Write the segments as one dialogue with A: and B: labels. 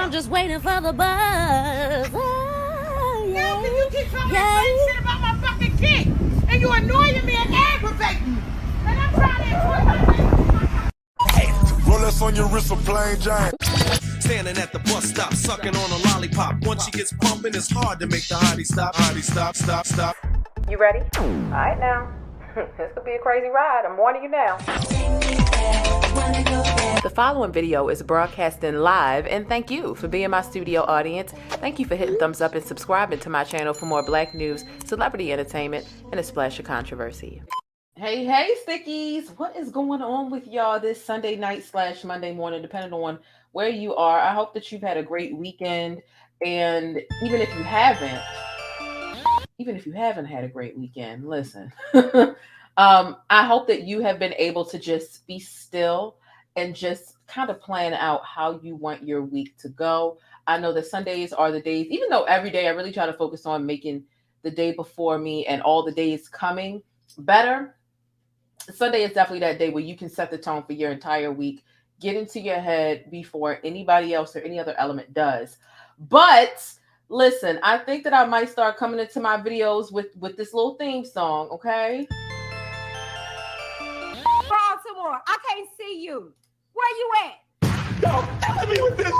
A: I'm just waiting for the buzz. Oh, yeah.
B: Now, you keep talking that shit about my fucking kid, and you annoying me and aggravating me, and I'm trying to enjoy my life.
C: Roll us on your wrist a plain Jane.
D: Standing at the bus stop, sucking on a lollipop. Once she gets pumping, it's hard to make the hottie stop. Hottie stop, stop, stop.
E: You ready? All right now. This could be a crazy ride. I'm warning you now. The following video is broadcasting live, and thank you for being my studio audience. Thank you for hitting thumbs up and subscribing to my channel for more black news, celebrity entertainment, and a splash of controversy. Hey, hey, stickies. What is going on with y'all this Sunday night / Monday morning, depending on where you are? I hope that you've had a great weekend, and even if you haven't had a great weekend, listen. I hope that you have been able to just be still and just kind of plan out how you want your week to go. I know that Sundays are the days, even though every day I really try to focus on making the day before me and all the days coming better. Sunday is definitely that day where you can set the tone for your entire week, get into your head before anybody else or any other element does. But listen, I think that I might start coming into my videos with this little theme song, okay?
B: Baltimore, I can't see you. Where you at?
C: Yo, help me with this.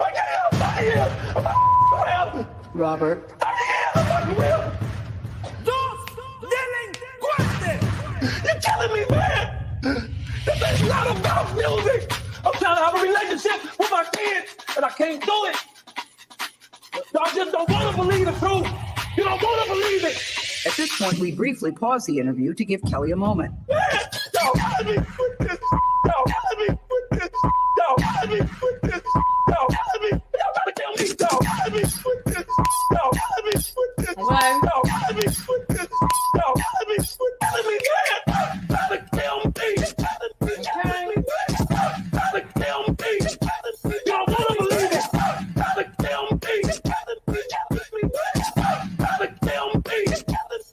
C: I can't help here. I'm
F: Robert.
C: I will. You're killing me, man. This is not about music. I'm trying to have a relationship with my kids, and I can't do it. Y'all just don't want to believe the truth. You don't want to believe it.
F: At this point, we briefly pause the interview to give Kelly a moment.
C: Man, yo, let me quit this. Yo, let me quit this. Yo, let me quit this. Yo, let me. Y'all gotta kill me. Yo, let me quit this. Yo, let me quit this. Yo, let me quit this. Yo, let me quit. Let me man. Gotta kill me. Gotta kill me. Y'all wanna believe it? Gotta kill me. Gotta kill me.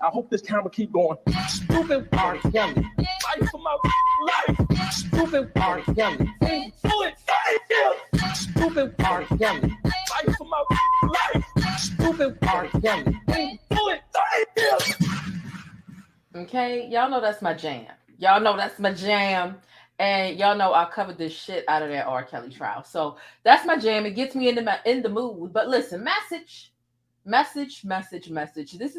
C: I hope this camera keep going. Stupid R. Kelly. Fight for my life. Stupid R. Kelly. Do it. Stupid R. Kelly. Fight for my life. Stupid R. Kelly. Do it.
E: Okay, y'all know that's my jam. And y'all know I covered this shit out of that R. Kelly trial. So that's my jam. It gets me in the mood. But listen, message. This is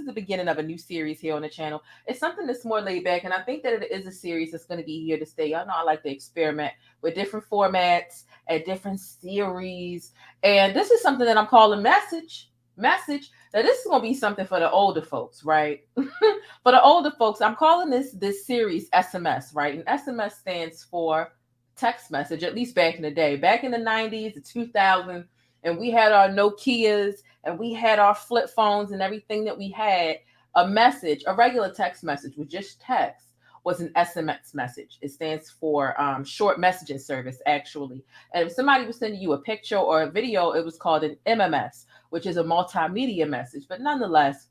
E: the beginning of a new series here on the channel. It's something that's more laid back, and I think that it is a series that's going to be here to stay. Y'all know I like to experiment with different formats and different series. And this is something that I'm calling message. Now, this is going to be something for the older folks, right? For the older folks, I'm calling this series SMS, right? And SMS stands for text message, at least back in the day. Back in the 90s, the 2000s, and we had our Nokias, and we had our flip phones and everything that we had, a message, a regular text message with just text was an SMS message. It stands for short messaging service, actually. And if somebody was sending you a picture or a video, it was called an MMS, which is a multimedia message. But nonetheless,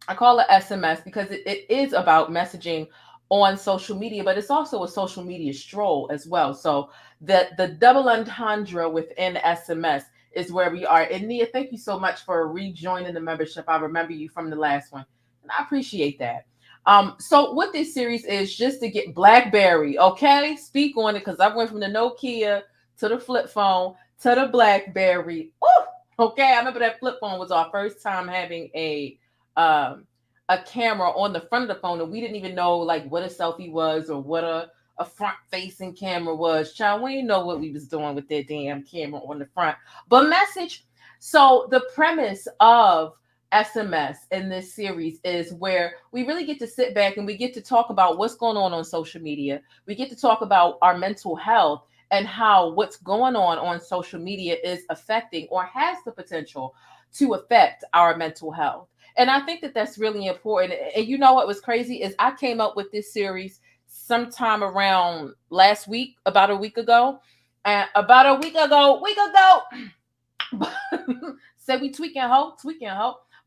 E: I call it SMS because it is about messaging on social media, but it's also a social media stroll as well. So the double entendre within SMS is where we are. And Nia, thank you so much for rejoining the membership. I remember you from the last one, and I appreciate that. So what this series is, just to get BlackBerry, okay? Speak on it, because I went from the Nokia to the flip phone to the BlackBerry. Ooh, okay, I remember that flip phone was our first time having a camera on the front of the phone, and we didn't even know like what a selfie was or what a front-facing camera was. Child, we didn't know what we was doing with that damn camera on the front. But message. So the premise of SMS in this series is where we really get to sit back and we get to talk about what's going on social media. We get to talk about our mental health and how what's going on social media is affecting or has the potential to affect our mental health. And I think that that's really important. And you know what was crazy is I came up with this series sometime around last week, about a week ago. And said we tweaking hoe.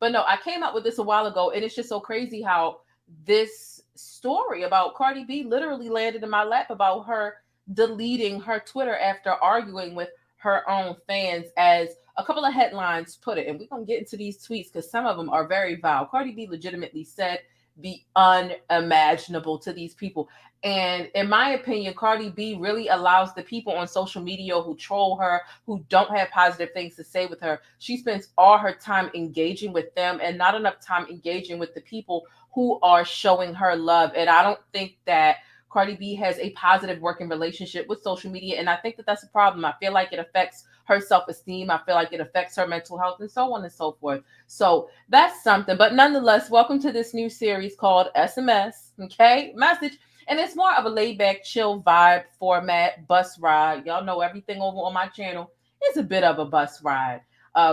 E: But no, I came up with this a while ago, and it's just so crazy how this story about Cardi B literally landed in my lap about her deleting her Twitter after arguing with her own fans, as a couple of headlines put it. And we're going to get into these tweets because some of them are very vile. Cardi B legitimately said the unimaginable to these people. And in my opinion, Cardi B really allows the people on social media who troll her, who don't have positive things to say with her, she spends all her time engaging with them and not enough time engaging with the people who are showing her love. And I don't think that Cardi B has a positive working relationship with social media. And I think that that's a problem. I feel like it affects her self-esteem. I feel like it affects her mental health and so on and so forth. So that's something. But nonetheless, welcome to this new series called SMS, okay? Message. And it's more of a laid-back, chill vibe format, bus ride. Y'all know everything over on my channel is a bit of a bus ride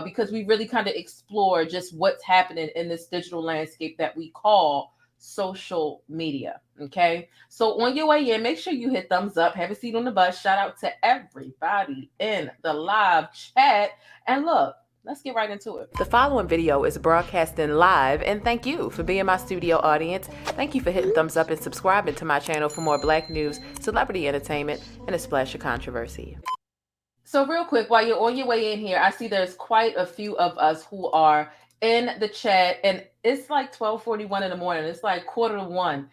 E: because we really kind of explore just what's happening in this digital landscape that we call social media. Okay, so on your way in, make sure you hit thumbs up, have a seat on the bus. Shout out to everybody in the live chat. And look, let's get right into it. The following video is broadcasting live, and thank you for being my studio audience. Thank you for hitting thumbs up and subscribing to my channel for more Black news, celebrity entertainment, and a splash of controversy. So real quick, while you're on your way in here, I see there's quite a few of us who are in the chat, and it's like 12:41 in the morning. It's like 12:45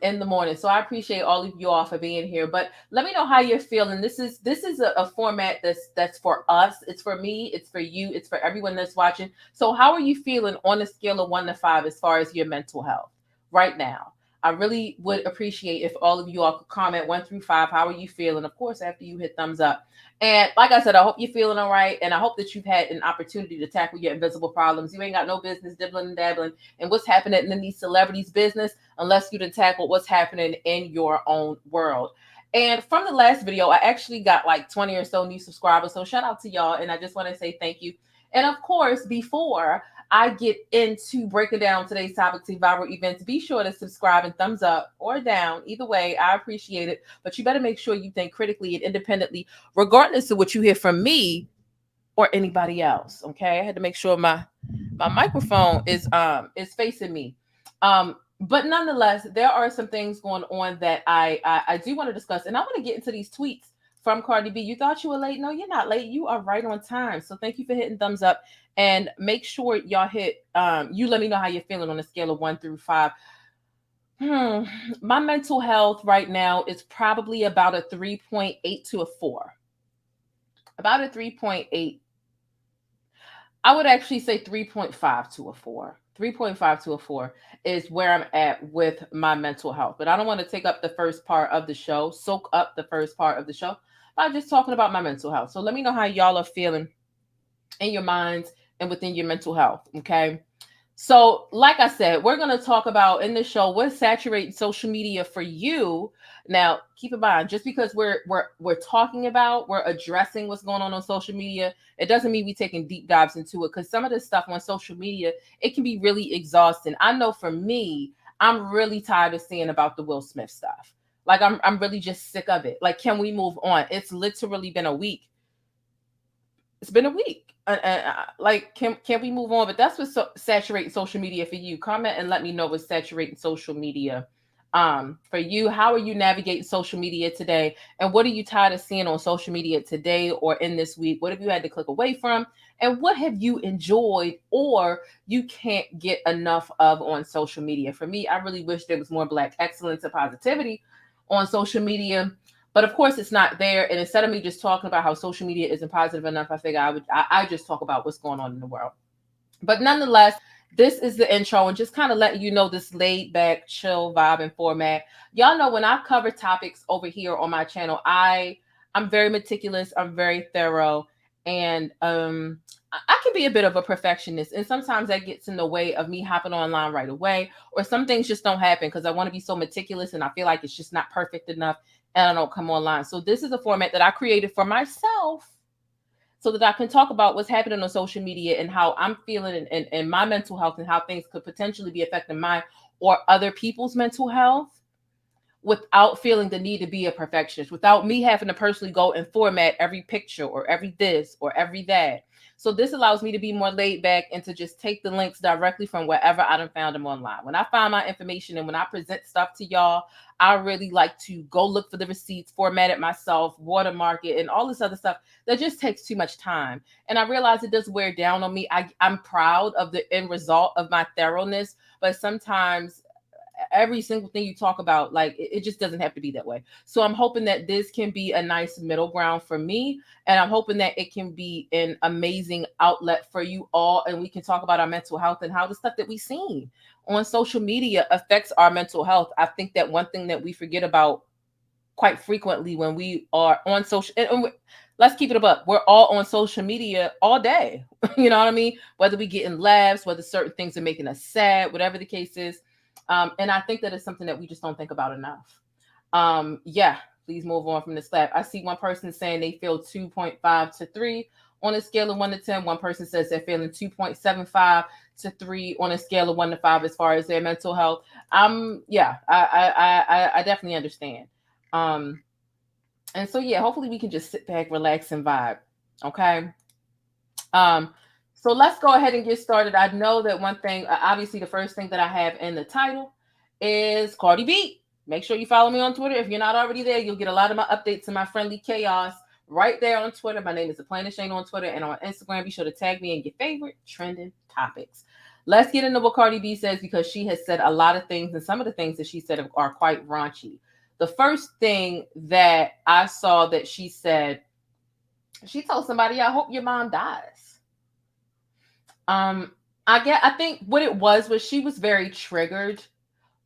E: in the morning. So I appreciate all of you all for being here. But let me know how you're feeling. This is a format that's for us. It's for me. It's for you. It's for everyone that's watching. So how are you feeling on a scale of 1 to 5 as far as your mental health right now? I really would appreciate if all of you all could comment 1 through 5. How are you feeling? Of course, after you hit thumbs up. And like I said, I hope you're feeling all right. And I hope that you've had an opportunity to tackle your invisible problems. You ain't got no business dibbling and dabbling and what's happening in these celebrities' business unless you done tackle what's happening in your own world. And from the last video, I actually got like 20 or so new subscribers. So shout out to y'all. And I just want to say thank you. And of course, before I get into breaking down today's topic to viral events, be sure to subscribe and thumbs up or down. Either way, I appreciate it. But you better make sure you think critically and independently, regardless of what you hear from me or anybody else. Okay, I had to make sure my microphone is facing me. But nonetheless, there are some things going on that I do want to discuss, and I want to get into these tweets from Cardi B. You thought you were late? No, you're not late. You are right on time. So thank you for hitting thumbs up, and make sure y'all hit. You let me know how you're feeling on a scale of 1 through 5. My mental health right now is probably about a 3.8 to a 4. About a 3.8. I would actually say 3.5 to a 4. 3.5 to a 4 is where I'm at with my mental health. But I don't want to take up the first part of the show, soak up the first part of the show by just talking about my mental health. So let me know how y'all are feeling in your minds and within your mental health. Okay. So like I said, we're going to talk about in this show what's saturating social media for you. Now, keep in mind, just because we're talking about, we're addressing what's going on social media, it doesn't mean we're taking deep dives into it, because some of this stuff on social media, it can be really exhausting. I know for me, I'm really tired of seeing about the Will Smith stuff. Like, I'm really just sick of it. Like, can we move on? It's literally been a week. It's been a week. Like, can we move on? But that's what's saturating social media for you. Comment and let me know what's saturating social media for you. How are you navigating social media today? And what are you tired of seeing on social media today or in this week? What have you had to click away from? And what have you enjoyed or you can't get enough of on social media? For me, I really wish there was more Black excellence and positivity on social media. But of course, it's not there. And instead of me just talking about how social media isn't positive enough, I figure I just talk about what's going on in the world. But nonetheless, this is the intro and just kind of letting you know this laid back, chill vibe and format. Y'all know when I cover topics over here on my channel, I'm very meticulous. I'm very thorough. And I can be a bit of a perfectionist. And sometimes that gets in the way of me hopping online right away. Or some things just don't happen because I want to be so meticulous and I feel like it's just not perfect enough. And I don't come online. So this is a format that I created for myself so that I can talk about what's happening on social media and how I'm feeling and my mental health and how things could potentially be affecting mine or other people's mental health. without feeling the need to be a perfectionist, without me having to personally go and format every picture or every this or every that. So this allows me to be more laid back and to just take the links directly from wherever I done found them online. When I find my information and when I present stuff to y'all, I really like to go look for the receipts, format it myself, watermark it, and all this other stuff that just takes too much time. And I realize it does wear down on me. I'm proud of the end result of my thoroughness, but sometimes every single thing you talk about, like it just doesn't have to be that way. So I'm hoping that this can be a nice middle ground for me, and I'm hoping that it can be an amazing outlet for you all, and we can talk about our mental health and how the stuff that we seen on social media affects our mental health. I think that one thing that we forget about quite frequently when we are on social, and let's keep it above, we're all on social media all day. You know what I mean? Whether we get in laughs, whether certain things are making us sad, whatever the case is. And I think that it's something that we just don't think about enough. Yeah, please move on from this lab. I see one person saying they feel 2.5 to 3 on a scale of 1 to 10. One person says they're feeling 2.75 to 3 on a scale of 1 to 5 as far as their mental health. Yeah, I definitely understand. And so yeah, hopefully we can just sit back, relax, and vibe. Okay. So let's go ahead and get started. I know that one thing, obviously the first thing that I have in the title is Cardi B. Make sure you follow me on Twitter. If you're not already there, you'll get a lot of my updates and my friendly chaos right there on Twitter. My name is thePLAINESTjane on Twitter, and on Instagram, be sure to tag me in your favorite trending topics. Let's get into what Cardi B says, because she has said a lot of things, and some of the things that she said are quite raunchy. The first thing that I saw that she said, she told somebody, I hope your mom dies. I think what it was she was very triggered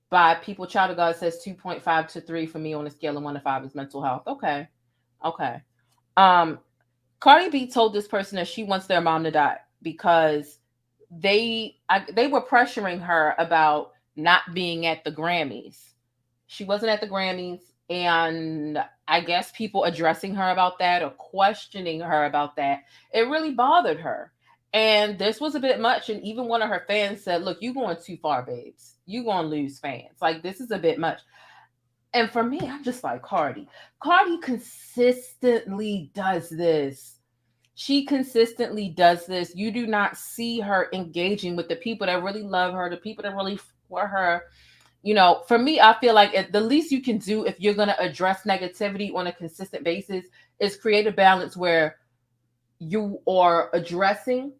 E: by people. Child of God says 2.5 to 3 for me on a scale of 1 to 5 is mental health. Okay. Cardi B told this person that she wants their mom to die because they were pressuring her about not being at the Grammys. She wasn't at the Grammys, and I guess people addressing her about that or questioning her about that, it really bothered her. And this was a bit much. And even one of her fans said, look, you're going too far, babes. You're going to lose fans. Like, this is a bit much. And for me, I'm just like, Cardi consistently does this. She consistently does this. You do not see her engaging with the people that really love her, the people that really for her. You know, for me, I feel like the least you can do if you're going to address negativity on a consistent basis is create a balance where you are addressing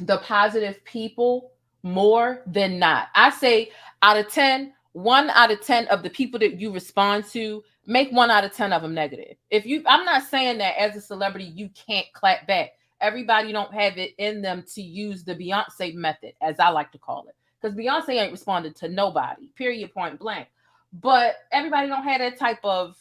E: the positive people more than not. I say out of 10, 1 out of 10 of the people that you respond to, make 1 out of 10 of them negative. I'm not saying that as a celebrity, you can't clap back. Everybody don't have it in them to use the Beyonce method, as I like to call it. Because Beyonce ain't responded to nobody, period, point blank. But everybody don't have that type of,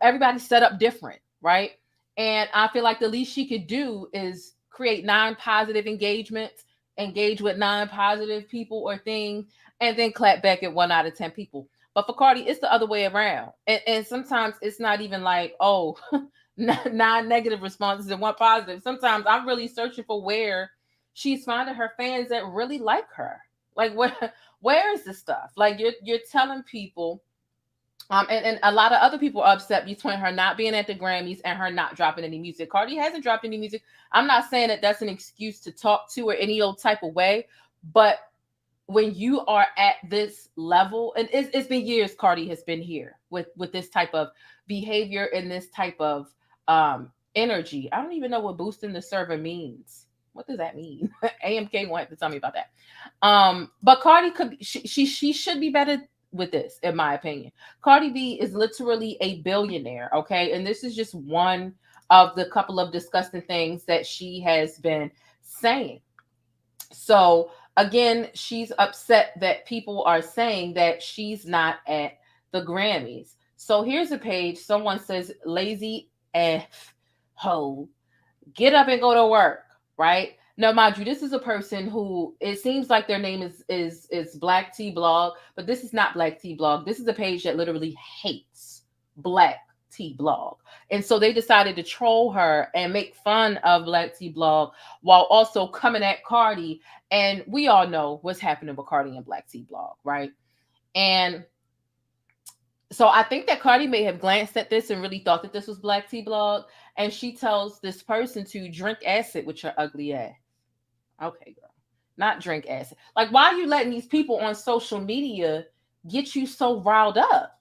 E: everybody's set up different, right? And I feel like the least she could do is create 9 positive engagements, engage with 9 positive people or things, and then clap back at 1 out of 10 people. But for Cardi, it's the other way around. And sometimes it's not even like, oh, 9 negative responses and 1 positive. Sometimes I'm really searching for where she's finding her fans that really like her. Like, where is this stuff? Like, you're telling people, and a lot of other people are upset between her not being at the Grammys and her not dropping any music. Cardi hasn't dropped any music. I'm not saying that that's an excuse to talk to her any old type of way, but when you are at this level, and it's been years Cardi has been here with this type of behavior and this type of energy. I don't even know what boosting the server means. What does that mean? AMK won't have to tell me about that. But Cardi she should be better with this, in my opinion. Cardi B is literally a billionaire, okay? And this is just one of the couple of disgusting things that she has been saying. So again, she's upset that people are saying that she's not at the Grammys. So here's a page. Someone says, lazy F ho, get up and go to work, right? Now, mind you, this is a person who, it seems like their name is Black Tea Blog, but this is not Black Tea Blog. This is a page that literally hates Black Tea Blog. And so they decided to troll her and make fun of Black Tea Blog while also coming at Cardi. And we all know what's happening with Cardi and Black Tea Blog, right? And So I think that Cardi may have glanced at this and really thought that this was Black Tea Blog, and she tells this person to drink acid with your ugly ass. Okay, girl, not drink acid. Like, why are you letting these people on social media get you so riled up?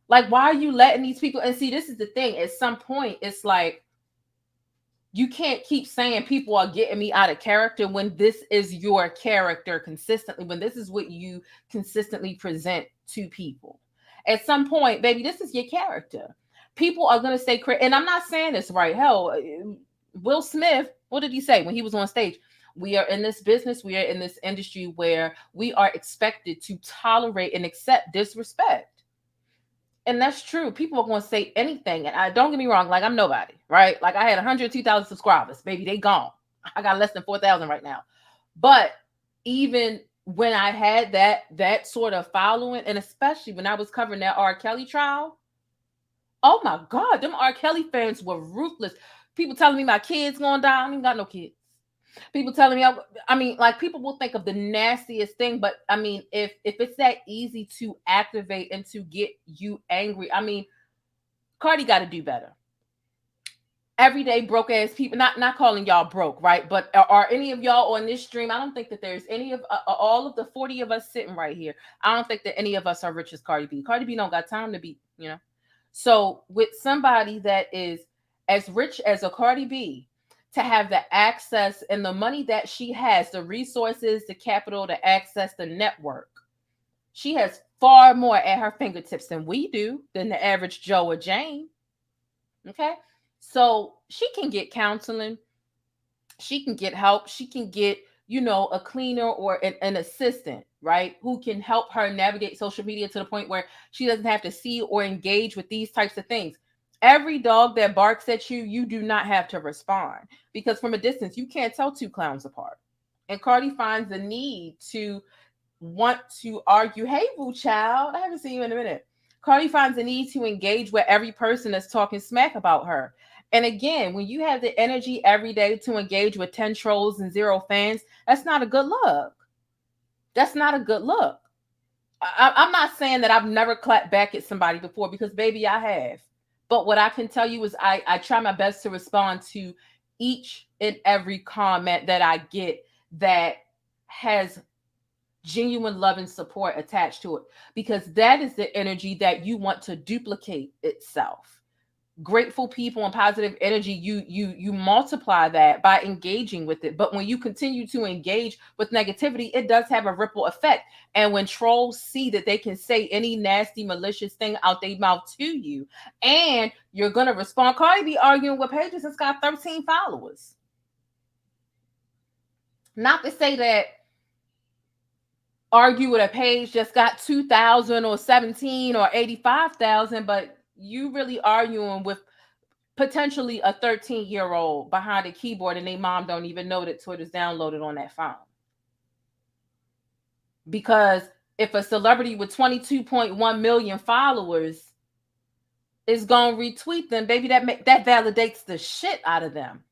E: Like, why are you letting these people? And see, this is the thing. At some point, it's like, you can't keep saying people are getting me out of character when this is your character consistently, when this is what you consistently present to people. At some point, baby, this is your character. People are going to say, and I'm not saying this right. Hell, Will Smith, what did he say when he was on stage? We are in this business, we are in this industry where we are expected to tolerate and accept disrespect. And that's true. People are going to say anything. And don't get me wrong, like, I'm nobody, right? Like, I had 102,000 subscribers. Baby, they gone. I got less than 4,000 right now. But even when I had that sort of following, and especially when I was covering that R. Kelly trial, oh my God, them R. Kelly fans were ruthless. People telling me my kids gonna die. I don't even got no kids. People telling me, I mean, like, people will think of the nastiest thing, but I mean, if it's that easy to activate and to get you angry, I mean, Cardi got to do better. Everyday broke ass people, not calling y'all broke, right? But are any of y'all on this stream? I don't think that there's any of all of the 40 of us sitting right here. I don't think that any of us are rich as Cardi B. Cardi B don't got time to be, you know. So with somebody that is as rich as a Cardi B, to have the access and the money that she has, the resources, the capital, the access, the network, she has far more at her fingertips than we do, than the average Joe or Jane. Okay. So she can get counseling, she can get help, she can get, you know, a cleaner or an assistant, right, who can help her navigate social media to the point where she doesn't have to see or engage with these types of things. Every dog that barks at you, you do not have to respond, because from a distance, you can't tell two clowns apart. And Cardi finds the need to want to argue. Hey, boo child, I haven't seen you in a minute. Cardi finds the need to engage with every person that's talking smack about her. And again, when you have the energy every day to engage with 10 trolls and 0 fans, that's not a good look. That's not a good look. I'm not saying that I've never clapped back at somebody before, because baby, I have. But what I can tell you is I try my best to respond to each and every comment that I get that has genuine love and support attached to it, because that is the energy that you want to duplicate itself. Grateful people and positive energy, you multiply that by engaging with it. But when you continue to engage with negativity, it does have a ripple effect. And when trolls see that they can say any nasty, malicious thing out their mouth to you, and you're gonna respond. Cardi be arguing with pages that's got 13 followers. Not to say that argue with a page just got 2,000 or 17 or 85,000, but you really arguing with potentially a 13-year-old behind a keyboard, and their mom don't even know that Twitter's downloaded on that phone. Because if a celebrity with 22.1 million followers is gonna retweet them, baby, that validates the shit out of them.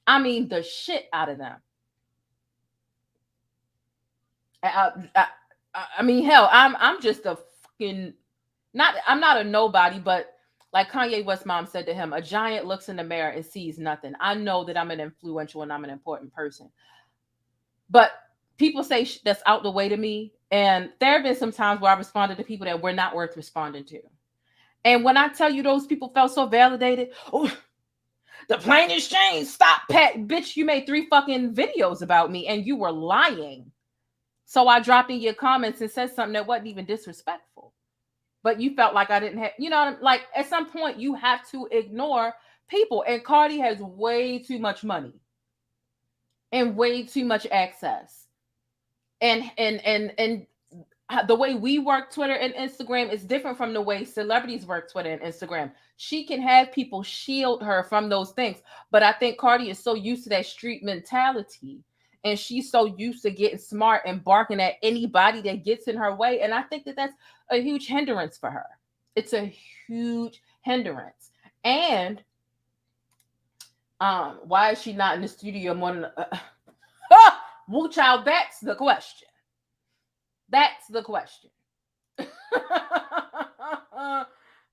E: I mean, the shit out of them. I mean, hell, I'm just a fucking I'm not a nobody, but like Kanye West mom said to him, a giant looks in the mirror and sees nothing. I know that I'm an influential and I'm an important person, but people say that's out the way to me. And there have been some times where I responded to people that were not worth responding to. And when I tell you those people felt so validated, oh, thePLAINESTjane, stop, Pat, bitch, you made 3 fucking videos about me and you were lying. So I dropped in your comments and said something that wasn't even disrespectful. But you felt like I didn't have, you know, like at some point you have to ignore people. And Cardi has way too much money and way too much access. And the way we work Twitter and Instagram is different from the way celebrities work Twitter and Instagram. She can have people shield her from those things. But I think Cardi is so used to that street mentality. And she's so used to getting smart and barking at anybody that gets in her way. And I think that that's a huge hindrance for her. It's a huge hindrance. And why is she not in the studio more than Woo Child? That's the question. That's the question.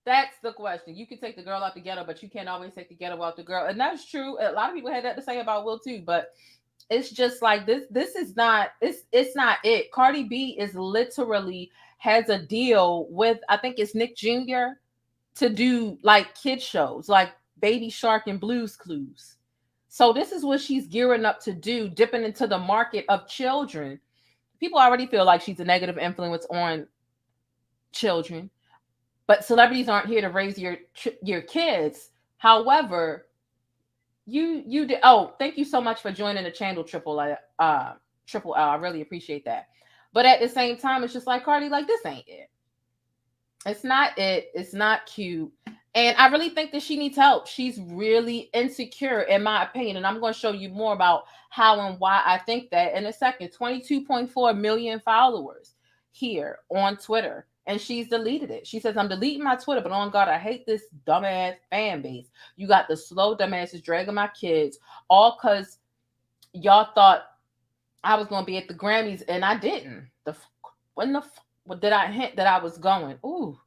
E: That's the question. You can take the girl out the ghetto, but you can't always take the ghetto out the girl. And that's true. A lot of people had that to say about Will too, but it's just like this is not it's not it. Cardi B is literally has a deal with, I think it's Nick Jr. to do like kid shows like Baby Shark and Blue's Clues. So this is what she's gearing up to do, dipping into the market of children. People already feel like she's a negative influence on children, but celebrities aren't here to raise your kids. However, you did. Oh, thank you so much for joining the channel, Triple L. I really appreciate that. But at the same time, it's just like, Cardi, like, this ain't it. It's not it. It's not cute. And I really think that she needs help. She's really insecure, in my opinion. And I'm going to show you more about how and why I think that in a second. 22.4 million followers here on Twitter. And she's deleted it. She says, I'm deleting my Twitter, but on God, I hate this dumbass fan base. You got the slow dumbasses dragging my kids, all because y'all thought I was going to be at the Grammys, and I didn't. When did I hint that I was going? Ooh,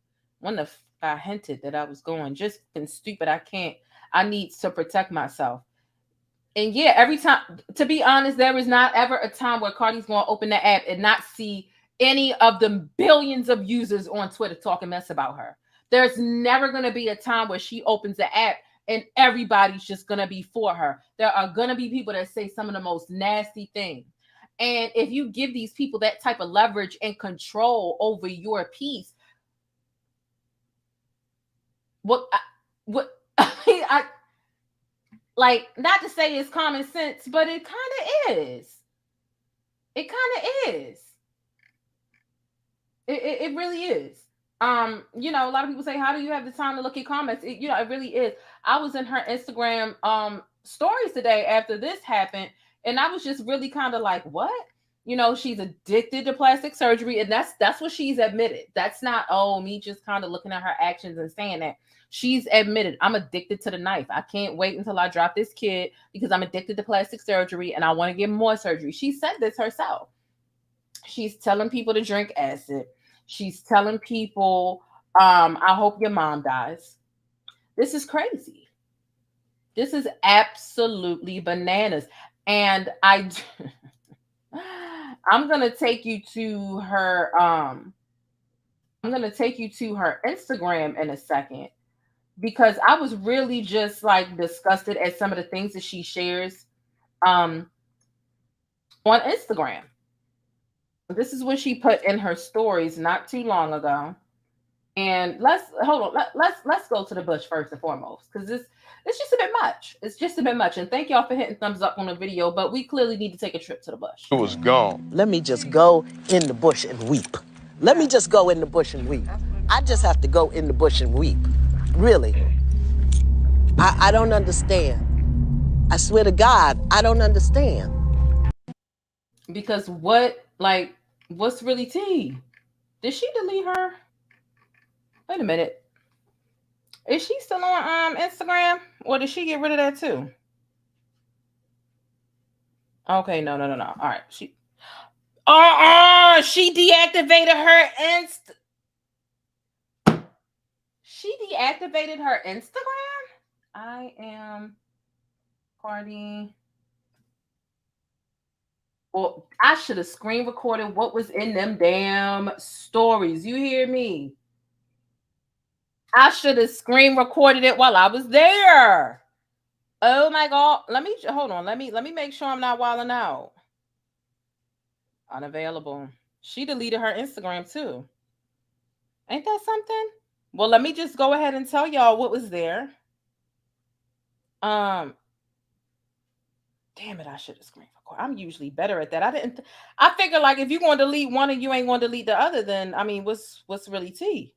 E: when I hinted that I was going. Just been stupid. I need to protect myself. And yeah, every time, to be honest, there is not ever a time where Cardi's going to open the app and not see any of the billions of users on Twitter talking mess about her. There's never going to be a time where she opens the app and everybody's just going to be for her. There are going to be people that say some of the most nasty things. And if you give these people that type of leverage and control over your piece, I like, not to say it's common sense, but it kind of is. It kind of is. It really is. You know, a lot of people say, how do you have the time to look at comments? It really is. I was in her Instagram stories today after this happened, and I was just really kind of like, what? You know, she's addicted to plastic surgery, and that's what she's admitted. That's not, me just kind of looking at her actions and saying that. She's admitted, I'm addicted to the knife. I can't wait until I drop this kid because I'm addicted to plastic surgery and I want to get more surgery. She said this herself. She's telling people to drink acid. She's telling people, I hope your mom dies. This is crazy. This is absolutely bananas. And I'm going to take you to her, Instagram in a second, because I was really just like disgusted at some of the things that she shares on Instagram. This is what she put in her stories not too long ago. And let's go to the bush first and foremost, because it's just a bit much. It's just a bit much. And thank y'all for hitting thumbs up on the video, but we clearly need to take a trip to the bush.
G: It was gone.
H: Let me just go in the bush and weep. Let me just go in the bush and weep. I just have to go in the bush and weep. Really. I don't understand. I swear to God, I don't understand.
E: Because what's really tea? Did she delete her? Wait a minute. Is she still on Instagram, or did she get rid of that too? Okay, no. All right, she deactivated her She deactivated her Instagram? I am Cardi. Well, I should have screen recorded what was in them damn stories. You hear me? I should have screen recorded it while I was there. Oh my God. Hold on. Let me make sure I'm not wilding out. Unavailable. She deleted her Instagram too. Ain't that something? Well, let me just go ahead and tell y'all what was there. Damn it, I should have screen recorded. I'm usually better at that. I figure, like, if you're going to delete one and you ain't going to delete the other, then I mean, what's really tea?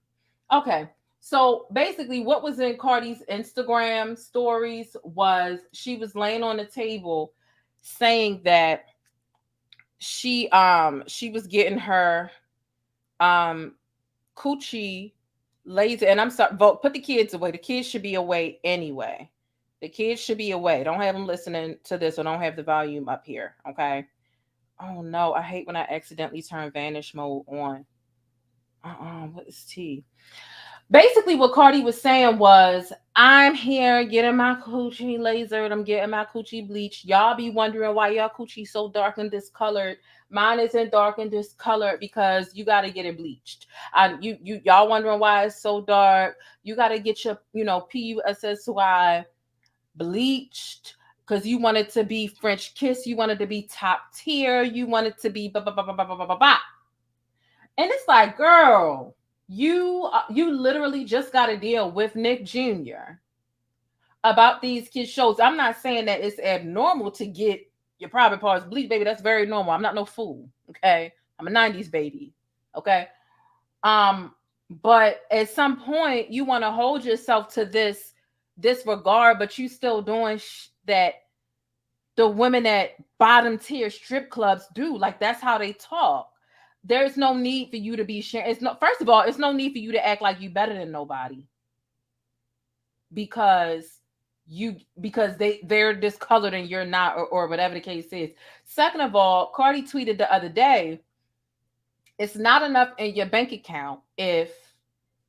E: Okay. So basically what was in Cardi's Instagram stories was she was laying on the table saying that she was getting her coochie lazy. And I'm sorry, put the kids away. The kids should be away anyway. The kids should be away. Don't have them listening to this, or don't have the volume up here. Okay. Oh no, I hate when I accidentally turn vanish mode on. What is tea? basically what Cardi was saying was, I'm here getting my coochie lasered, I'm getting my coochie bleached. Y'all be wondering why y'all coochie so dark and discolored. Mine isn't dark and discolored because you got to get it bleached. Y'all wondering why it's so dark. You got to get your, PUSSY bleached because you want it to be French kiss. You want it to be top tier. You want it to be blah, blah, blah, blah, blah, blah, blah, blah. And it's like, girl, you literally just got to deal with Nick Jr. about these kids' shows. I'm not saying that it's abnormal to get your private parts bleached, baby. That's very normal. I'm not no fool, okay? I'm a 90s baby, okay? But at some point, you want to hold yourself to this regard, but you still doing that the women at bottom tier strip clubs do. Like, that's how they talk. There's no need for you to be sharing. First of all, it's no need for you to act like you better than nobody because they're discolored and you're not, or whatever the case is. Second of all, Cardi tweeted the other day, it's not enough in your bank account if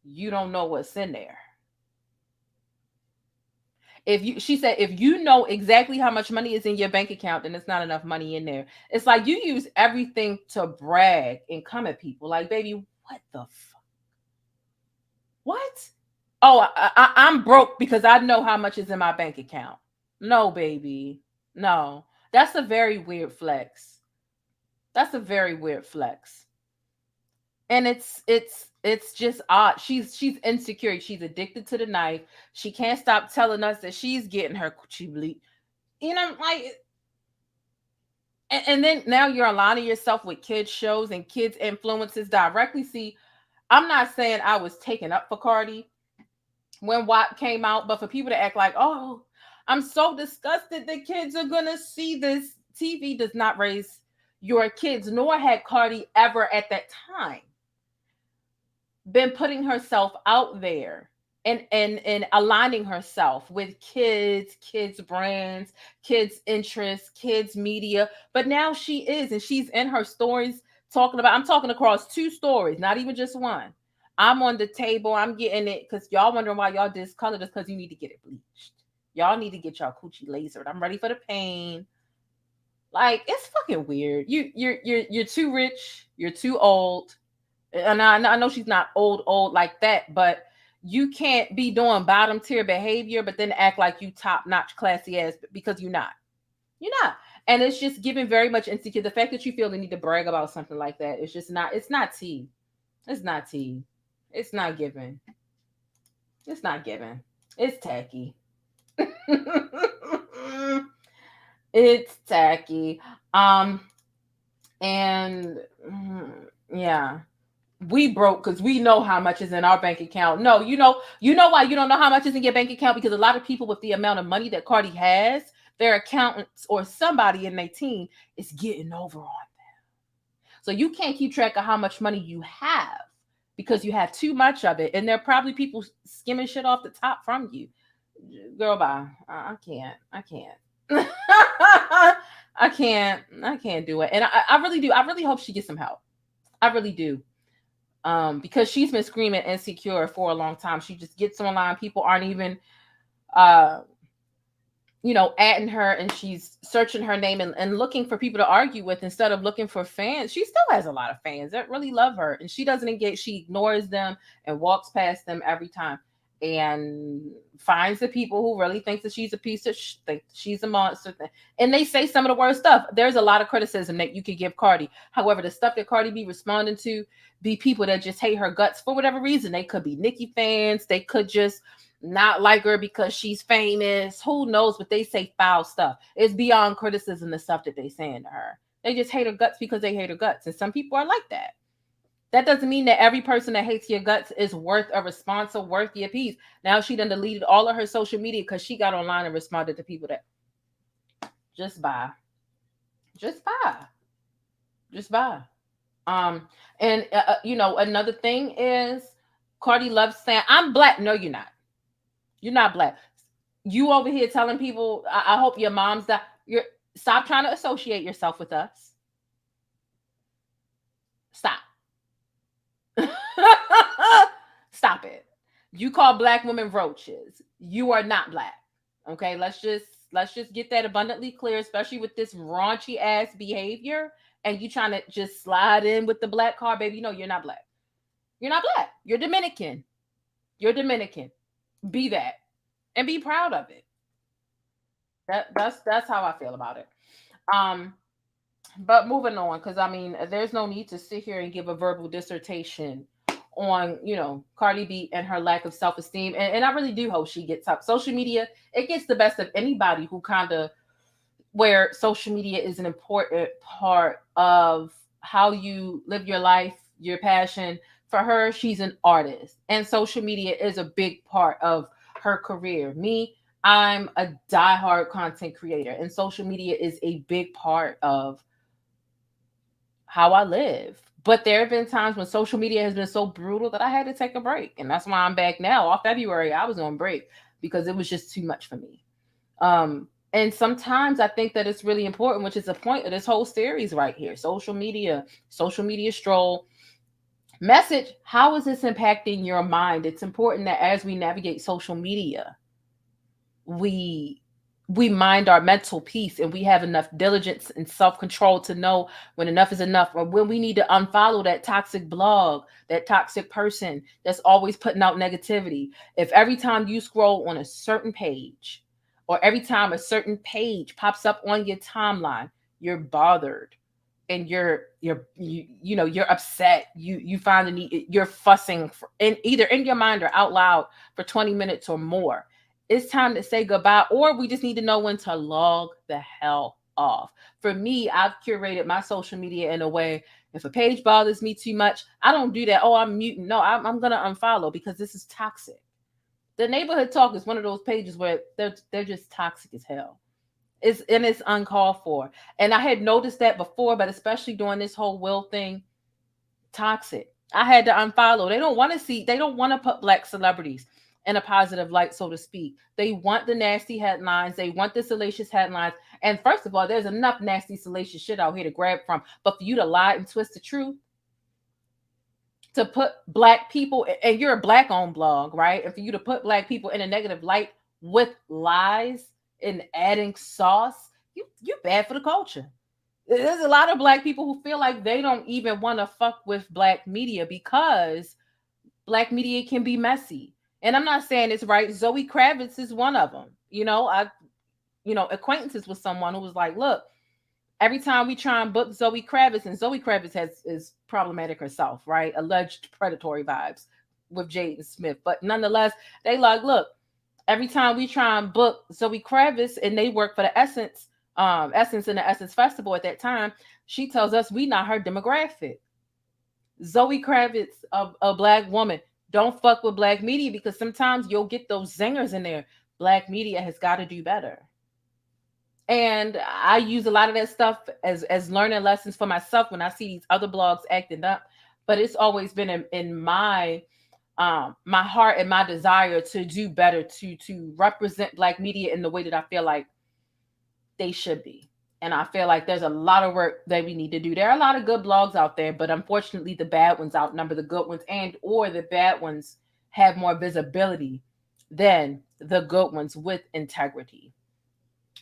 E: you don't know what's in there. She said, if you know exactly how much money is in your bank account, then it's not enough money in there. It's like you use everything to brag and come at people. Like, baby, what the fuck? What? Oh, I'm broke because I know how much is in my bank account. No, baby. No. That's a very weird flex. That's a very weird flex. And it's just odd. She's insecure. She's addicted to the knife. She can't stop telling us that she's getting her coochie bleached. Like, and then now you're aligning yourself with kids shows and kids influences directly. See, I'm not saying I was taken up for Cardi when WAP came out, but for people to act like, oh, I'm so disgusted the kids are gonna see this. TV does not raise your kids, nor had Cardi ever at that time been putting herself out there and aligning herself with kids brands, kids interests, kids media. But now she is, and she's in her stories talking about, I'm talking across 2 stories, not even just one. I'm on the table, I'm getting it, because y'all wondering why y'all discolored, is because you need to get it bleached. Y'all need to get y'all coochie lasered. I'm ready for the pain. Like, it's fucking weird. You're too rich, you're too old. And I know she's not old like that, but you can't be doing bottom tier behavior, but then act like you top notch classy ass, because you're not. You're not. And it's just giving very much insecure. The fact that you feel the need to brag about something like that, it's just not, it's not tea. It's not tea. It's not given. It's not given. It's tacky. It's tacky. And yeah. We broke because we know how much is in our bank account. No, you know why you don't know how much is in your bank account? Because a lot of people with the amount of money that Cardi has, their accountants or somebody in their team is getting over on them. So you can't keep track of how much money you have because you have too much of it. And there are probably people skimming shit off the top from you. Girl, bye. I can't. I can't do it. And I really do. I really hope she gets some help. I really do. Because she's been screaming insecure for a long time. She just gets online. People aren't even, adding her, and she's searching her name and looking for people to argue with instead of looking for fans. She still has a lot of fans that really love her, and she doesn't engage. She ignores them and walks past them every time, and finds the people who really think that she's a piece of think she's a monster. And they say some of the worst stuff. There's a lot of criticism that you could give Cardi. However, the stuff that Cardi be responding to be people that just hate her guts for whatever reason. They could be Nicki fans. They could just not like her because she's famous. Who knows? But they say foul stuff. It's beyond criticism, the stuff that they saying to her. They just hate her guts because they hate her guts. And some people are like that. That doesn't mean that every person that hates your guts is worth a response or worth your piece. Now she done deleted all of her social media because she got online and responded to people that just buy. Another thing is Cardi loves saying, I'm black. No, you're not. You're not black. You over here telling people, I hope your mom's that. Stop trying to associate yourself with us. Stop. Stop it. You call black women roaches. You are not black. Okay, let's just get that abundantly clear, especially with this raunchy ass behavior. And you trying to just slide in with the black card, baby. No, you're not black. You're not black. You're Dominican. You're Dominican. Be that. And be proud of it. That's how I feel about it. But moving on, because I mean, there's no need to sit here and give a verbal dissertation on, Cardi B and her lack of self-esteem. And I really do hope she gets up. Social media, it gets the best of anybody who kind of, where social media is an important part of how you live your life, your passion. For her, she's an artist, and social media is a big part of her career. Me, I'm a diehard content creator, and social media is a big part of how I live. But there have been times when social media has been so brutal that I had to take a break. And that's why I'm back now. All February, I was on break because it was just too much for me. And sometimes I think that it's really important, which is the point of this whole series right here. Social media stroll. Message, how is this impacting your mind? It's important that as we navigate social media, we mind our mental peace and we have enough diligence and self-control to know when enough is enough, or when we need to unfollow that toxic blog, that toxic person that's always putting out negativity. If every time you scroll on a certain page, or every time a certain page pops up on your timeline, you're bothered and you're upset, you find the need, you're fussing either in your mind or out loud for 20 minutes or more. It's time to say goodbye, or we just need to know when to log the hell off. For me, I've curated my social media in a way, if a page bothers me too much, I don't do that. Oh, I'm muting. No, I'm going to unfollow because this is toxic. The Neighborhood Talk is one of those pages where they're just toxic as hell. It's uncalled for. And I had noticed that before, but especially during this whole Will thing, toxic. I had to unfollow. They don't want to put black celebrities in a positive light, so to speak. They want the nasty headlines. They want the salacious headlines. And first of all, there's enough nasty, salacious shit out here to grab from. But for you to lie and twist the truth, to put black people, and you're a black-owned blog, right? And for you to put black people in a negative light with lies and adding sauce, you're bad for the culture. There's a lot of black people who feel like they don't even want to fuck with black media because black media can be messy. And I'm not saying it's right. Zoe Kravitz is one of them. Acquaintances with someone who was like, look, every time we try and book Zoe Kravitz, and Zoe Kravitz is problematic herself, right? Alleged predatory vibes with Jaden Smith. But nonetheless, they like, look, every time we try and book Zoe Kravitz, and they work for the Essence and the Essence Festival at that time, she tells us we not her demographic. Zoe Kravitz, a black woman, don't fuck with black media because sometimes you'll get those zingers in there. Black media has got to do better. And I use a lot of that stuff as learning lessons for myself when I see these other blogs acting up. But it's always been in my heart and my desire to do better, to represent black media in the way that I feel like they should be. And I feel like there's a lot of work that we need to do. There are a lot of good blogs out there, but unfortunately the bad ones outnumber the good ones, or the bad ones have more visibility than the good ones with integrity.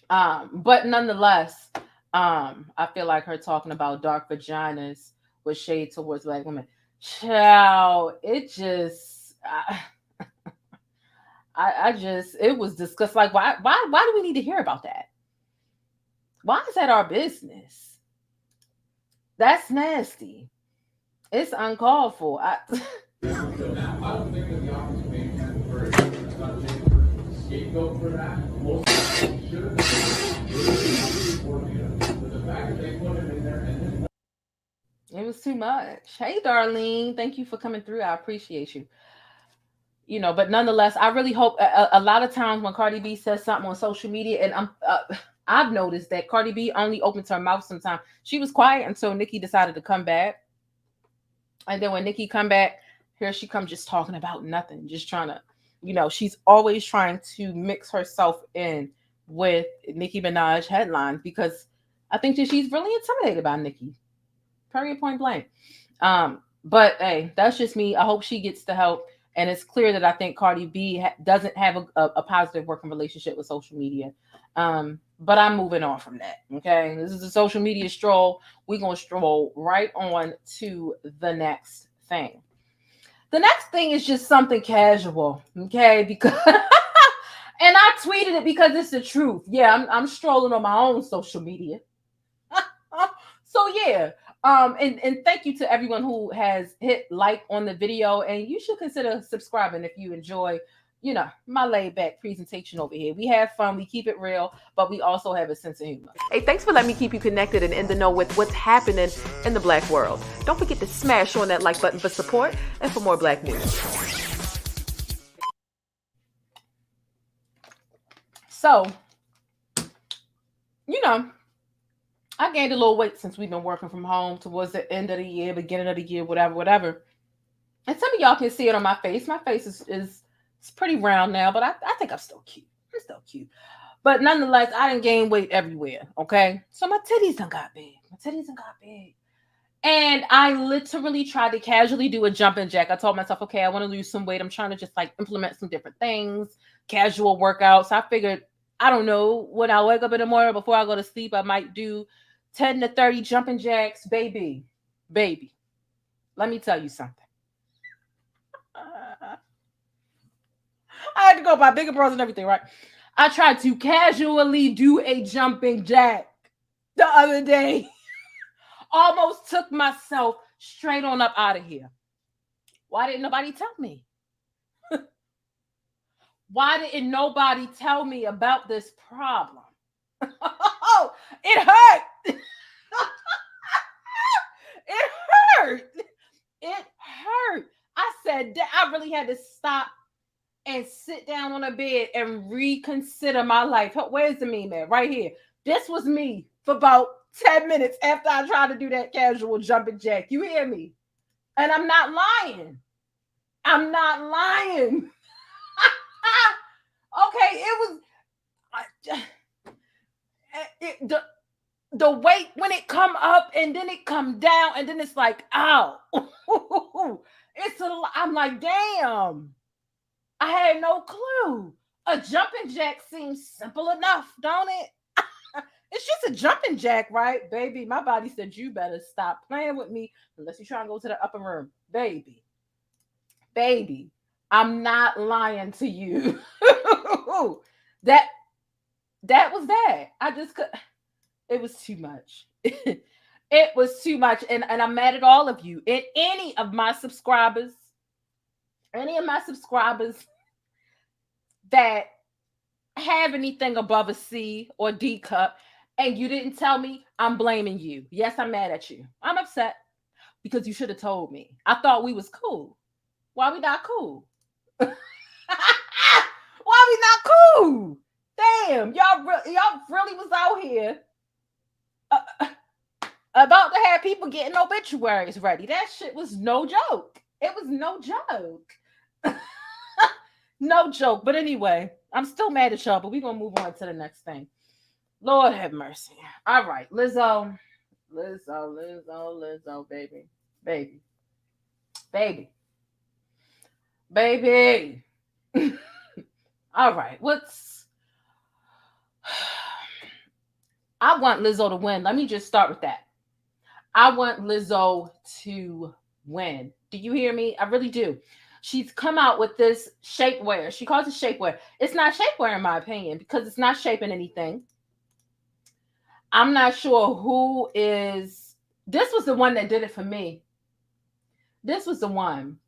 E: But nonetheless, I feel like her talking about dark vaginas with shade towards black women. Child, it just, it was disgusting. Like, why do we need to hear about that? Why is that our business? That's nasty. It's uncalled for. I don't think that the office may have a scapegoat for that. Most should have been the fact that they put it in there and it was too much. Hey, Darlene, thank you for coming through. I appreciate you. But nonetheless, I really hope a lot of times when Cardi B says something on social media, and I've noticed that Cardi B only opens her mouth sometimes. She was quiet until Nicki decided to come back. And then when Nicki come back, here she comes just talking about nothing, just trying to, she's always trying to mix herself in with Nicki Minaj headlines because I think that she's really intimidated by Nicki. Period, point blank. But hey, that's just me. I hope she gets the help And it's clear that I think Cardi B doesn't have a positive working relationship with social media. But I'm moving on from that. Okay. This is a social media stroll. We're going to stroll right on to the next thing. The next thing is just something casual. Okay. Because, and I tweeted it because it's the truth. Yeah. I'm strolling on my own social media. So yeah. And thank you to everyone who has hit like on the video, and you should consider subscribing if you enjoy, you know, my laid back presentation over here. We have fun, we keep it real, but we also have a sense of humor. Hey, thanks for letting me keep you connected and in the know with what's happening in the Black world. Don't forget to smash on that like button for support and for more Black news. So, you know, I gained a little weight since we've been working from home towards the end of the year, beginning of the year, whatever. And some of y'all can see it on my face. My face is it's pretty round now, but I think I'm still cute. I'm still cute. But nonetheless, I didn't gain weight everywhere, okay? So my titties done got big. And I literally tried to casually do a jumping jack. I told myself, okay, I want to lose some weight. I'm trying to just like implement some different things, casual workouts. I figured, I don't know, when I wake up in the morning before I go to sleep, I might do 10 to 30 jumping jacks. Baby, let me tell you something. I had to go buy bigger bras and everything, right? I tried to casually do a jumping jack the other day. Almost took myself straight on up out of here. Why didn't nobody tell me? Why didn't nobody tell me about this problem? Oh, it hurt. It hurt. It hurt. I said that I really had to stop and sit down on a bed and reconsider my life. Where's the meme at? Right here. This was me for about 10 minutes after I tried to do that casual jumping jack. You hear me? And I'm not lying. I'm not lying. Okay, it was the weight when it come up and then it come down and then it's like, ow. I'm like, damn. I had no clue. A jumping jack seems simple enough, don't it? It's just a jumping jack, right? Baby, my body said, you better stop playing with me unless you're trying to go to the upper room. Baby, I'm not lying to you. That was that. I just could. It was too much. It was too much. And I'm mad at all of you. And any of my subscribers that have anything above a C or D cup and you didn't tell me, I'm blaming you. Yes, I'm mad at you. I'm upset because you should have told me. I thought we was cool. Why we not cool? Why we not cool? Damn, y'all really was out here about to have people getting obituaries ready. That shit was no joke. It was no joke. No joke. But anyway, I'm still mad at y'all, but we're going to move on to the next thing. Lord have mercy. All right, Lizzo, baby. All right, I want Lizzo to win. Let me just start with that. I want Lizzo to win. Do you hear me? I really do. She's come out with this shapewear. She calls it shapewear. It's not shapewear in my opinion because it's not shaping anything. I'm not sure who is. This was the one that did it for me. This was the one.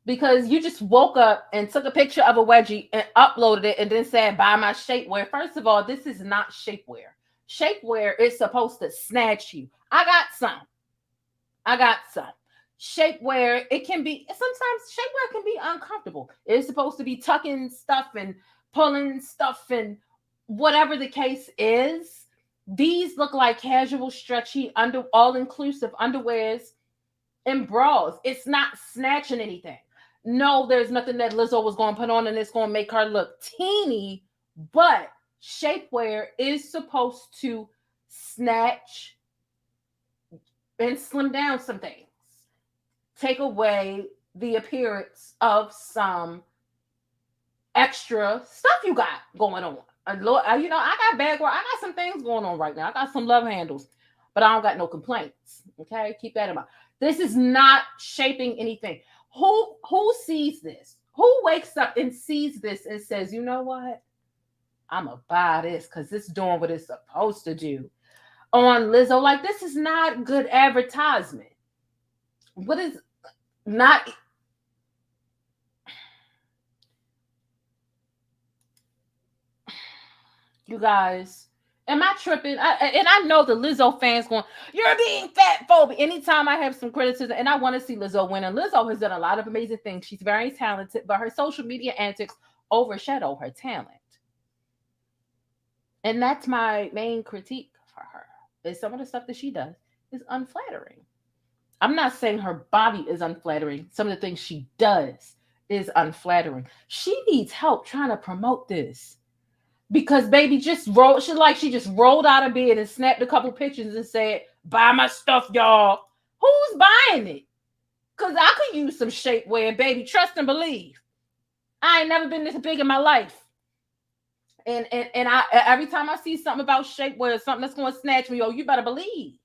E: Because you just woke up and took a picture of a wedgie and uploaded it and then said, buy my shapewear. First of all, this is not shapewear. Shapewear is supposed to snatch you. I got some. Shapewear, it can be, sometimes shapewear can be uncomfortable. It's supposed to be tucking stuff and pulling stuff and whatever the case is. These look like casual, stretchy, all-inclusive underwears and bras. It's not snatching anything. No, there's nothing that Lizzo was going to put on and it's going to make her look teeny, but shapewear is supposed to snatch and slim down some things. Take away the appearance of some extra stuff you got going on. You know, I got bad work. I got some things going on right now. I got some love handles, but I don't got no complaints. Okay, keep that in mind. This is not shaping anything. Who sees this? Who wakes up and sees this and says, you know what? I'm gonna buy this because it's doing what it's supposed to do. On Lizzo, like, this is not good advertisement. What is not? You guys, am I tripping? And I know the Lizzo fans going, you're being fat phobic. Anytime I have some criticism, and I want to see Lizzo win, and Lizzo has done a lot of amazing things. She's very talented, but her social media antics overshadow her talent. And that's my main critique for her, is some of the stuff that she does is unflattering. I'm not saying her body is unflattering. Some of the things she does is unflattering. She needs help trying to promote this. Because baby she just rolled out of bed and snapped a couple pictures and said, buy my stuff, y'all. Who's buying it? Because I could use some shapewear, baby. Trust and believe. I ain't never been this big in my life. And I every time I see something about shapewear, something that's going to snatch me, you better believe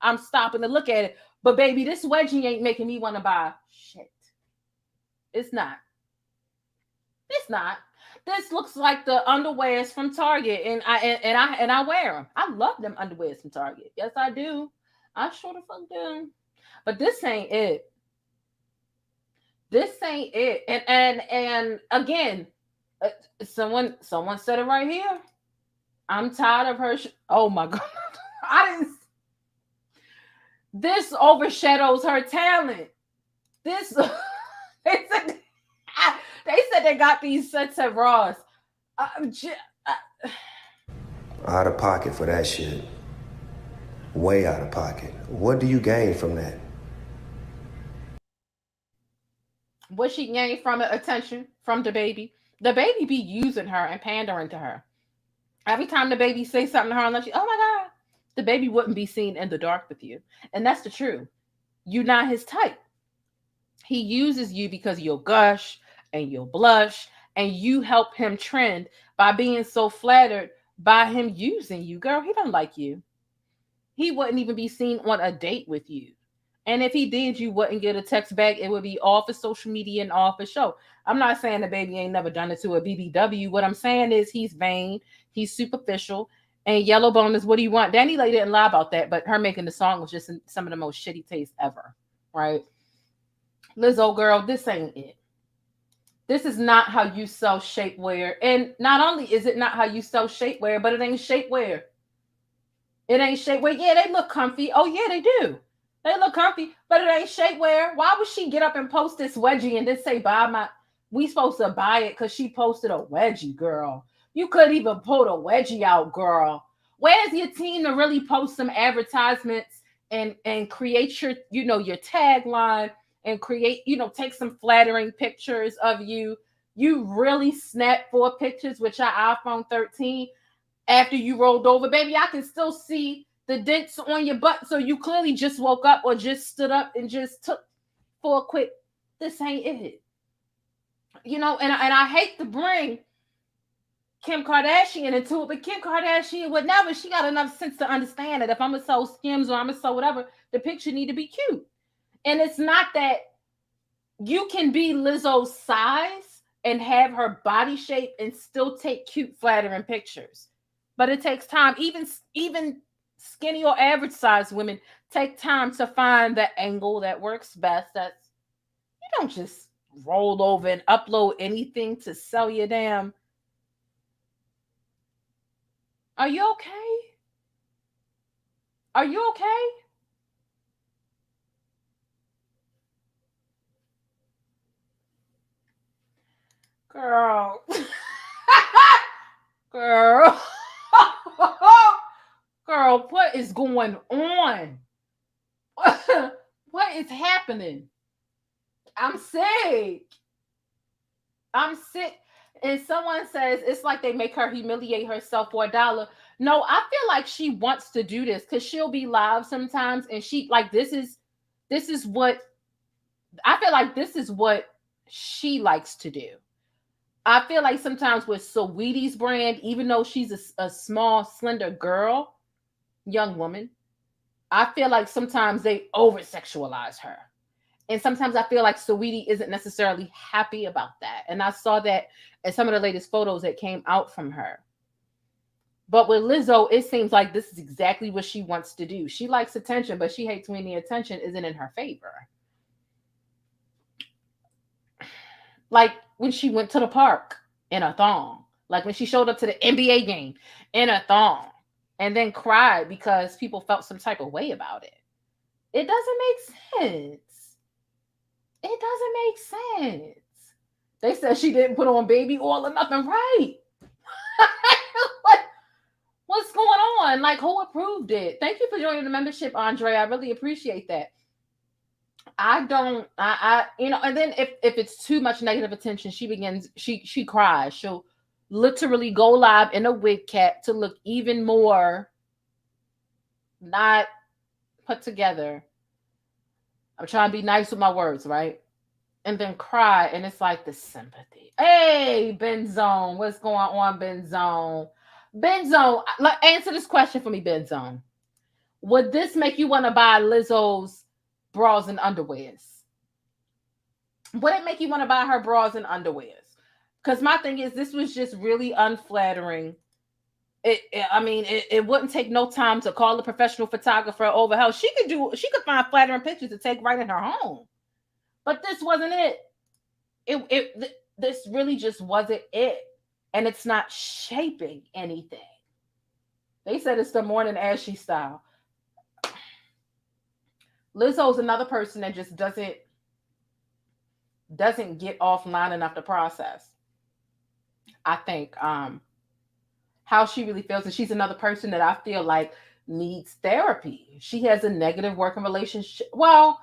E: I'm stopping to look at it. But baby, this wedgie ain't making me want to buy shit. It's not. It's not. This looks like the underwears from Target, and I wear them. I love them underwears from Target. Yes, I do. I sure the fuck do. But this ain't it. This ain't it. And again, someone said it right here. I'm tired of her. Oh my God, This overshadows her talent. This. They said they got these sets of Ross.
G: Out of pocket for that shit. Way out of pocket. What do you gain from that?
E: What she gained from it? Attention from the baby. The baby be using her and pandering to her. Every time the baby say something to her, unless oh my God, the baby wouldn't be seen in the dark with you. And that's the truth. You're not his type. He uses you because you'll gush and you'll blush, and you help him trend by being so flattered by him using you. Girl, he don't like you. He wouldn't even be seen on a date with you. And if he did, you wouldn't get a text back. It would be off his social media and off his show. I'm not saying the baby ain't never done it to a BBW. What I'm saying is he's vain, he's superficial, and yellow bone is what he want. Danny Lay didn't lie about that, but her making the song was just some of the most shitty taste ever, right? Lizzo, girl, this ain't it. This is not how you sell shapewear. And not only is it not how you sell shapewear, but it ain't shapewear. It ain't shapewear. Yeah, they look comfy. Oh, yeah, they do. They look comfy, but it ain't shapewear. Why would she get up and post this wedgie and then say, we supposed to buy it because she posted a wedgie, girl. You couldn't even pull the wedgie out, girl. Where's your team to really post some advertisements and create your tagline? And create, take some flattering pictures of you. You really snapped 4 pictures with your iPhone 13 after you rolled over. Baby, I can still see the dents on your butt. So you clearly just woke up or just stood up and just took for a quick, this ain't it. And I hate to bring Kim Kardashian into it, but Kim Kardashian would never. She got enough sense to understand that if I'm going to sew Skims or I'm going to sew whatever, the picture need to be cute. And it's not that you can be Lizzo's size and have her body shape and still take cute, flattering pictures. But it takes time. Even skinny or average size women take time to find the angle that works best. You don't just roll over and upload anything to sell your damn. Are you okay? Are you okay? Girl. Girl. Girl, what is going on? What is happening? I'm sick. I'm sick. And someone says it's like they make her humiliate herself for $1. No, I feel like she wants to do this because she'll be live sometimes and she like this is what I feel like this is what she likes to do. I feel like sometimes with Saweetie's brand, even though she's a small, slender girl, young woman, I feel like sometimes they over-sexualize her. And sometimes I feel like Saweetie isn't necessarily happy about that. And I saw that in some of the latest photos that came out from her. But with Lizzo, it seems like this is exactly what she wants to do. She likes attention, but she hates when the attention isn't in her favor. Like when she went to the park in a thong. Like when she showed up to the NBA game in a thong and then cried because people felt some type of way about it. It doesn't make sense. It doesn't make sense. They said she didn't put on baby oil or nothing, right? What's going on? Like, who approved it? Thank you for joining the membership, Andre. I really appreciate that. I and then if it's too much negative attention, she cries. She'll literally go live in a wig cap to look even more not put together. I'm trying to be nice with my words, right? And then cry, and it's like the sympathy. Hey, Benzone, what's going on, Benzone? Benzone, answer this question for me, Benzone. Would this make you want to buy Lizzo's bras and underwears? Would it make you want to buy her bras and underwears? Because my thing is, this was just really unflattering. It wouldn't take no time to call a professional photographer over. Hell, she could find flattering pictures to take right in her home. But this wasn't it. This really just wasn't it. And it's not shaping anything. They said it's the morning Ashy style. Lizzo's another person that just doesn't get offline enough to process. I think how she really feels. And she's another person that I feel like needs therapy. She has a negative working relationship. Well,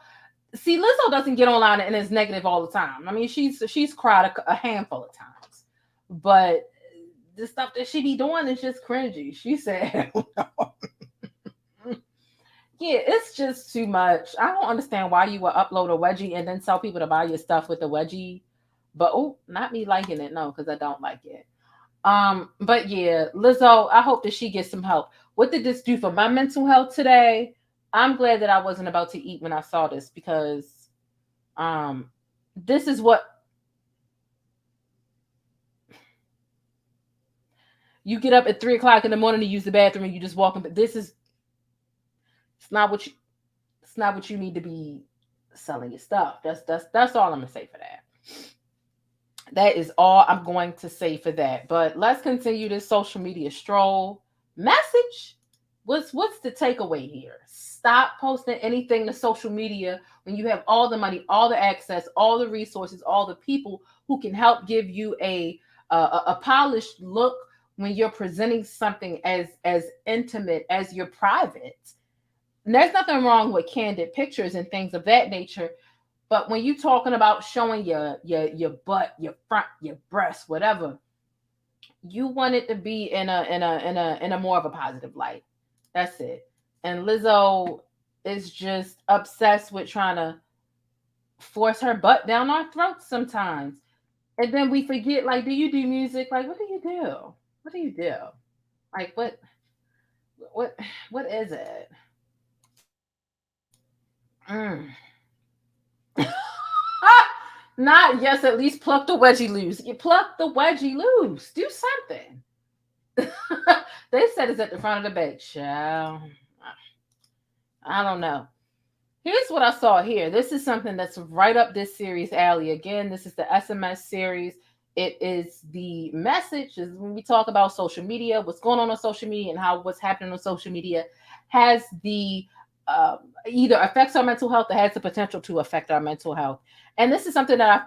E: see, Lizzo doesn't get online and is negative all the time. I mean, she's cried a handful of times. But the stuff that she be doing is just cringy. She said, yeah, it's just too much. I don't understand why you would upload a wedgie and then tell people to buy your stuff with the wedgie. But not me liking it. No, because I don't like it. But yeah, Lizzo, I hope that she gets some help. What did this do for my mental health today? I'm glad that I wasn't about to eat when I saw this, because this is what you get up at 3:00 in the morning to use the bathroom and you just walk in. But it's not what you need to be selling your stuff. That's all I'm gonna say for that. That is all I'm going to say for that. But let's continue this social media stroll. Message. What's the takeaway here? Stop posting anything to social media when you have all the money, all the access, all the resources, all the people who can help give you a polished look when you're presenting something as intimate as your private. And there's nothing wrong with candid pictures and things of that nature. But when you're talking about showing your butt, your front, your breast, whatever, you want it to be in a more of a positive light. That's it. And Lizzo is just obsessed with trying to force her butt down our throats sometimes. And then we forget, like, do you do music? Like, what do you do? What do you do? Like, what is it? Not yes, at least pluck the wedgie loose. You pluck the wedgie loose. Do something. They said it's at the front of the bag. Child. I don't know. Here's what I saw here. This is something that's right up this series alley. Again, this is the SMS series. It is the message is when we talk about social media, what's going on social media, and how what's happening on social media has the either affects our mental health or has the potential to affect our mental health. And this is something that I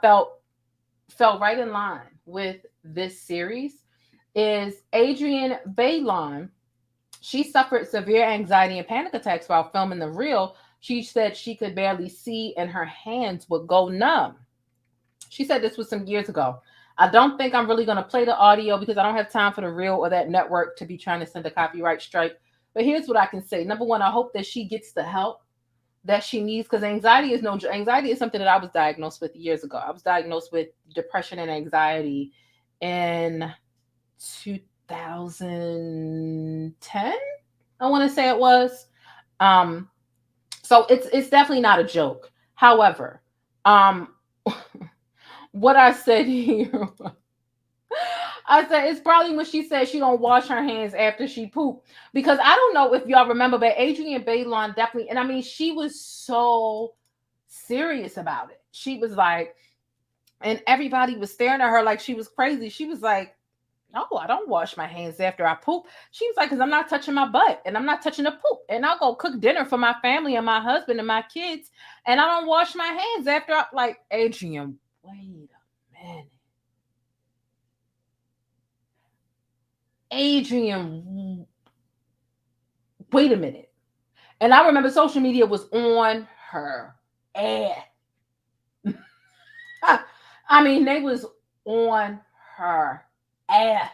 E: felt right in line with this series. Is Adrienne Bailon. She suffered severe anxiety and panic attacks while filming the reel. She said she could barely see and her hands would go numb. She said this was some years ago. I don't think I'm really going to play the audio because I don't have time for the reel or that network to be trying to send a copyright strike. But here's what I can say. Number one, I hope that she gets the help that she needs, because anxiety is something that I was diagnosed with years ago. I was diagnosed with depression and anxiety in 2010, I want to say it was. So it's definitely not a joke. However, what I said here, I said it's probably when she said she don't wash her hands after she poop, because I don't know if y'all remember, but Adrienne Bailon definitely, and I mean, she was so serious about it. She was like, and everybody was staring at her like she was crazy. She was like, no, I don't wash my hands after I poop. She was like, because I'm not touching my butt and I'm not touching the poop. And I'll go cook dinner for my family and my husband and my kids. And I don't wash my hands after I, like, Adrienne, wait a minute. Adrienne, wait a minute. And I remember social media was on her ass. I mean, they was on her ass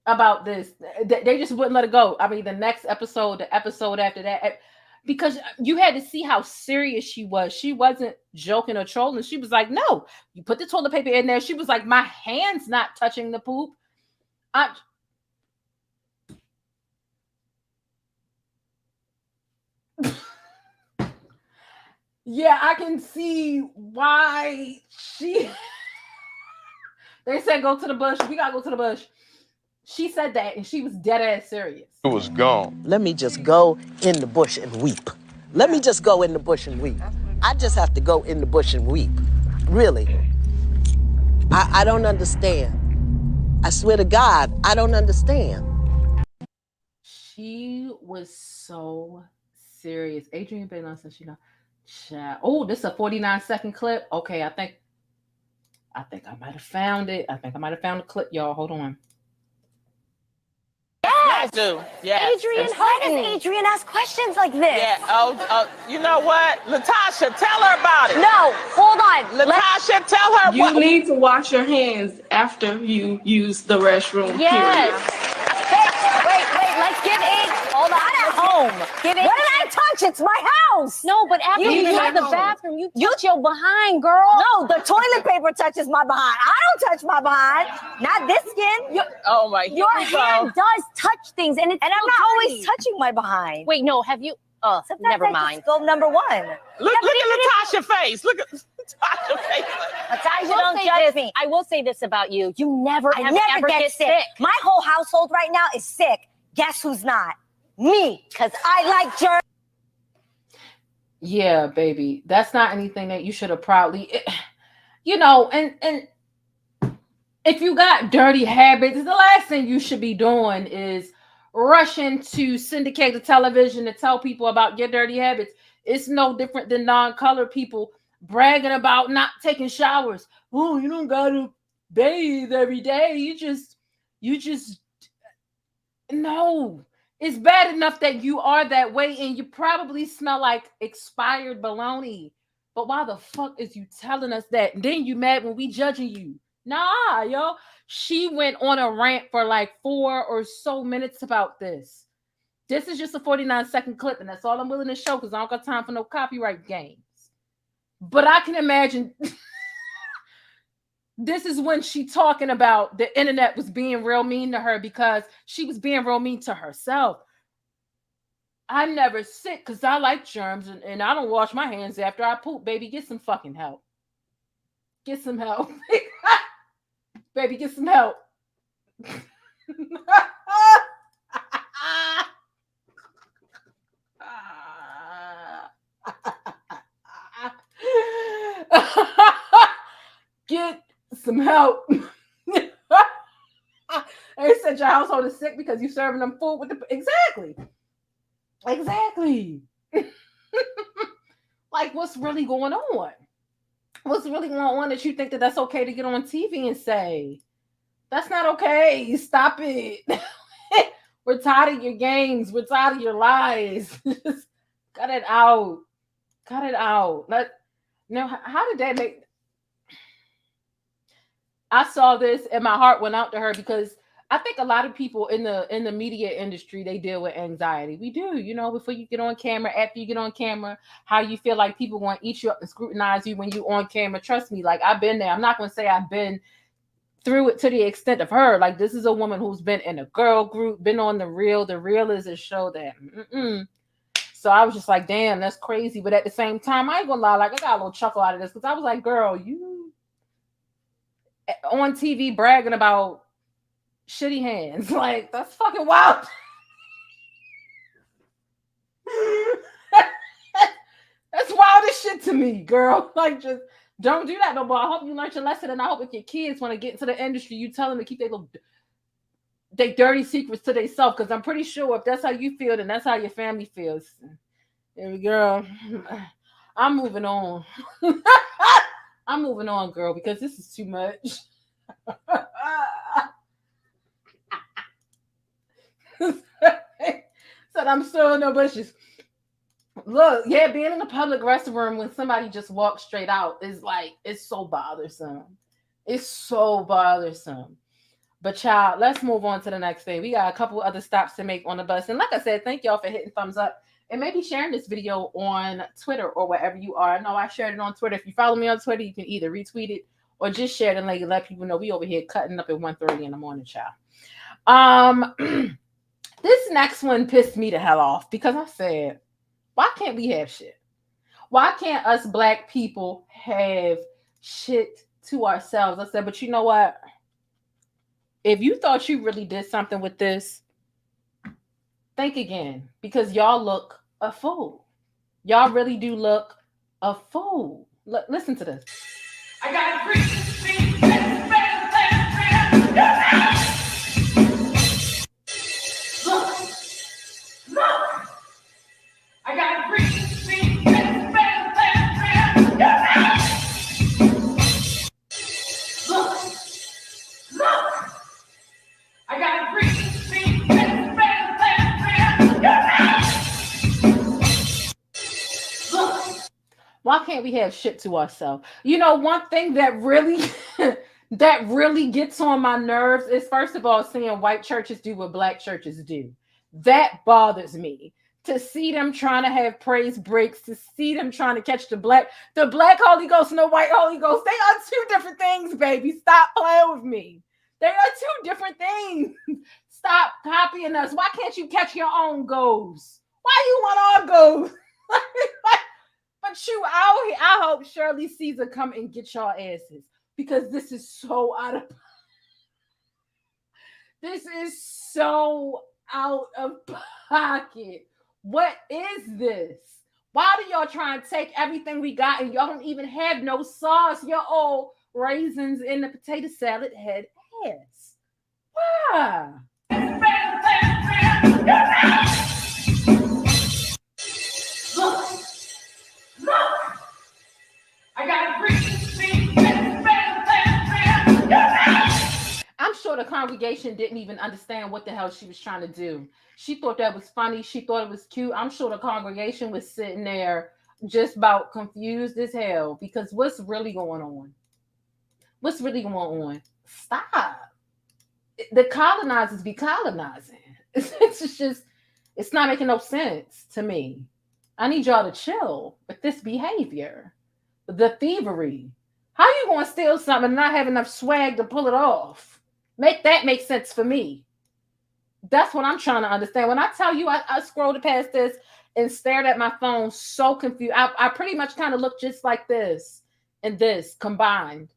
E: about this. They just wouldn't let it go. I mean, the next episode, the episode after that, because you had to see how serious she was. She wasn't joking or trolling. She was like, no, you put the toilet paper in there. She was like, my hand's not touching the poop. Yeah, I can see why she... They said, go to the bush. We got to go to the bush. She said that, and she was dead ass serious.
C: It was gone.
H: Let me just go in the bush and weep. Let me just go in the bush and weep. I just have to go in the bush and weep. Really. I don't understand. I swear to God, I don't understand.
E: She was so serious. Adrienne Bailon said she know. Oh, this is a 49-second clip. Okay, I think I might have found it. I think I might have found the clip, y'all. Hold on.
I: Yes. I do. Yes.
A: Adrienne, why does Adrienne ask questions like this?
I: Yeah. Oh, you know what? Latasha, tell her about it.
A: No, hold on.
I: Latasha, tell her
J: you need to wash your hands after you use the restroom.
A: Yes. Wait, let's give Adrienne. Hold on. Not at home. Give Adrienne. What did I touch? It's my house. No, but after you use the bathroom, you touch your behind, girl. No, the toilet paper touches my behind. I don't touch my behind. Not this skin.
I: Oh my.
A: Your hand does touch things, and I'm not always touching my behind.
K: Wait, no, have you? Oh, never mind.
A: Go number one.
I: Look at Latasha's face. Look at Latasha's face.
A: Latasha, don't judge me.
K: I will say this about you. You never ever get sick.
A: My whole household right now is sick. Guess who's not? Me, because I like germs.
E: Yeah, baby. That's not anything that you should have proudly, and if you got dirty habits, the last thing you should be doing is rushing to syndicated television to tell people about your dirty habits. It's no different than non-colored people bragging about not taking showers. Oh, you don't gotta bathe every day. You just no. It's bad enough that you are that way and you probably smell like expired bologna. But why the fuck is you telling us that? And then you mad when we judging you. Nah, yo. She went on a rant for like 4 or so minutes about this. This is just a 49-second clip, and that's all I'm willing to show because I don't got time for no copyright games. But I can imagine this is when she talking about the internet was being real mean to her because she was being real mean to herself. I'm never sick because I like germs and I don't wash my hands after I poop. Baby, get some fucking help. Get some help. Baby, get some help. Get some help. They said your household is sick because you're serving them food with the exactly. Like, what's really going on? What's really going on that you think that that's okay to get on TV and say? That's not okay. Stop it. We're tired of your games. We're tired of your lies. Just cut it out. Cut it out. How did that make... I saw this and my heart went out to her because I think a lot of people in the media industry, they deal with anxiety. We do, you know, before you get on camera, after you get on camera, how you feel like people want to eat you up and scrutinize you when you on camera. Trust me, like I've been there. I'm not going to say I've been through it to the extent of her. Like this is a woman who's been in a girl group, been on The Real. The Real is a show that, So I was just like, damn, that's crazy. But at the same time, I ain't gonna lie, like I got a little chuckle out of this because I was like, girl, you on TV bragging about shitty hands. Like, that's fucking wild. That's wild as shit to me, girl. Like, just don't do that no more. I hope you learned your lesson, and I hope if your kids want to get into the industry, you tell them to keep their dirty secrets to themselves, because I'm pretty sure if that's how you feel, then that's how your family feels. Girl, I'm moving on. I'm moving on, girl, because this is too much. Said I'm still in no bushes. Look, yeah, being in a public restroom when somebody just walks straight out is like, it's so bothersome. It's so bothersome. But child, let's move on to the next thing. We got a couple other stops to make on the bus. And like I said, thank y'all for hitting thumbs up and maybe sharing this video on Twitter or wherever you are. I know I shared it on Twitter. If you follow me on Twitter, you can either retweet it or just share it and let people know we over here cutting up at 1:30 in the morning, child. This next one pissed me the hell off because I said, why can't we have shit? Why can't us black people have shit to ourselves? I said, but you know what? If you thought you really did something with this, think again, because y'all look a fool. Y'all really do look a fool. Listen to this.
B: I got a free. Look. I got a free. I got a free.
E: Why can't we have shit to ourselves? You know, one thing that really that really gets on my nerves is, first of all, seeing white churches do what black churches do. That bothers me. To see them trying to have praise breaks, to see them trying to catch the black Holy Ghost and the white Holy Ghost. They are two different things, baby. Stop playing with me. They are two different things. Stop copying us. Why can't you catch your own goals? Why you want our goals? But you out here, I hope Shirley Caesar come and get y'all asses, because this is so out of pocket. What is this? Why do y'all try and take everything we got and y'all don't even have no sauce? Your old raisins in the potato salad head ass. Why?
B: Look. I got a free.
E: I'm sure the congregation didn't even understand what the hell she was trying to do. She thought that was funny. She thought it was cute. I'm sure the congregation was sitting there just about confused as hell, because what's really going on? What's really going on? Stop. The colonizers be colonizing. It's just, it's not making no sense to me. I need y'all to chill with this behavior. The thievery. How you going to steal something and not have enough swag to pull it off? Make that make sense for me. That's what I'm trying to understand. When I tell you I scrolled past this and stared at my phone so confused. I pretty much kind of looked just like this and this combined.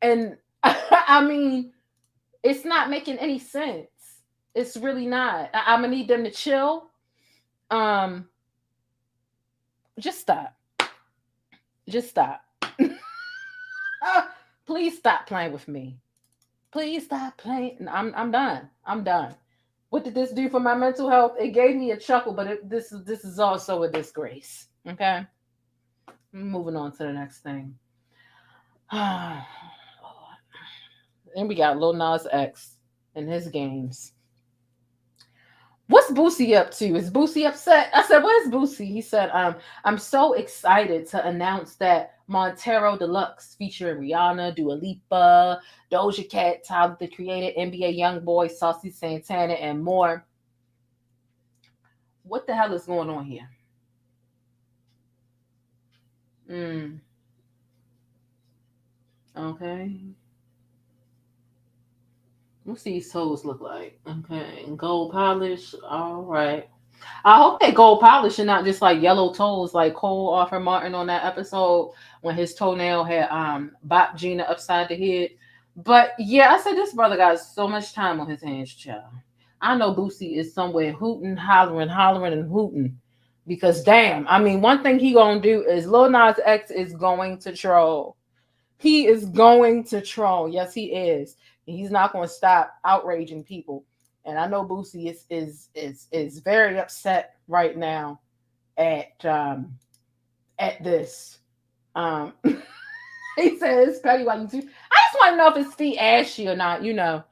E: And I mean, it's not making any sense. It's really not. I'm going to need them to chill. Just stop. Just stop. Please stop playing with me. Please stop playing. I'm done. I'm done. What did this do for my mental health? It gave me a chuckle, but this is also a disgrace. Okay? Moving on to the next thing. And we got Lil Nas X and his games. What's Boosie up to? Is Boosie upset? I said, what is Boosie? He said, I'm so excited to announce that Montero Deluxe featuring Rihanna, Dua Lipa, Doja Cat, Tyler the Creator, NBA Youngboy, Saucy Santana, and more. What the hell is going on here? Okay. What's these toes look like? Okay. Gold polish. All right. I hope they gold polish and not just like yellow toes like Cole Arthur Martin on that episode when his toenail had bopped Gina upside the head. But yeah, I said this brother got so much time on his hands, child. I know Boosie is somewhere hooting, hollering, and hooting. Because damn, I mean, one thing he gonna do is Lil Nas X is going to troll. He is going to troll. Yes, he is. He's not going to stop outraging people. And I know Boosie is very upset right now at this. He says, "Petty, why you too?" I just want to know if his feet ashy or not. You know,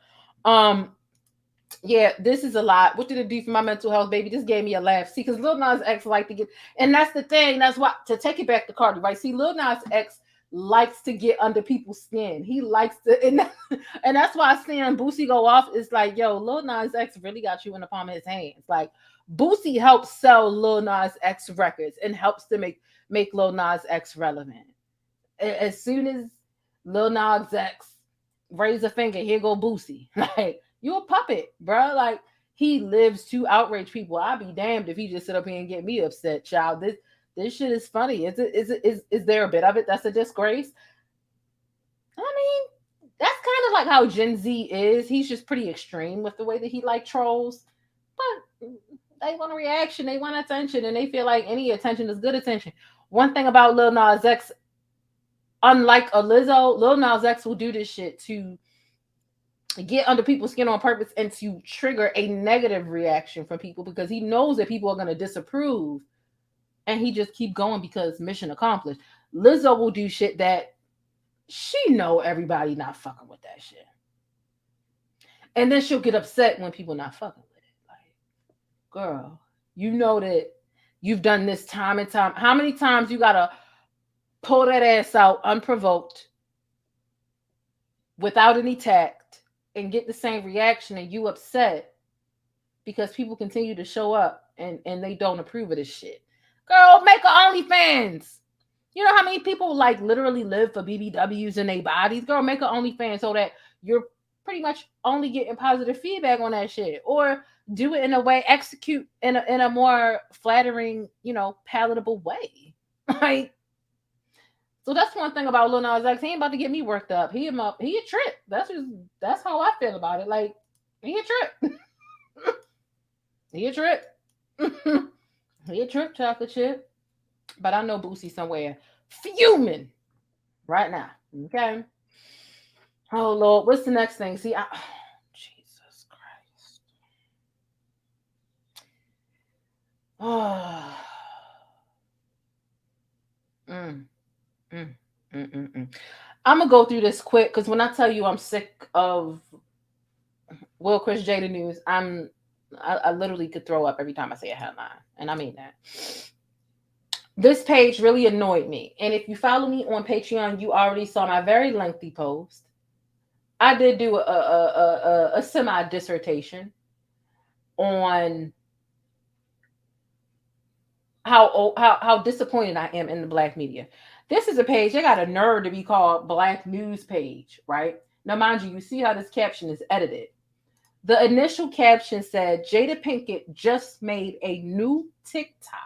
E: yeah, this is a lot. What did it do for my mental health, baby? This gave me a laugh. See, because Lil Nas X like to get, and that's the thing. That's why, to take it back to Cardi, right? See, Lil Nas X likes to get under people's skin. He likes to, and that's why seeing Boosie go off is like, yo, Lil Nas X really got you in the palm of his hands. Like, Boosie helps sell Lil Nas X records and helps to make Lil Nas X relevant. As soon as Lil Nas X raise a finger, here go Boosie. Like, you a puppet, bro. Like, he lives to outrage people. I'd be damned if he just sit up here and get me upset, child. This shit is funny. Is there a bit of it that's a disgrace? I mean, that's kind of like how Gen Z is. He's just pretty extreme with the way that he like trolls. But they want a reaction, they want attention, and they feel like any attention is good attention. One thing about Lil Nas X, unlike a Lizzo, Lil Nas X will do this shit to get under people's skin on purpose and to trigger a negative reaction from people because he knows that people are going to disapprove. And he just keep going because mission accomplished. Lizzo will do shit that she know everybody not fucking with that shit. And then she'll get upset when people not fucking with it. Like, girl, you know that you've done this time and time. How many times you got to pull that ass out unprovoked without any tact and get the same reaction and you upset because people continue to show up and they don't approve of this shit. Girl, make a OnlyFans. You know how many people like literally live for BBWs in their bodies? Girl, make a OnlyFans so that you're pretty much only getting positive feedback on that shit. Or do it in a way, execute in a more flattering, you know, palatable way. Like, so that's one thing about Lil Nas X. He ain't about to get me worked up. He a trip. That's how I feel about it. Like, he a trip. He a trip. He a trip, chocolate chip. But I know Boosie somewhere fuming right now. Okay. Oh, Lord. What's the next thing? See, Jesus Christ. Oh. I'm going to go through this quick because when I tell you I'm sick of Will Chris Jada news, I literally could throw up every time I say a headline. And I mean that. This page really annoyed me. And if you follow me on Patreon, you already saw my very lengthy post. I did do a semi-dissertation on how disappointed I am in the Black media. This is a page, they got a nerve to be called Black News Page, right? Now, mind you, you see how this caption is edited. The initial caption said, Jada Pinkett just made a new TikTok.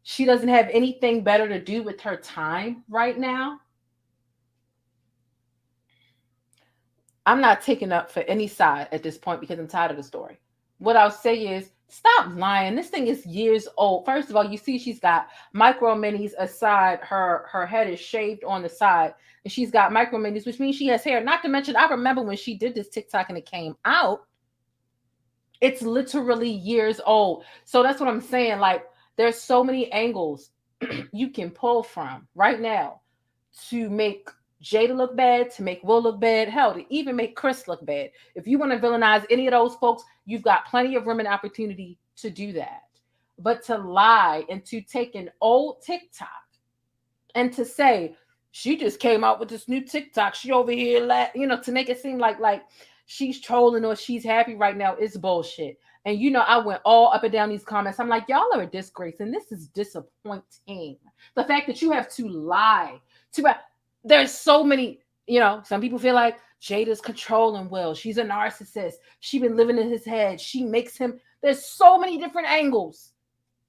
E: She doesn't have anything better to do with her time right now. I'm not taking up for any side at this point because I'm tired of the story. What I'll say is, stop lying. This thing is years old. First of all, you see she's got micro minis aside. Her head is shaved on the side. And she's got micro minis, which means she has hair. Not to mention, I remember when she did this TikTok and it came out. It's literally years old. So that's what I'm saying. Like, there's so many angles you can pull from right now to make Jada look bad, to make Will look bad, hell, to even make Chris look bad. If you want to villainize any of those folks, you've got plenty of room and opportunity to do that. But to lie and to take an old TikTok and to say, she just came out with this new TikTok, she over here, to make it seem like she's trolling or she's happy right now, is bullshit. And I went all up and down these comments. I'm like, y'all are a disgrace, and this is disappointing. The fact that you have to lie there's so many, some people feel like Jada's controlling Will. She's a narcissist. She's been living in his head. She makes him. There's so many different angles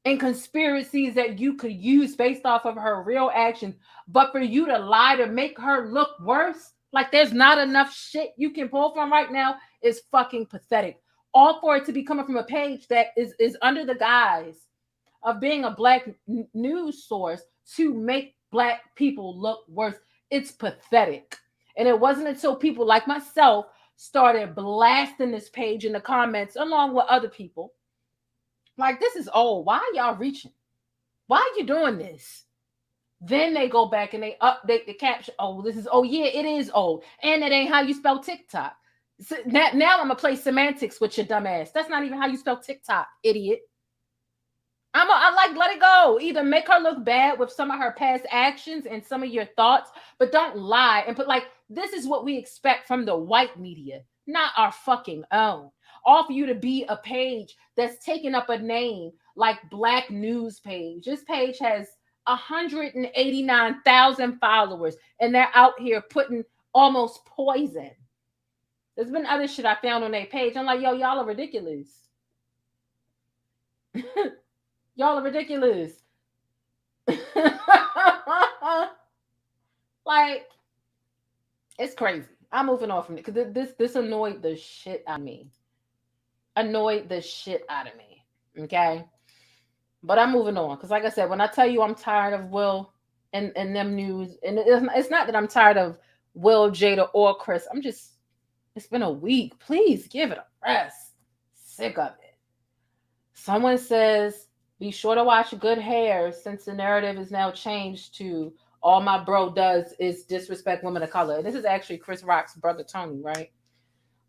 E: and conspiracies that you could use based off of her real actions. But for you to lie to make her look worse, like there's not enough shit you can pull from right now, is fucking pathetic. All for it to be coming from a page that is under the guise of being a black news source to make black people look worse. It's pathetic. And it wasn't until people like myself started blasting this page in the comments along with other people. Like, this is old. Why are y'all reaching? Why are you doing this? Then they go back and they update the caption. Oh, yeah, it is old. And it ain't how you spell TikTok. So now I'm going to play semantics with your dumb ass. That's not even how you spell TikTok, idiot. Let it go. Either make her look bad with some of her past actions and some of your thoughts, but don't lie and put this is what we expect from the white media, not our fucking own. All for you to be a page that's taking up a name like Black News Page. This page has 189,000 followers, and they're out here putting almost poison. There's been other shit I found on their page. I'm like, yo, y'all are ridiculous. Y'all are ridiculous. It's crazy. I'm moving on from it because this annoyed the shit out of me. Okay? But I'm moving on because, like I said, when I tell you I'm tired of Will and them news, and it's not that I'm tired of Will, Jada, or Chris. It's been a week. Please give it a rest. Sick of it. Someone says, be sure to watch Good Hair since the narrative is now changed to all my bro does is disrespect women of color. And this is actually Chris Rock's brother, Tony, right?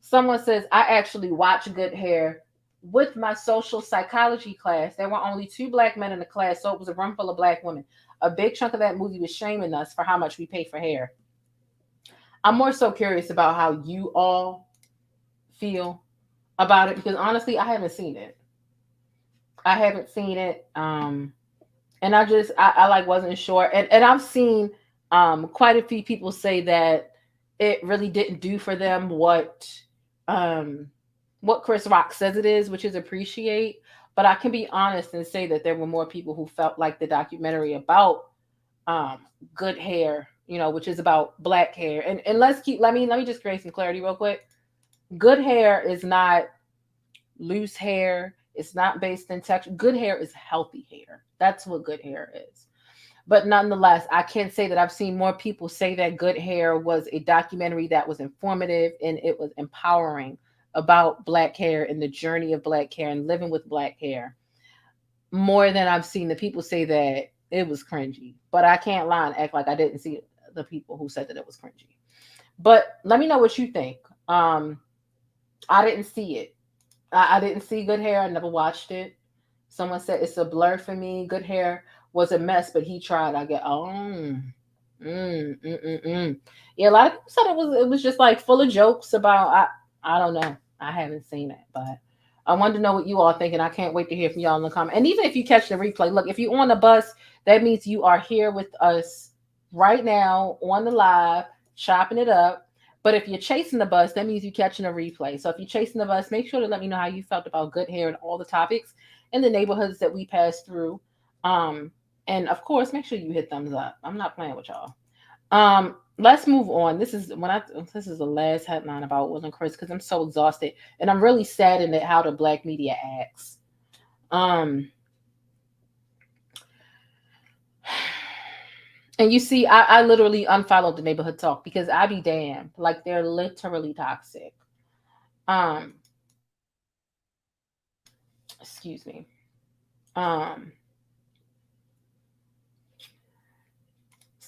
E: Someone says, I actually watched Good Hair with my social psychology class. There were only 2 black men in the class, so it was a room full of black women. A big chunk of that movie was shaming us for how much we pay for hair. I'm more so curious about how you all feel about it because honestly, I haven't seen it. And I wasn't sure. And I've seen quite a few people say that it really didn't do for them what Chris Rock says it is, which is appreciate. But I can be honest and say that there were more people who felt like the documentary about Good Hair, which is about black hair. And let me just create some clarity real quick. Good hair is not loose hair. It's not based in texture. Good hair is healthy hair. That's what good hair is. But nonetheless, I can say that I've seen more people say that Good Hair was a documentary that was informative and it was empowering about black hair and the journey of black hair and living with black hair, more than I've seen the people say that it was cringy. But I can't lie and act like I didn't see the people who said that it was cringy. But let me know what you think. I didn't see it. I didn't see Good Hair. I never watched it. Someone said it's a blur for me. Good Hair was a mess, but he tried. I get, Yeah, a lot of people said it was just full of jokes about, I don't know. I haven't seen it, but I wanted to know what you all think, and I can't wait to hear from y'all in the comments. And even if you catch the replay, look, if you're on the bus, that means you are here with us right now on the live, chopping it up. But if you're chasing the bus, that means you're catching a replay. So if you're chasing the bus, make sure to let me know how you felt about Good Hair and all the topics in the neighborhoods that we passed through. And of course, make sure you hit thumbs up. I'm not playing with y'all. Let's move on. This is the last headline about Will and Chris because I'm so exhausted and I'm really saddened at how the black media acts. And you see, I literally unfollowed the neighborhood talk because I be damned. They're literally toxic. Excuse me.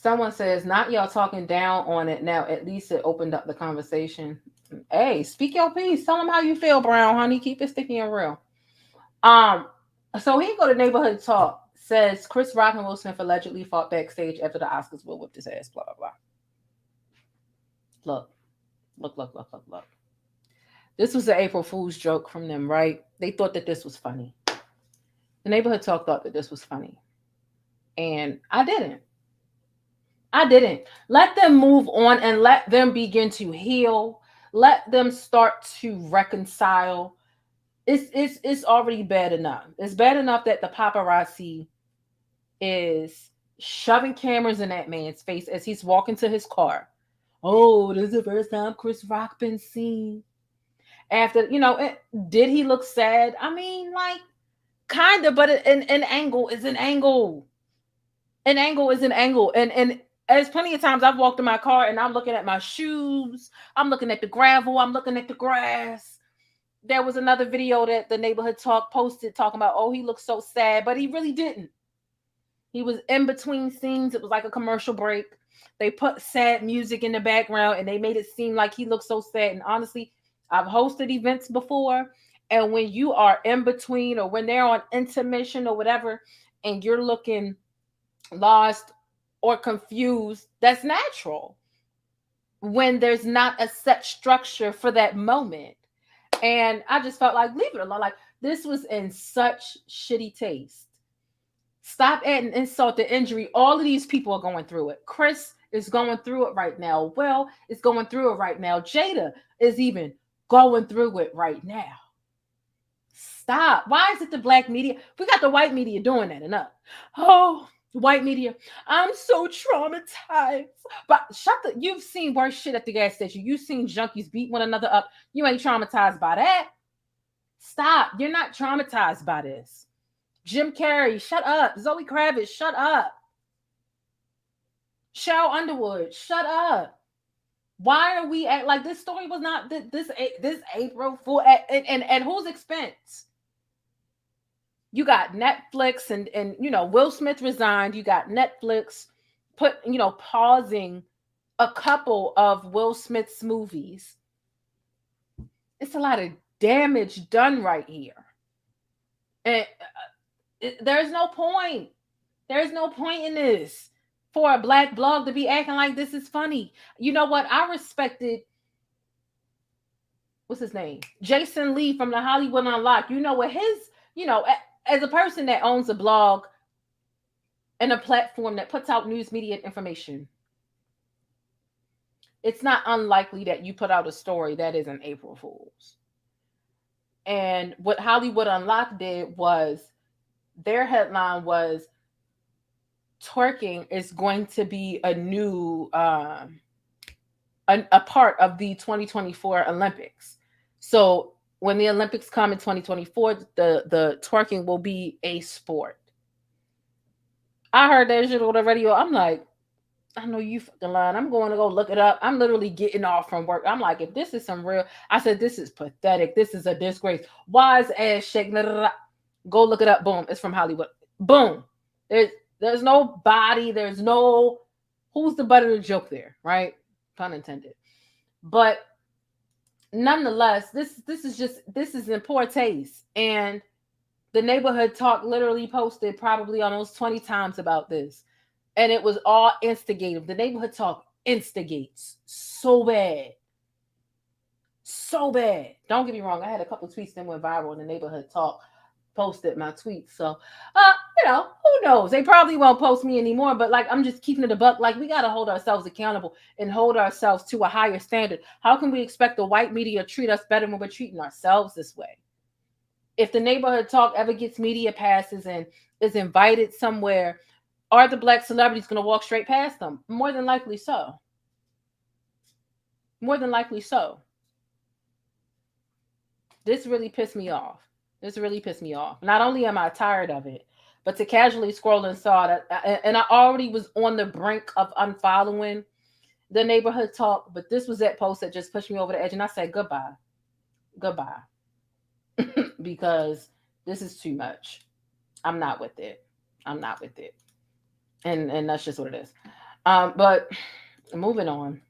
E: Someone says, not y'all talking down on it now. At least it opened up the conversation. Hey, speak your piece. Tell them how you feel, Brown, honey. Keep it sticky and real. So he go to Neighborhood Talk. Says Chris Rock and Will Smith allegedly fought backstage after the Oscars. Will whipped his ass. Blah blah blah. Look. This was an April Fool's joke from them, right? They thought that this was funny. The Neighborhood Talk thought that this was funny, and I didn't. Let them move on and let them begin to heal. Let them start to reconcile. It's already bad enough. It's bad enough that the paparazzi is shoving cameras in that man's face as he's walking to his car. Oh, this is the first time Chris Rock been seen. After, did he look sad? I mean, like, kind of, but an angle is an angle. An angle is an angle. And as plenty of times I've walked in my car and I'm looking at my shoes. I'm looking at the gravel. I'm looking at the grass. There was another video that the Neighborhood Talk posted talking about, oh, he looks so sad, but he really didn't. He was in between scenes. It was like a commercial break. They put sad music in the background and they made it seem like he looked so sad. And honestly, I've hosted events before. And when you are in between or when they're on intermission or whatever, and you're looking lost or confused, that's natural when there's not a set structure for that moment. And I just felt like, leave it alone. Like, this was in such shitty taste. Stop adding insult to injury. All of these people are going through it. Chris is going through it right now. Will is going through it right now. Jada is even going through it right now. Stop. Why is it the black media? We got the white media doing that enough. Oh, white media. I'm so traumatized. But you've seen worse shit at the gas station. You've seen junkies beat one another up. You ain't traumatized by that. Stop. You're not traumatized by this. Jim Carrey, shut up. Zoe Kravitz, shut up. Cheryl Underwood, shut up. Why are we at, like, this story was not this April Fool at whose expense? You got Netflix and Will Smith resigned. You got Netflix pausing a couple of Will Smith's movies. It's a lot of damage done right here. And there's no point. There's no point in this for a black blog to be acting like this is funny. You know what? I respected, what's his name? Jason Lee from the Hollywood Unlocked. You know what as a person that owns a blog and a platform that puts out news media information, it's not unlikely that you put out a story that isn't April Fool's. And what Hollywood Unlocked did was, their headline was, twerking is going to be a new a part of the 2024 Olympics. So when the Olympics come in 2024, the twerking will be a sport. I heard that shit on the radio. I'm like, I know you fucking lying. I'm going to go look it up. I'm literally getting off from work. I'm like, if this is some real, I said, this is pathetic. This is a disgrace. Wise ass shake. Go look it up. Boom. It's from Hollywood. Boom. There's no body. There's no, who's the butt of the joke there, right? Pun intended. But nonetheless, this is in poor taste. And the Neighborhood Talk literally posted probably almost 20 times about this. And it was all instigative. The Neighborhood Talk instigates so bad. So bad. Don't get me wrong. I had a couple tweets that went viral in the Neighborhood Talk. Posted my tweets. So, who knows? They probably won't post me anymore. But, like, I'm just keeping it a buck. Like, we got to hold ourselves accountable and hold ourselves to a higher standard. How can we expect the white media to treat us better when we're treating ourselves this way? If the Neighborhood Talk ever gets media passes and is invited somewhere, are the black celebrities going to walk straight past them? More than likely so. More than likely so. This really pissed me off. This really pissed me off. Not only am I tired of it, but to casually scroll and saw that, and I already was on the brink of unfollowing the Neighborhood Talk, but this was that post that just pushed me over the edge, and I said, goodbye. Goodbye. Because this is too much. I'm not with it. I'm not with it. And that's just what it is. But moving on.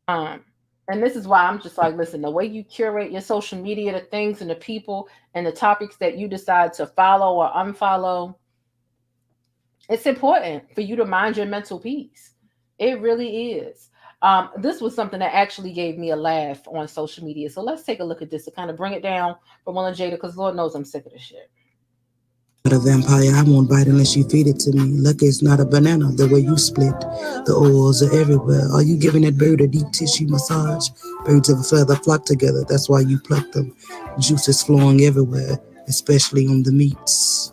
E: And this is why I'm just like, listen, the way you curate your social media, the things and the people and the topics that you decide to follow or unfollow, it's important for you to mind your mental peace. It really is. This was something that actually gave me a laugh on social media. So let's take a look at this to kind of bring it down from Will and Jada, because Lord knows I'm sick of this shit.
L: Not a vampire, I won't bite unless you feed it to me. Lucky it's not a banana, the way you split. The oils are everywhere. Are you giving that bird a deep tissue massage? Birds of a feather flock together, that's why you pluck them. Juices flowing everywhere, especially on the meats.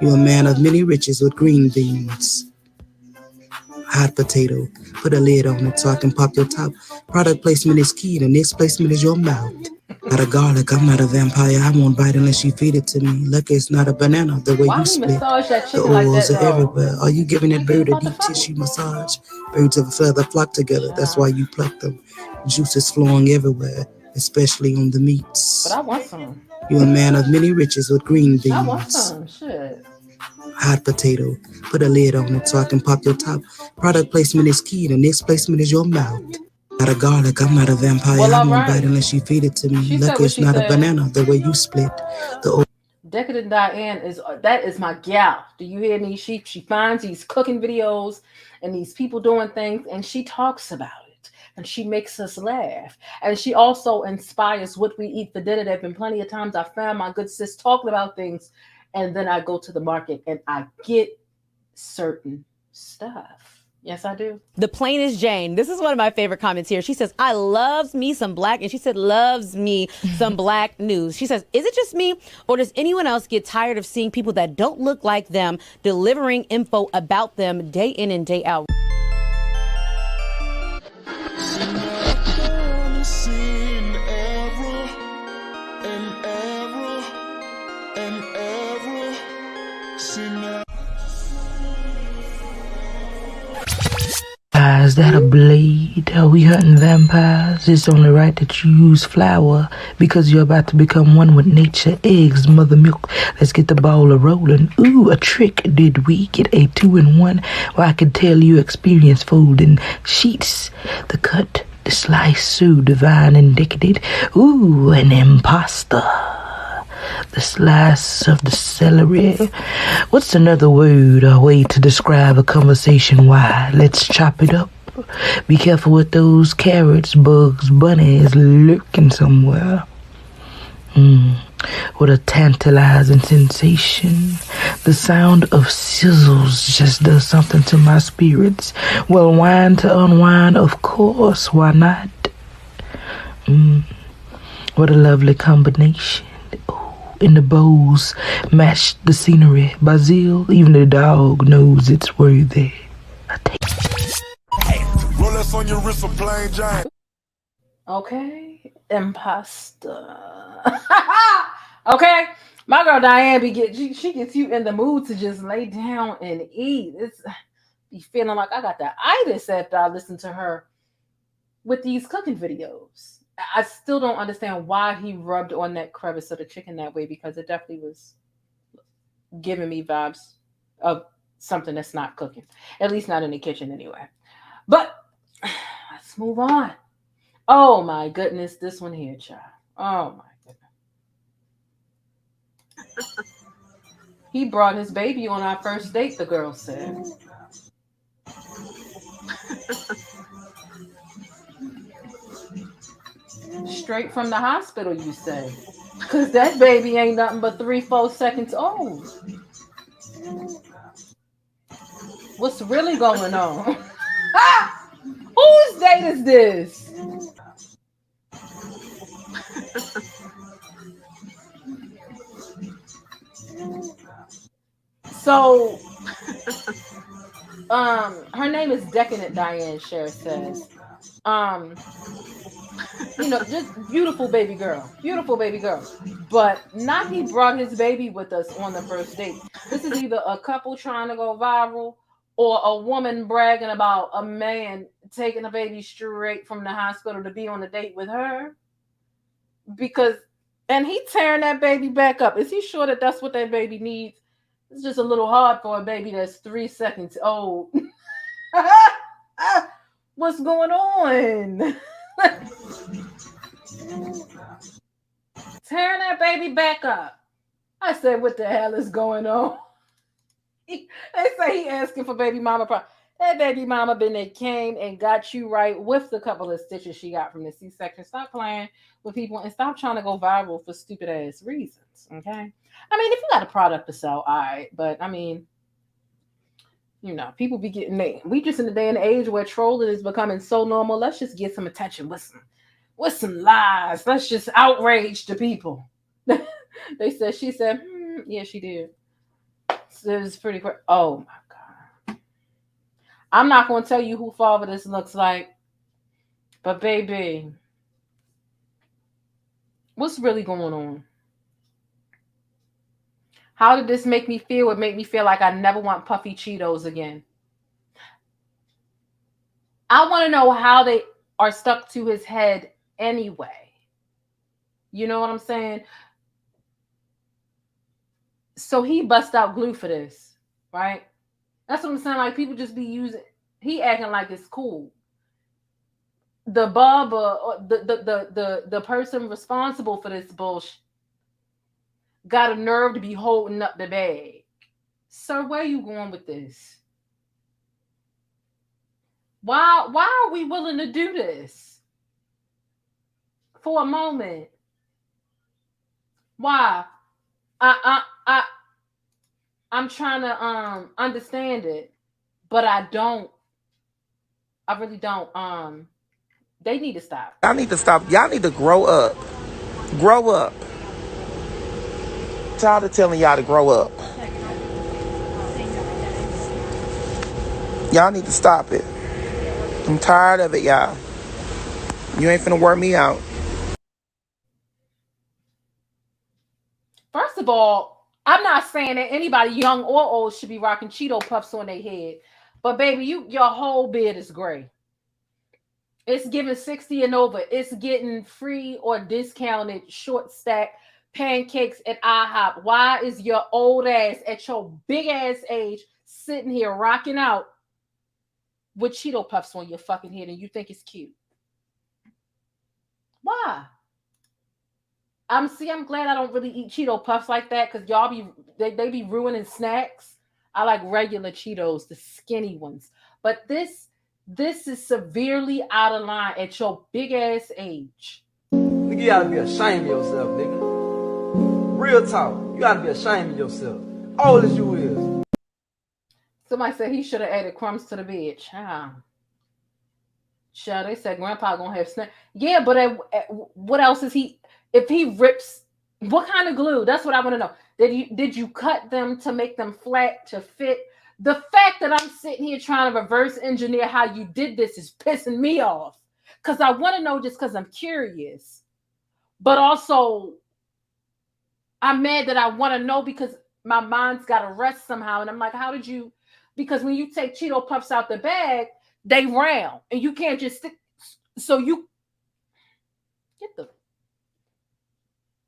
L: You're a man of many riches with green beans. Hot potato, put a lid on it so I can pop your top. Product placement is key, the next placement is your mouth. Not a garlic, I'm not a vampire, I won't bite unless you feed it to me. Lucky it's not a banana, the way you split. The oils are everywhere. Are you giving that bird a deep tissue massage? Birds of a feather flock together, that's why you pluck them. Juices flowing everywhere, especially on the meats.
E: But I want some.
L: You're a man of many riches with green beans.
E: I want some, shit.
L: Hot potato, put a lid on it so I can pop your top. Product placement is key, the next placement is your mouth. Not a garlic, I'm not a vampire, I won't bite unless you feed it to me. Lucky it's not a banana, the way you split.
E: Decadent Diane is my gal. Do you hear me? She finds these cooking videos and these people doing things, and she talks about it, and she makes us laugh, and she also inspires what we eat for dinner. There have been plenty of times I found my good sis talking about things, and then I go to the market and I get certain stuff. Yes, I do.
M: thePLAINESTjane. This is one of my favorite comments here. She says, I loves me some black, and she said, loves me some black news. She says, is it just me, or does anyone else get tired of seeing people that don't look like them delivering info about them day in and day out?
N: Is that a blade? Are we hunting vampires? It's only right that you use flour because you're about to become one with nature. Eggs, mother milk. Let's get the ball a-rolling. Ooh, a trick. Did we get a 2-in-1? Well, I can tell you experience folding sheets. The cut, the slice, so divine and decadent. Ooh, an imposter. The slice of the celery. What's another word or way to describe a conversation? Why, let's chop it up. Be careful with those carrots, bugs, bunnies lurking somewhere. What a tantalizing sensation. The sound of sizzles just does something to my spirits. Well, wine to unwind, of course, why not? What a lovely combination. In the bowls, match the scenery. Basil, even the dog knows it's worthy.
O: Rolex on your wrist for plain Jane.
E: Okay, imposter. Okay, my girl Diane she gets you in the mood to just lay down and eat. It's be feeling like I got the itis after I listen to her with these cooking videos. I still don't understand why he rubbed on that crevice of the chicken that way, because it definitely was giving me vibes of something that's not cooking. At least not in the kitchen anyway. But let's move on. Oh my goodness, this one here, child. Oh my goodness. He brought his baby on our first date, the girl said. Straight from the hospital, you say? Because that baby ain't nothing but 3-4 seconds old. What's really going on? Whose date is this? So, her name is Decadent Diane, Cher says. You know, just beautiful baby girl. But not he brought his baby with us on the first date. This is either a couple trying to go viral or a woman bragging about a man taking a baby straight from the hospital to be on a date with her. And he tearing that baby back up. Is he sure that that's what that baby needs? It's just a little hard for a baby that's 3 seconds old What's going on? Tearing that baby back up. I said, what the hell is going on? They say he asking for baby mama. That baby mama been there, came and got you right with the couple of stitches she got from the C-section. Stop playing with people and stop trying to go viral for stupid ass reasons. Okay. I mean, if you got a product to sell, all right. But I mean, you know, people be getting made. We just in the day and age where trolling is becoming so normal. Let's just get some attention with some lies. Let's just outrage the people. They said, she said, yeah, she did. So it was pretty quick. Oh my God. I'm not going to tell you who father this looks like, but baby, what's really going on? How did this make me feel? It made me feel like I never want puffy Cheetos again. I want to know how they are stuck to his head anyway. You know what I'm saying? So he bust out glue for this, right? That's what I'm saying. Like, people just be using, he acting like it's cool. The barber, or the person responsible for this bullshit got a nerve to be holding up the bag. Sir, where are you going with this? Why are we willing to do this? For a moment. Why? I'm trying to understand it, but I don't. I really don't. They need to stop.
P: Y'all need to stop. Y'all need to grow up. Grow up. Tired of telling y'all to grow up. Y'all need to stop it. I'm tired of it, y'all. You ain't finna work me out.
E: First of all, I'm not saying that anybody young or old should be rocking Cheeto Puffs on their head. But baby, your whole beard is gray. It's giving 60 and over. It's getting free or discounted short stack pancakes at IHOP. Why is your old ass at your big ass age sitting here rocking out with Cheeto Puffs on your fucking head and you think it's cute? Why? I'm glad I don't really eat Cheeto Puffs like that, because y'all they be ruining snacks. I like regular Cheetos, the skinny ones. But this is severely out of line at your big ass age.
Q: Nigga, you gotta be ashamed of yourself, nigga. Real talk. You gotta be ashamed of yourself. All as you is.
E: Somebody said he should have added crumbs to the bed. Child, they said Grandpa gonna have snacks. Yeah, but what else is he? If he rips, what kind of glue? That's what I want to know. Did you cut them to make them flat to fit? The fact that I'm sitting here trying to reverse engineer how you did this is pissing me off. Because I want to know, just because I'm curious. But also, I'm mad that I want to know because my mind's got to rest somehow. And I'm like, how did you? Because when you take Cheeto Puffs out the bag, they round. And you can't just stick. So you get the...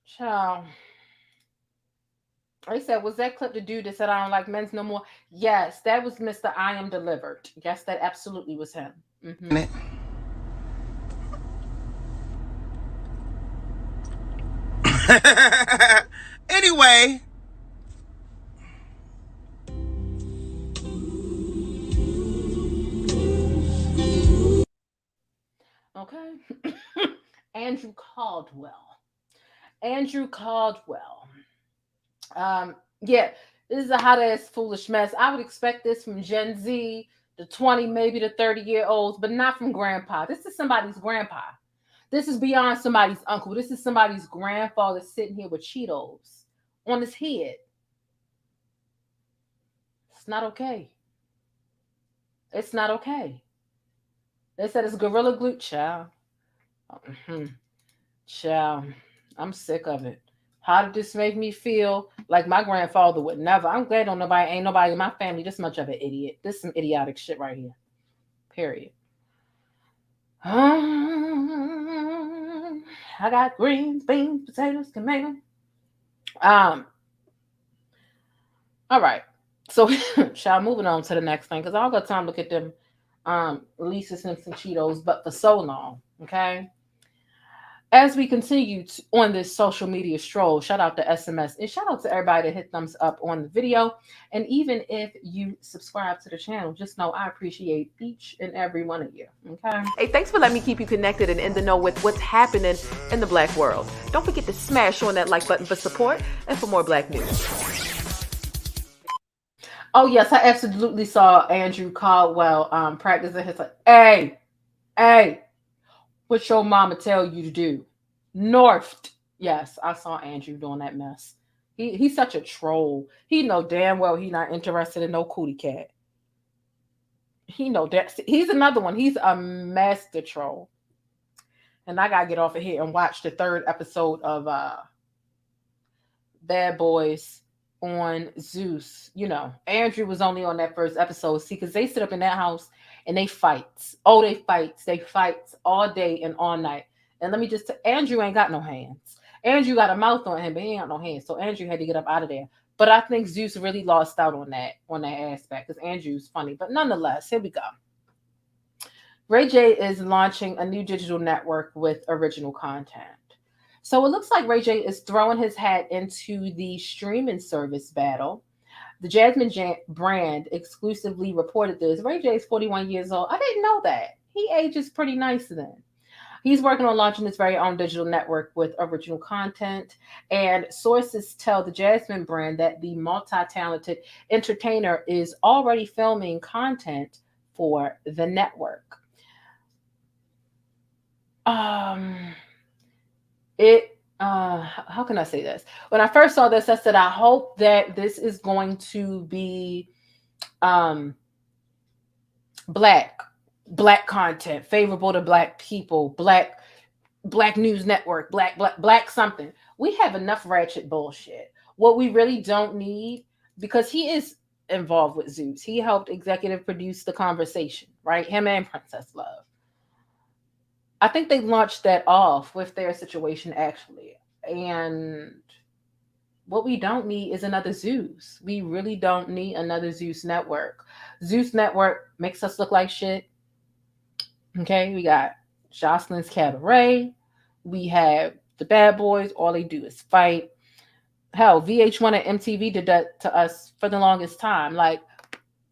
E: Child. They said, was that clip the dude that said I don't like men's no more? Yes, that was Mr. I Am Delivered. Yes, that absolutely was him. Mm-hmm.
P: Anyway.
E: Okay. Andrew Caldwell. Yeah, this is a hot ass foolish mess. I would expect this from Gen Z, the 20, maybe the 30-year-olds, but not from grandpa. This is somebody's grandpa. This is beyond somebody's uncle. This is somebody's grandfather sitting here with Cheetos on his head. It's not okay. It's not okay. They said it's Gorilla Glue. Child. Child. I'm sick of it. How did this make me feel? Like my grandfather would never. I'm glad ain't nobody in my family this much of an idiot. This is some idiotic shit right here. Period. I got greens, beans, potatoes, tomato. All right. So, child, moving on to the next thing, because I don't got time to look at them Lisa Simpson Cheetos, but for so long. Okay. As we continue on this social media stroll, shout out to SMS and shout out to everybody that hit thumbs up on the video. And even if you subscribe to the channel, just know I appreciate each and every one of you. Okay. Hey, thanks for letting me keep you connected and in the know with what's happening in the Black world. Don't forget to smash on that like button for support and for more Black news. Oh yes, I absolutely saw Andrew Caldwell practicing his like, hey. What your mama tell you to do? North. Yes, I saw Andrew doing that mess. He's such a troll. He know damn well he not interested in no cootie cat. He know that. He's another one. He's a master troll. And I gotta get off of here and watch the 3rd episode of Bad Boys on Zeus. You know, Andrew was only on that 1st episode. See, because they sit up in that house and they fights. Oh, they fights all day and all night. And let me just Andrew ain't got no hands. Andrew got a mouth on him, but he ain't got no hands. So Andrew had to get up out of there. But I think Zeus really lost out on that aspect because Andrew's funny. But nonetheless, here we go. Ray J is launching a new digital network with original content. So it looks like Ray J is throwing his hat into the streaming service battle. The Jasmine brand exclusively reported this. Ray J is 41 years old. I didn't know that. He ages pretty nice then. He's working on launching his very own digital network with original content. And sources tell the Jasmine brand that the multi-talented entertainer is already filming content for the network. How can I say this? When I first saw this, I said, I hope that this is going to be black content, favorable to black people, black news network, black something. We have enough ratchet bullshit. What we really don't need, because he is involved with Zeus. He helped executive produce The Conversation, right? Him and Princess Love. I think they launched that off with their situation, actually. And what we don't need is another Zeus. We really don't need another Zeus network. Zeus network makes us look like shit. Okay, we got Jocelyn's Cabaret. We have the Bad Boys. All they do is fight. Hell, VH1 and MTV did that to us for the longest time. Like,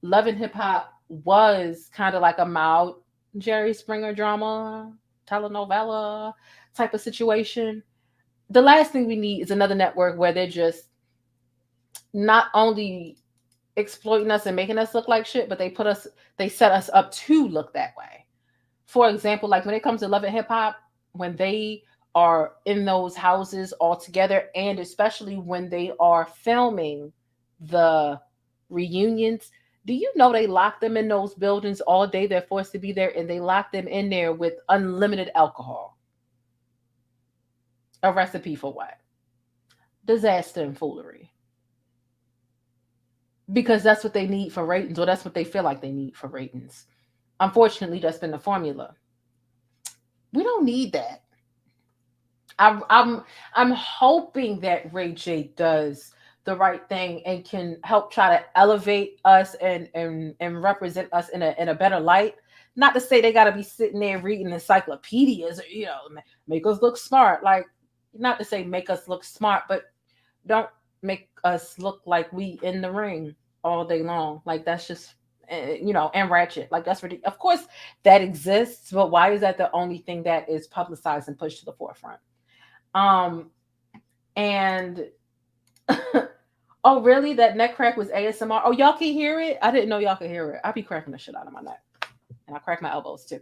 E: Love and Hip Hop was kind of like a mild Jerry Springer drama, telenovela type of situation. The last thing we need is another network where they're just not only exploiting us and making us look like shit, but they set us up to look that way. For example, like when it comes to Love and Hip Hop, when they are in those houses all together, and especially when they are filming the reunions, do you know they lock them in those buildings all day? They're forced to be there, and they lock them in there with unlimited alcohol. A recipe for what? Disaster and foolery. Because that's what they need for ratings, or that's what they feel like they need for ratings. Unfortunately, that's been the formula. We don't need that. I'm hoping that Ray J does the right thing and can help try to elevate us and represent us in a better light. Not to say they got to be sitting there reading encyclopedias, or, you know, make us look smart. Like, not to say make us look smart, but don't make us look like we in the ring all day long. Like, that's just, you know, and ratchet. Like, that's ridiculous. Of course that exists, but why is that the only thing that is publicized and pushed to the forefront? And oh, really? That neck crack was ASMR? Oh, y'all can hear it? I didn't know y'all could hear it. I be cracking the shit out of my neck. And I crack my elbows too.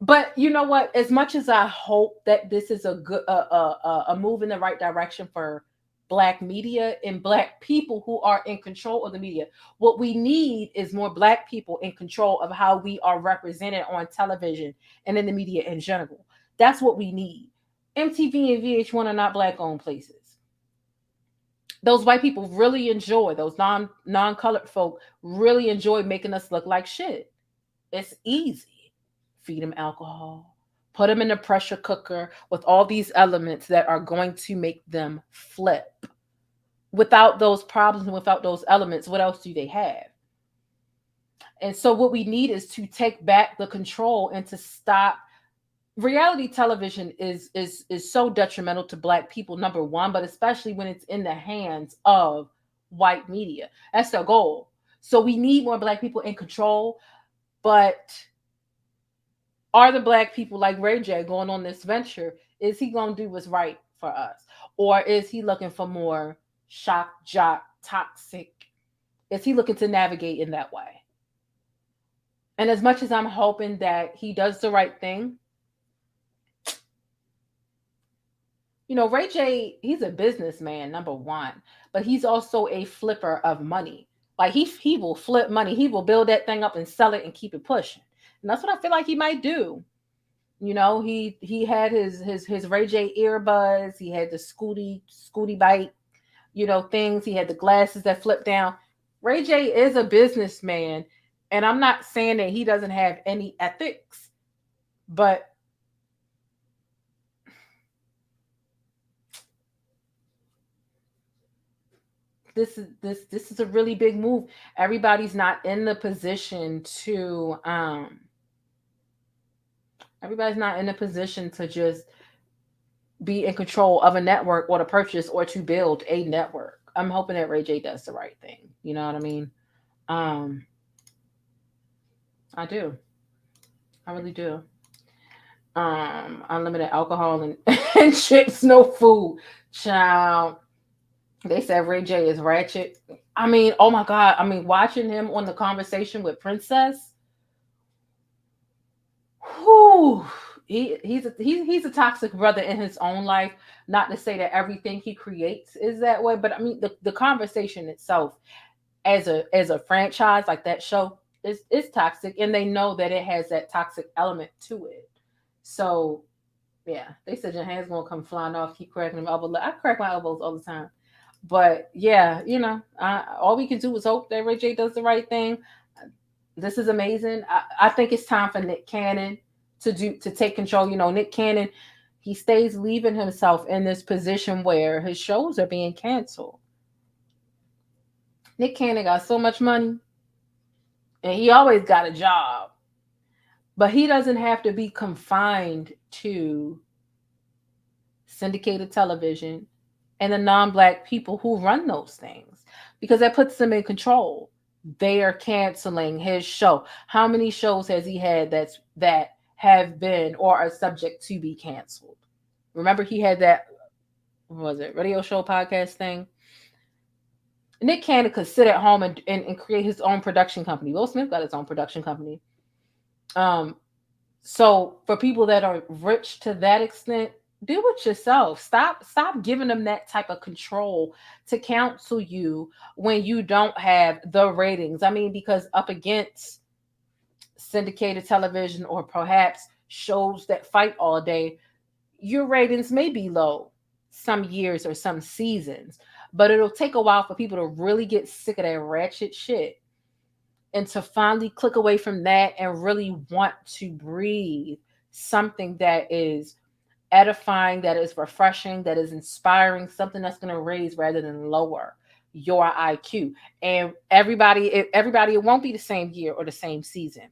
E: But you know what? As much as I hope that this is a good a move in the right direction for Black media and Black people who are in control of the media, what we need is more Black people in control of how we are represented on television and in the media in general. That's what we need. MTV and VH1 are not Black-owned places. Those white people really enjoy, those non-colored folk really enjoy making us look like shit. It's easy. Feed them alcohol, put them in a pressure cooker with all these elements that are going to make them flip. Without those problems and without those elements, what else do they have? And so what we need is to take back the control and to stop. Reality television is so detrimental to Black people, number one, but especially when it's in the hands of white media. That's their goal. So we need more Black people in control. But are the Black people like Ray J going on this venture? Is he going to do what's right for us? Or is he looking for more shock, jock, toxic? Is he looking to navigate in that way? And as much as I'm hoping that he does the right thing, you know, Ray J, he's a businessman, number one, but he's also a flipper of money. Like he will flip money. He will build that thing up and sell it and keep it pushing. And that's what I feel like he might do. You know, he had his Ray J earbuds. He had the Scooty bite, you know, things. He had the glasses that flip down. Ray J is a businessman. And I'm not saying that he doesn't have any ethics, but this is a really big move. Everybody's not in the position to just be in control of a network or to purchase or to build a network. I'm hoping that Ray J does the right thing. You know what I mean? I do. I really do. Unlimited alcohol and chips, no food. Child. They said Ray J is ratchet. I mean, oh my God. I mean, watching him on The Conversation with Princess. Whew, he's a toxic brother in his own life. Not to say that everything he creates is that way, but I mean the conversation itself as a franchise, like that show, is toxic, and they know that it has that toxic element to it. So yeah, they said your hand's gonna come flying off. Keep cracking them elbows. I crack my elbows all the time. But yeah, you know, all we can do is hope that Ray J does the right thing. This is amazing. I think it's time for Nick Cannon to take control. You know, Nick Cannon, he stays leaving himself in this position where his shows are being canceled. Nick Cannon got so much money, and he always got a job, but he doesn't have to be confined to syndicated television and the non-Black people who run those things, because that puts them in control. They are canceling his show. How many shows has he had that have been or are subject to be canceled? Remember, he had that, what was it, radio show podcast thing? Nick Cannon could sit at home and create his own production company. Will Smith got his own production company. So for people that are rich to that extent, do it yourself. Stop giving them that type of control to counsel you when you don't have the ratings. I mean, because up against syndicated television or perhaps shows that fight all day, your ratings may be low some years or some seasons, but it'll take a while for people to really get sick of that ratchet shit and to finally click away from that and really want to breathe something that is edifying, that is refreshing, that is inspiring, something that's going to raise rather than lower your IQ. And everybody, it won't be the same year or the same season.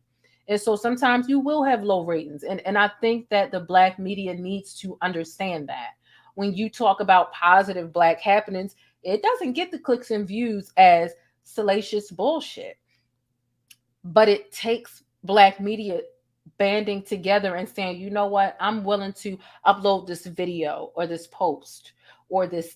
E: And so sometimes you will have low ratings. And I think that the Black media needs to understand that. When you talk about positive Black happenings, it doesn't get the clicks and views as salacious bullshit. But it takes Black media banding together and saying, you know what, I'm willing to upload this video or this post or this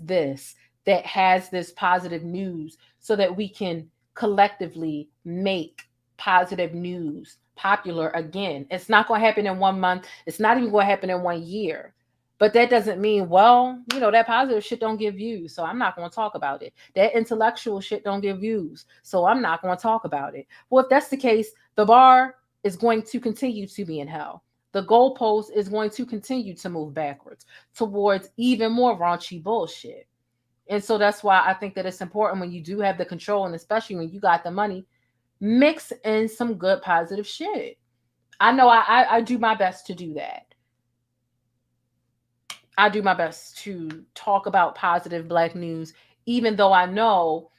E: that has this positive news so that we can collectively make positive news popular again. It's not going to happen in 1 month. It's not even going to happen in 1 year. But that doesn't mean, well, you know, that positive shit don't give views, so I'm not going to talk about it. That intellectual shit don't give views, so I'm not going to talk about it. Well, if that's the case, the bar is going to continue to be in hell. The goalpost is going to continue to move backwards towards even more raunchy bullshit. And so that's why I think that it's important when you do have the control, and especially when you got the money, mix in some good positive shit. I know I do my best to do that. I do my best to talk about positive Black news, even though I know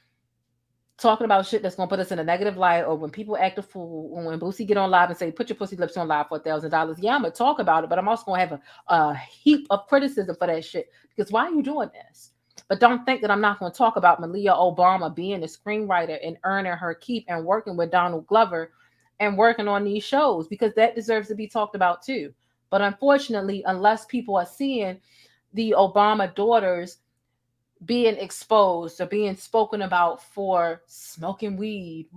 E: talking about shit that's gonna put us in a negative light, or when people act a fool, or when Boosie get on live and say, put your pussy lips on live for $1,000, yeah, I'm gonna talk about it, but I'm also gonna have a heap of criticism for that shit. Because why are you doing this? But don't think that I'm not gonna talk about Malia Obama being a screenwriter and earning her keep and working with Donald Glover and working on these shows, because that deserves to be talked about too. But unfortunately, unless people are seeing the Obama daughters being exposed or being spoken about for smoking weed,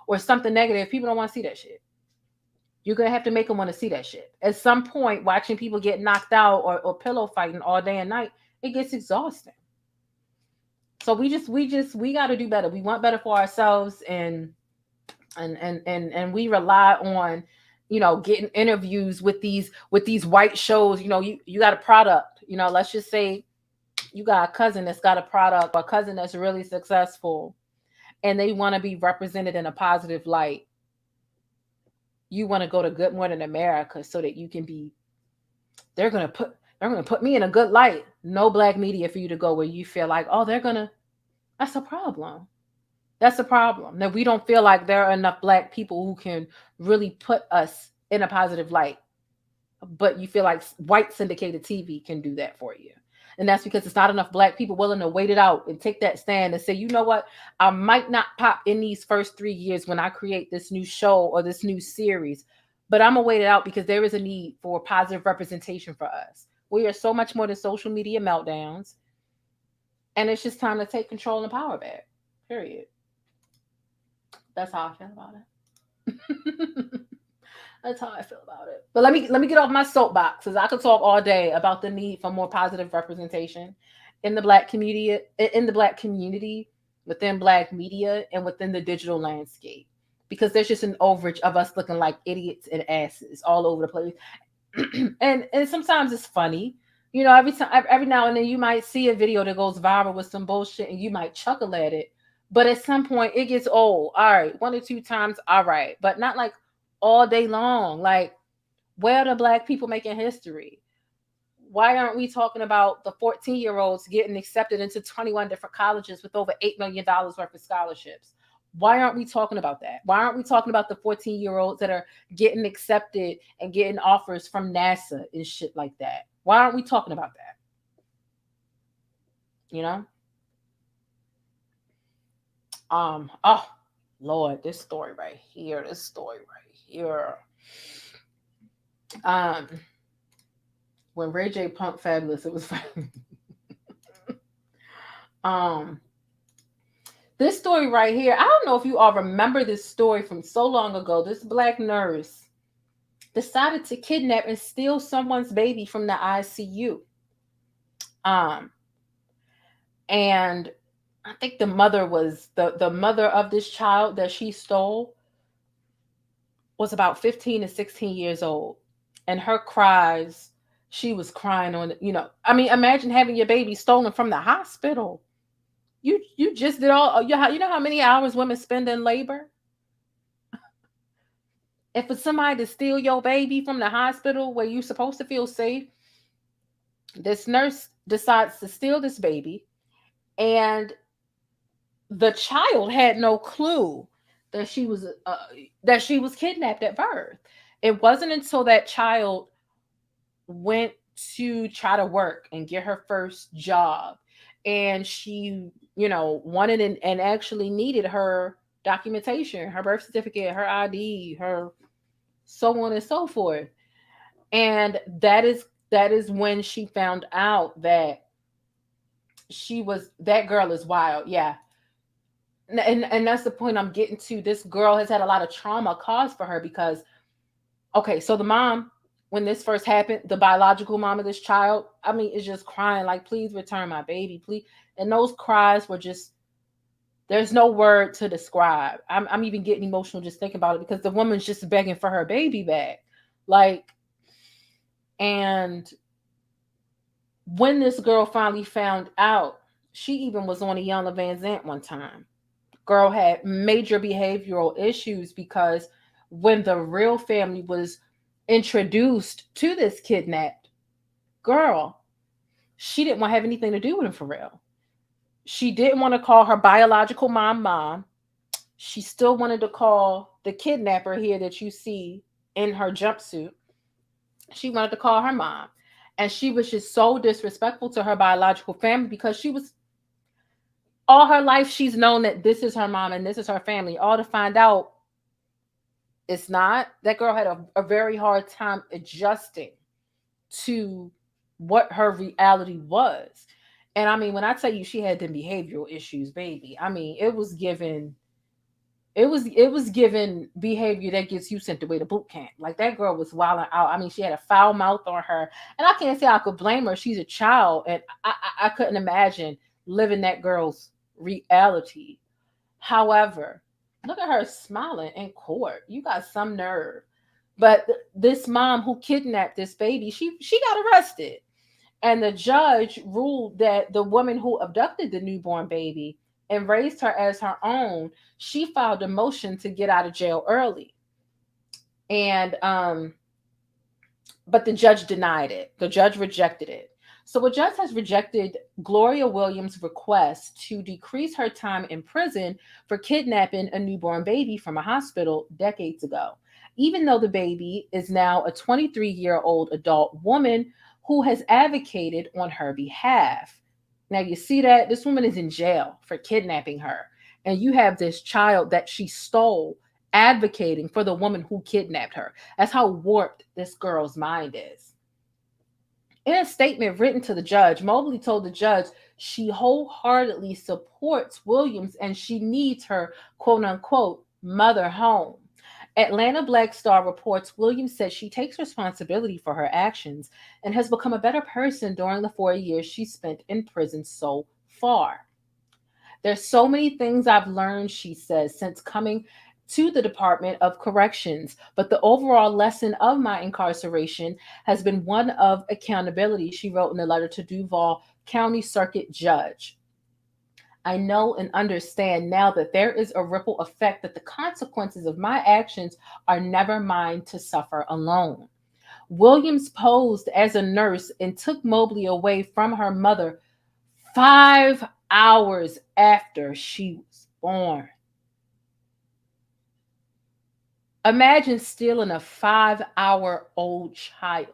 E: or something negative, people don't want to see that shit. You're going to have to make them want to see that shit. At some point, watching people get knocked out or pillow fighting all day and night, it gets exhausting. So we got to do better. We want better for ourselves, and we rely on, getting interviews with these white shows. You got a product, let's just say you got a cousin that's got a product, or a cousin that's really successful, and they want to be represented in a positive light. You want to go to Good Morning America so that you can be, they're going to put me in a good light. No black media for you to go where you feel like, oh, that's a problem. That's a problem. That we don't feel like there are enough black people who can really put us in a positive light. But you feel like white syndicated TV can do that for you. And that's because it's not enough black people willing to wait it out and take that stand and say, you know what? I might not pop in these first 3 years when I create this new show or this new series, but I'm going to wait it out because there is a need for positive representation for us. We are so much more than social media meltdowns. And it's just time to take control and power back. Period. That's how I feel about it. That's how I feel about it. But let me get off my soapbox, because I could talk all day about the need for more positive representation in the black community, within black media, and within the digital landscape. Because there's just an overage of us looking like idiots and asses all over the place. and sometimes it's funny. Every now and then you might see a video that goes viral with some bullshit and you might chuckle at it. But at some point it gets old. All right, 1 or 2 times, all right. But not like all day long. Like, where are the black people making history? Why aren't we talking about the 14-year-olds getting accepted into 21 different colleges with over $8 million worth of scholarships? Why aren't we talking about that? Why aren't we talking about the 14-year-olds that are getting accepted and getting offers from NASA and shit like that? Why aren't we talking about that? Oh, Lord, this story right here. When Ray J punked Fabulous, it was funny. This story right here, I don't know if you all remember this story from so long ago. This black nurse decided to kidnap and steal someone's baby from the ICU. And I think the mother was the mother of this child that she stole was about 15 to 16 years old. And her cries, she was crying on, imagine having your baby stolen from the hospital. You just did how many hours women spend in labor? And for somebody to steal your baby from the hospital where you're supposed to feel safe, this nurse decides to steal this baby, and the child had no clue that she was kidnapped at birth. It wasn't until that child went to try to work and get her first job, and she, wanted and actually needed her documentation, her birth certificate, her ID, her so on and so forth. And that is when she found out that that girl is wild. Yeah. And that's the point I'm getting to. This girl has had a lot of trauma caused for her because, okay, so the mom, when this first happened, the biological mom of this child, is just crying like, please return my baby, please. And those cries were just, there's no word to describe. I'm even getting emotional just thinking about it, because the woman's just begging for her baby back. And when this girl finally found out, she even was on a Iyanla Vanzant one time. Girl had major behavioral issues because when the real family was introduced to this kidnapped girl, she didn't want to have anything to do with him for real. She didn't want to call her biological mom. She still wanted to call the kidnapper here that you see in her jumpsuit. She wanted to call her mom. And she was just so disrespectful to her biological family because she was, all her life, she's known that this is her mom and this is her family. All to find out it's not. That girl had a very hard time adjusting to what her reality was. And I mean, when I tell you she had them behavioral issues, baby, I mean, it was given behavior that gets you sent away to boot camp. Like, that girl was wilding out. I mean, she had a foul mouth on her, and I can't say I could blame her. She's a child, and I couldn't imagine living that girl's reality. However, look at her smiling in court. You got some nerve. But this mom who kidnapped this baby, she got arrested, and the judge ruled that the woman who abducted the newborn baby and raised her as her own, she filed a motion to get out of jail early. And but the judge denied it. The judge rejected it. So a judge has rejected Gloria Williams' request to decrease her time in prison for kidnapping a newborn baby from a hospital decades ago, even though the baby is now a 23-year-old adult woman who has advocated on her behalf. Now, you see that this woman is in jail for kidnapping her, and you have this child that she stole advocating for the woman who kidnapped her. That's how warped this girl's mind is. In a statement written to the judge, Mobley told the judge she wholeheartedly supports Williams and she needs her quote-unquote mother home. Atlanta Black Star reports Williams said she takes responsibility for her actions and has become a better person during the 4 years she spent in prison so far. There's so many things I've learned, she says, since coming to the Department of Corrections, but the overall lesson of my incarceration has been one of accountability, she wrote in a letter to Duval County Circuit Judge. I know and understand now that there is a ripple effect, that the consequences of my actions are never mine to suffer alone. Williams posed as a nurse and took Mobley away from her mother 5 hours after she was born. Imagine stealing a 5-hour-old child.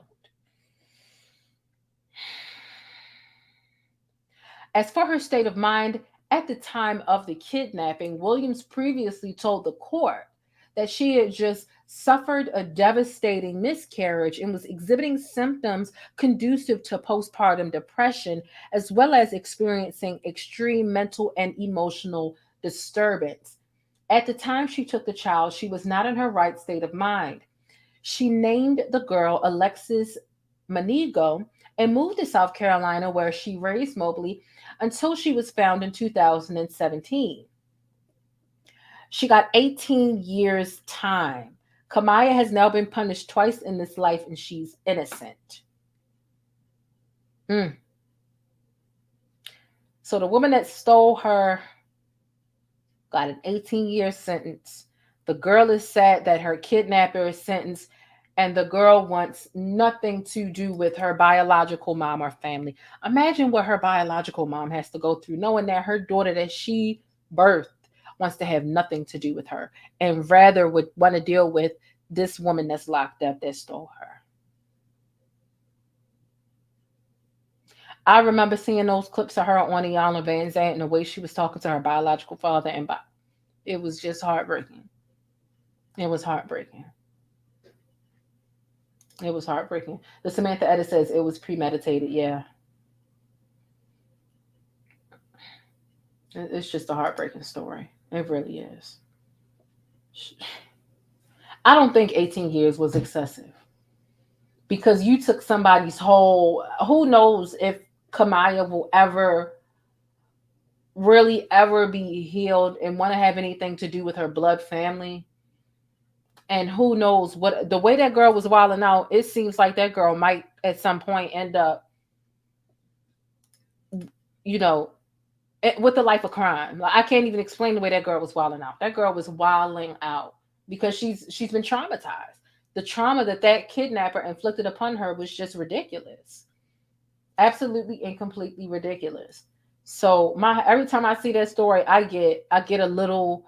E: As for her state of mind, at the time of the kidnapping, Williams previously told the court that she had just suffered a devastating miscarriage and was exhibiting symptoms conducive to postpartum depression, as well as experiencing extreme mental and emotional disturbance. At the time she took the child, she was not in her right state of mind. She named the girl Alexis Manigo and moved to South Carolina, where she raised Mobley until she was found in 2017. She got 18 years time. Kamaya has now been punished twice in this life, and she's innocent. So the woman that stole her got an 18-year sentence. The girl is sad that her kidnapper is sentenced, and the girl wants nothing to do with her biological mom or family. Imagine what her biological mom has to go through, knowing that her daughter that she birthed wants to have nothing to do with her and rather would want to deal with this woman that's locked up that stole her. I remember seeing those clips of her on Iyanla Vanzant and the way she was talking to her biological father, and it was just heartbreaking. It was heartbreaking. It was heartbreaking. The Samantha Edit says it was premeditated. Yeah. It's just a heartbreaking story. It really is. I don't think 18 years was excessive, because you took somebody's whole, who knows if Kamaya will really ever be healed and want to have anything to do with her blood family. And who knows what, the way that girl was wilding out, it seems like that girl might at some point end up, with a life of crime. Like, I can't even explain the way that girl was wilding out. That girl was wilding out because she's been traumatized. The trauma that kidnapper inflicted upon her was just ridiculous. Absolutely and completely ridiculous. So every time I see that story, I get a little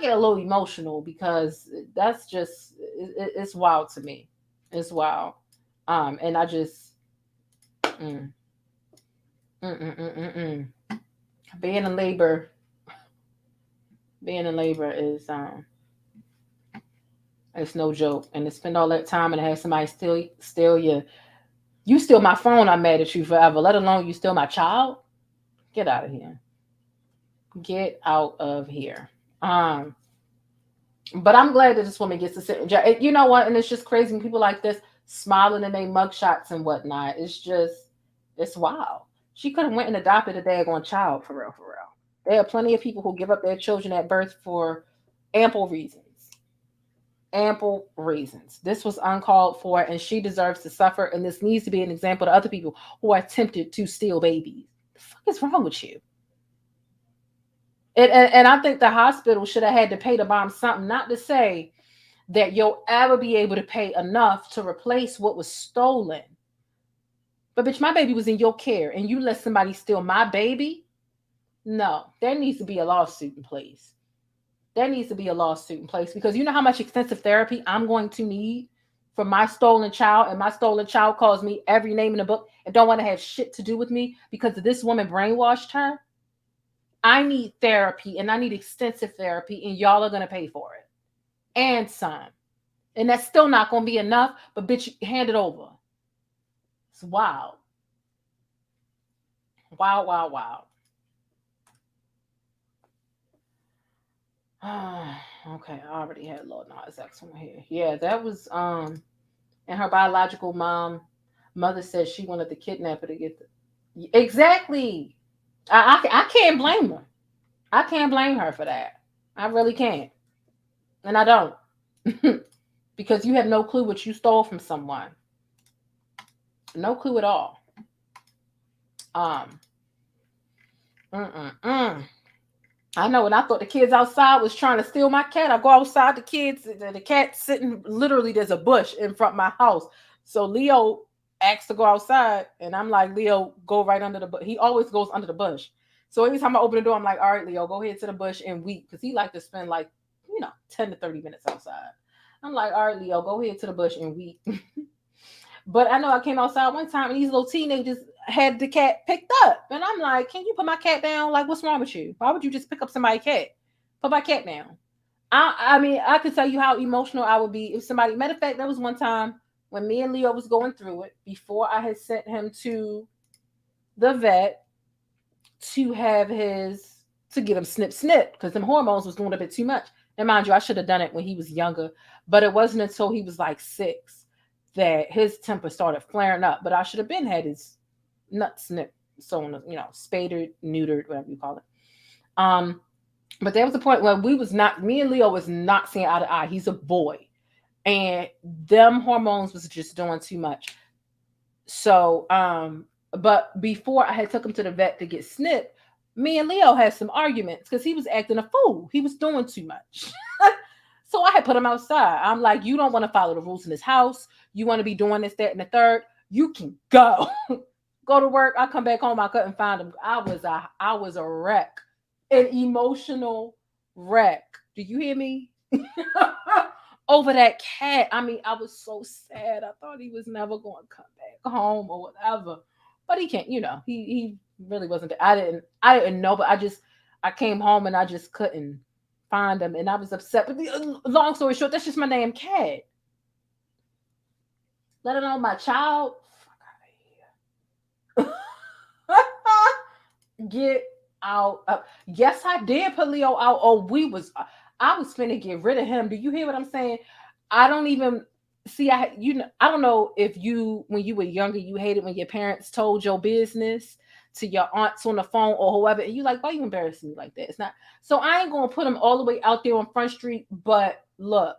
E: emotional because that's just it's wild to me. It's wild. And I just being in labor is it's no joke. And to spend all that time and have somebody steal you steal my phone, I'm mad at you forever, let alone you steal my child. Get out of here. Get out of here. But I'm glad that this woman gets to sit in jail. You know what? And it's just crazy when people like this smiling in their mugshots and whatnot. It's wild. She could have went and adopted a daggone child for real. There are plenty of people who give up their children at birth for ample reasons. Ample reasons. This was uncalled for, and she deserves to suffer. And this needs to be an example to other people who are tempted to steal babies. The fuck is wrong with you? And I think the hospital should have had to pay the mom something, not to say that you'll ever be able to pay enough to replace what was stolen. But bitch, my baby was in your care and you let somebody steal my baby? No, there needs to be a lawsuit in place. There needs to be a lawsuit in place because you know how much extensive therapy I'm going to need for my stolen child, and my stolen child calls me every name in the book and don't want to have shit to do with me because this woman brainwashed her. I need therapy and I need extensive therapy, and y'all are going to pay for it. And some. And that's still not going to be enough, but bitch, hand it over. It's wild. Wild, wild, wild. Okay, I already had Lil Nas X on here. Yeah, that was and her biological mother said she wanted the kidnapper to get the exactly. I can't blame her. I can't blame her for that. I really can't. And I don't. Because you have no clue what you stole from someone. No clue at all. I know when I thought the kids outside was trying to steal my cat, I go outside, the cat sitting, literally there's a bush in front of my house. So Leo asked to go outside and I'm like, Leo, go right under the bush. He always goes under the bush. So every time I open the door, I'm like, all right, Leo, go ahead to the bush and weep. Because he like to spend 10 to 30 minutes outside. I'm like, all right, Leo, go ahead to the bush and weep. But I know I came outside one time and these little teenagers had the cat picked up. And I'm like, can you put my cat down? Like, what's wrong with you? Why would you just pick up somebody's cat? Put my cat down. I mean, I could tell you how emotional I would be if somebody, matter of fact, there was one time when me and Leo was going through it before I had sent him to the vet to get him snip because them hormones was doing a bit too much. And mind you, I should have done it when he was younger, but it wasn't until he was like 6 that his temper started flaring up. But I should have been had his nut snip, so spayed or neutered, whatever you call it. But there was a point where me and Leo was not seeing eye to eye. He's a boy, and them hormones was just doing too much. So, but before I had took him to the vet to get snipped, me and Leo had some arguments because he was acting a fool. He was doing too much. So I had put him outside. I'm like, you don't want to follow the rules in this house. You want to be doing this, that, and the third. You can go. Go to work. I come back home. I couldn't find him. I was a wreck. An emotional wreck. Do you hear me? Over that cat. I mean, I was so sad. I thought he was never going to come back home or whatever. But he can't, he really wasn't there. I didn't know, but I came home and I just couldn't find him and I was upset. But long story short, that's just my damn cat. Let alone my child. Fuck out of here. Get out. Yes, I did put Leo out. I was finna get rid of him. Do you hear what I'm saying? I don't even see. I don't know if when you were younger, you hated when your parents told your business to your aunts on the phone or whoever, and you like, why you embarrassing me like that? It's not. So I ain't gonna put him all the way out there on Front Street. But look,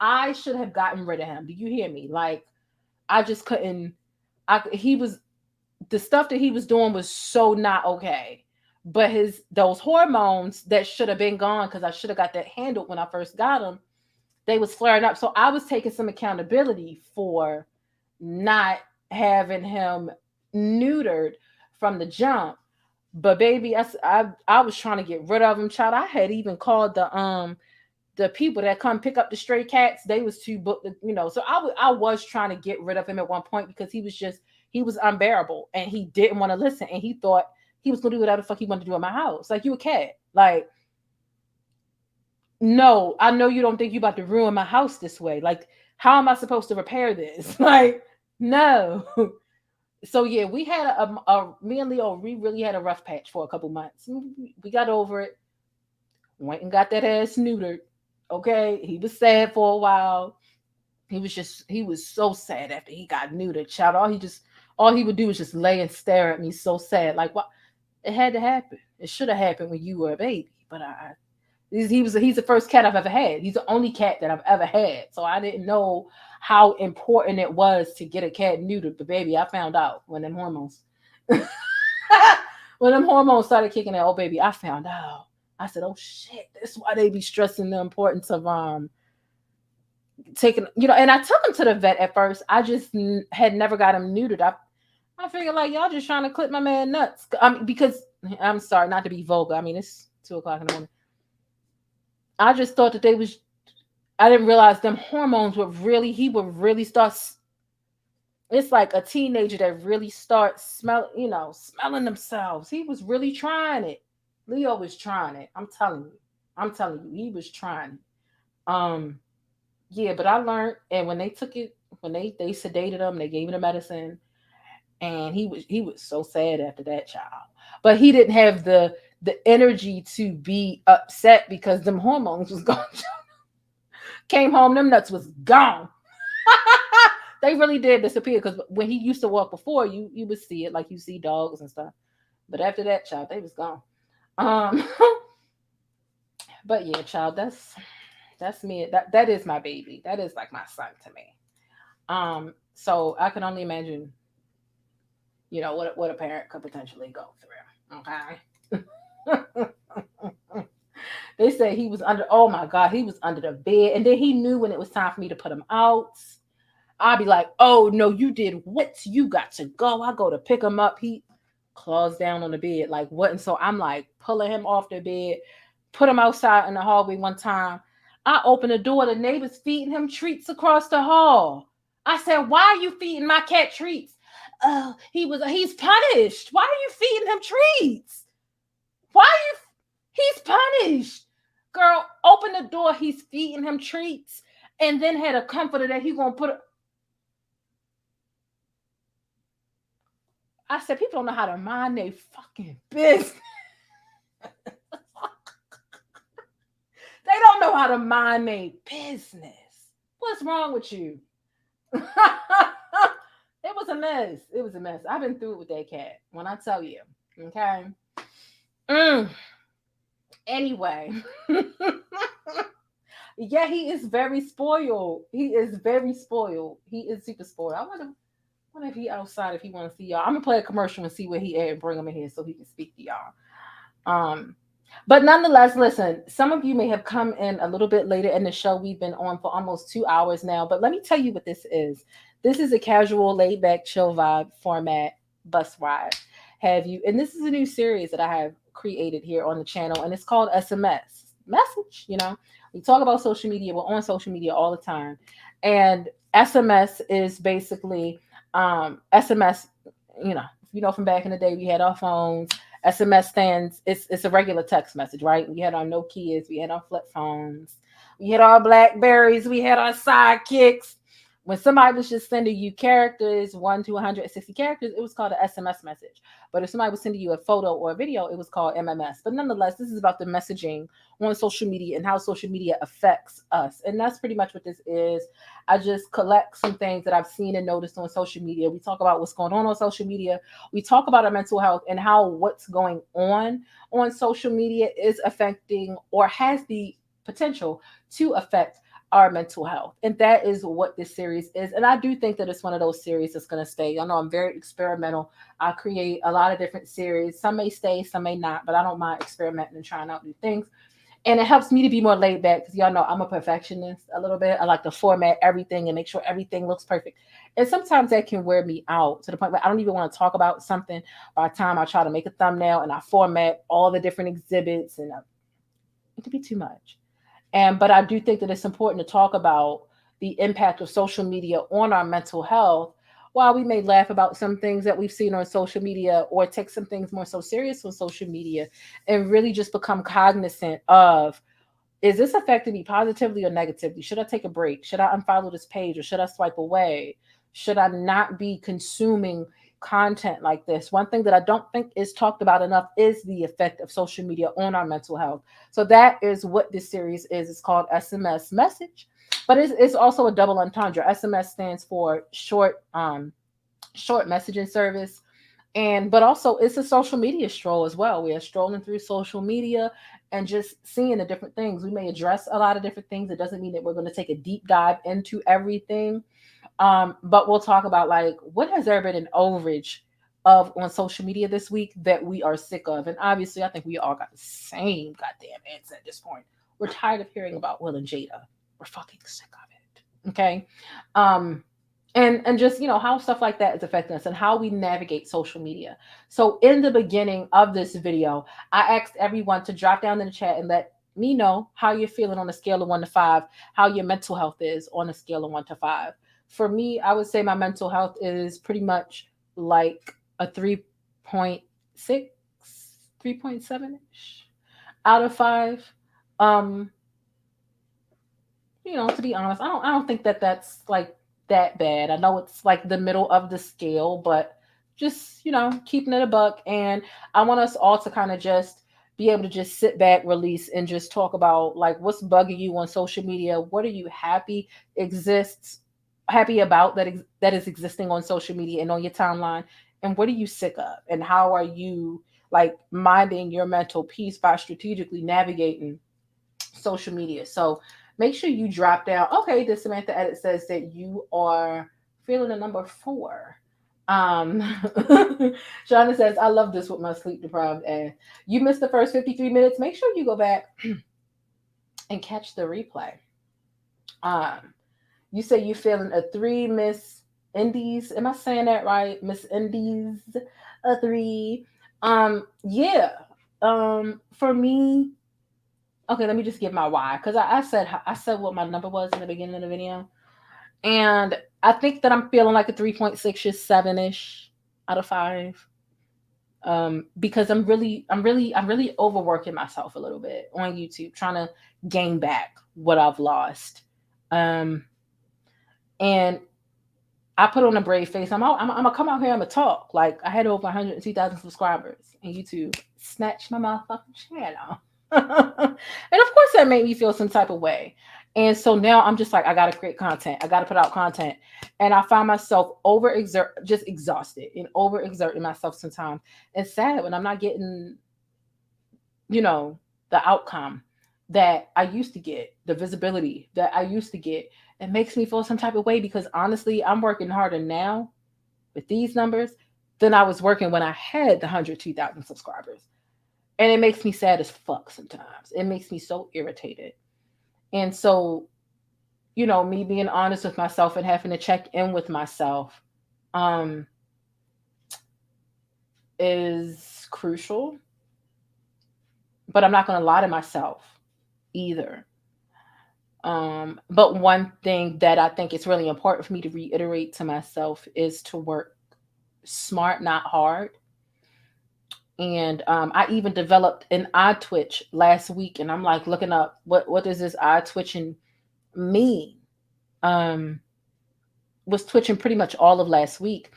E: I should have gotten rid of him. Do you hear me? Like, I just couldn't. The stuff that he was doing was so not okay. But those hormones that should have been gone, because I should have got that handled when I first got him, they was flaring up. So I was taking some accountability for not having him neutered from the jump. But baby, I was trying to get rid of him, child. I had even called the people that come pick up the stray cats. They was too booked, you know. So I was trying to get rid of him at one point because he was unbearable and he didn't want to listen, and he thought he was gonna do whatever the fuck he wanted to do in my house. Like, you a cat. Like, no, I know you don't think you about to ruin my house this way. Like, how am I supposed to repair this? Like, no. So yeah, we had me and Leo, we really had a rough patch for a couple months. We got over it. Went and got that ass neutered. Okay, he was sad for a while. He was so sad after he got neutered. Child, all he would do was just lay and stare at me, so sad. Like, what? It had to happen. It should have happened when you were a baby. But he's the first cat I've ever had. He's the only cat that I've ever had. So I didn't know how important it was to get a cat neutered. But baby, I found out when them hormones started kicking in. Oh baby, I found out. I said, oh shit, that's why they be stressing the importance of taking, you know. And I took him to the vet at first. I just had never got him neutered. I figured, like, y'all just trying to clip my man nuts. Because I'm sorry, not to be vulgar. I mean, it's 2:00 in the morning. I just thought that I didn't realize them hormones he would really start. It's like a teenager that really starts smelling themselves. He was really trying it. Leo was trying it. I'm telling you, he was trying it. Yeah, but I learned, and when they took it, when they sedated him, they gave him the medicine, and he was so sad after that, child. But he didn't have the energy to be upset because them hormones was gone. Came home, them nuts was gone. They really did disappear, because when he used to walk before, you would see it like you see dogs and stuff. But after that, child, they was gone. But yeah, child, that's me. That is my baby. That is like my son to me. So I can only imagine, you know, what a parent could potentially go through. Okay. They say he was under, oh my God, he was under the bed. And then he knew when it was time for me to put him out. I'd be like, oh no, you did what? You got to go. I go to pick him up. He claws down on the bed, like what? And so I'm like pulling him off the bed, put him outside in the hallway. One time I opened the door, the neighbors feeding him treats across the hall. I said, why are you feeding my cat treats? He's punished. Why are you feeding him treats? He's punished. Girl, open the door, he's feeding him treats, and then had a comforter that he gonna put. I said, people don't know how to mind their fucking business. They don't know how to mind their business. What's wrong with you? It was a mess. It was a mess. I've been through it with that cat, when I tell you. Okay. Anyway. Yeah, he is very spoiled. He is very spoiled. He is super spoiled. I wonder if he outside, if he want to see y'all. I'm gonna play a commercial and see where he at and bring him in here so he can speak to y'all. But nonetheless, listen, some of you may have come in a little bit later in the show. We've been on for almost 2 hours now, but let me tell you what this is. This is a casual, laid back, chill vibe format bus ride. And this is a new series that I have created here on the channel, and it's called SMS message. You know, we talk about social media. We're on social media all the time, and SMS is basically SMS. You know, from back in the day, we had our phones. SMS stands. It's a regular text message, right? We had our Nokias, we had our flip phones, we had our Blackberries, we had our sidekicks. When somebody was just sending you characters, 1 to 160 characters, it was called an SMS message. But if somebody was sending you a photo or a video, it was called MMS. But nonetheless, this is about the messaging on social media and how social media affects us. And that's pretty much what this is. I just collect some things that I've seen and noticed on social media. We talk about what's going on social media. We talk about our mental health and how what's going on social media is affecting or has the potential to affect our mental health. And that is what this series is. And I do think that it's one of those series that's going to stay. I know I'm very experimental. I create a lot of different series. Some may stay, some may not, but I don't mind experimenting and trying out new things. And it helps me to be more laid back because y'all know I'm a perfectionist a little bit. I like to format everything and make sure everything looks perfect. And sometimes that can wear me out to the point where I don't even want to talk about something by the time I try to make a thumbnail and I format all the different exhibits, and it can be too much. But I do think that it's important to talk about the impact of social media on our mental health. While we may laugh about some things that we've seen on social media or take some things more so serious on social media, and really just become cognizant of, is this affecting me positively or negatively? Should I take a break? Should I unfollow this page or should I swipe away? Should I not be consuming content like this? One thing that I don't think is talked about enough is the effect of social media on our mental health. So that is what this series is. It's called SMS Message, but it's also a double entendre. SMS stands for short messaging service. But also it's a social media stroll as well. We are strolling through social media and just seeing the different things. We may address a lot of different things. It doesn't mean that we're going to take a deep dive into everything. But we'll talk about, like, what has there been an overage of on social media this week that we are sick of? And obviously I think we all got the same goddamn answer at this point. We're tired of hearing about Will and Jada. We're fucking sick of it. Okay. And just, how stuff like that is affecting us and how we navigate social media. So in the beginning of this video, I asked everyone to drop down in the chat and let me know how you're feeling on a scale of 1 to 5, how your mental health is on a scale of 1 to 5. For me, I would say my mental health is pretty much like a 3.6, 3.7-ish out of 5. To be honest, I don't think that that's like that bad. I know it's like the middle of the scale, but just, keeping it a buck. And I want us all to kind of just be able to just sit back, release, and just talk about, like, what's bugging you on social media. What are you happy about that is existing on social media and on your timeline? And what are you sick of? And how are you, like, minding your mental peace by strategically navigating social media? So make sure you drop down. Okay, the Samantha Edit says that you are feeling a number 4. Shauna says, I love this with my sleep deprived ass. You missed the first 53 minutes. Make sure you go back and catch the replay. You say you're feeling a 3, Miss Indies. Am I saying that right? Miss Indies, a 3. Yeah. For me, okay, let me just give my why, because I said what my number was in the beginning of the video, and I think that I'm feeling like a 3.6, 7-ish out of 5, because I'm really overworking myself a little bit on YouTube, trying to gain back what I've lost, and I put on a brave face. I'm gonna come out here. I'm gonna talk. Like, I had over 102,000 subscribers, and YouTube snatched my motherfucking channel. And of course that made me feel some type of way. And so now I'm just like, I gotta create content. I gotta put out content. And I find myself just exhausted and overexerting myself sometimes. It's sad when I'm not getting, the outcome that I used to get, the visibility that I used to get. It makes me feel some type of way, because honestly, I'm working harder now with these numbers than I was working when I had the 102,000 subscribers. And it makes me sad as fuck sometimes. It makes me so irritated. And so, me being honest with myself and having to check in with myself is crucial. But I'm not going to lie to myself either. But one thing that I think is really important for me to reiterate to myself is to work smart, not hard. And I even developed an eye twitch last week, and I'm like looking up what does this eye twitching mean? Was twitching pretty much all of last week.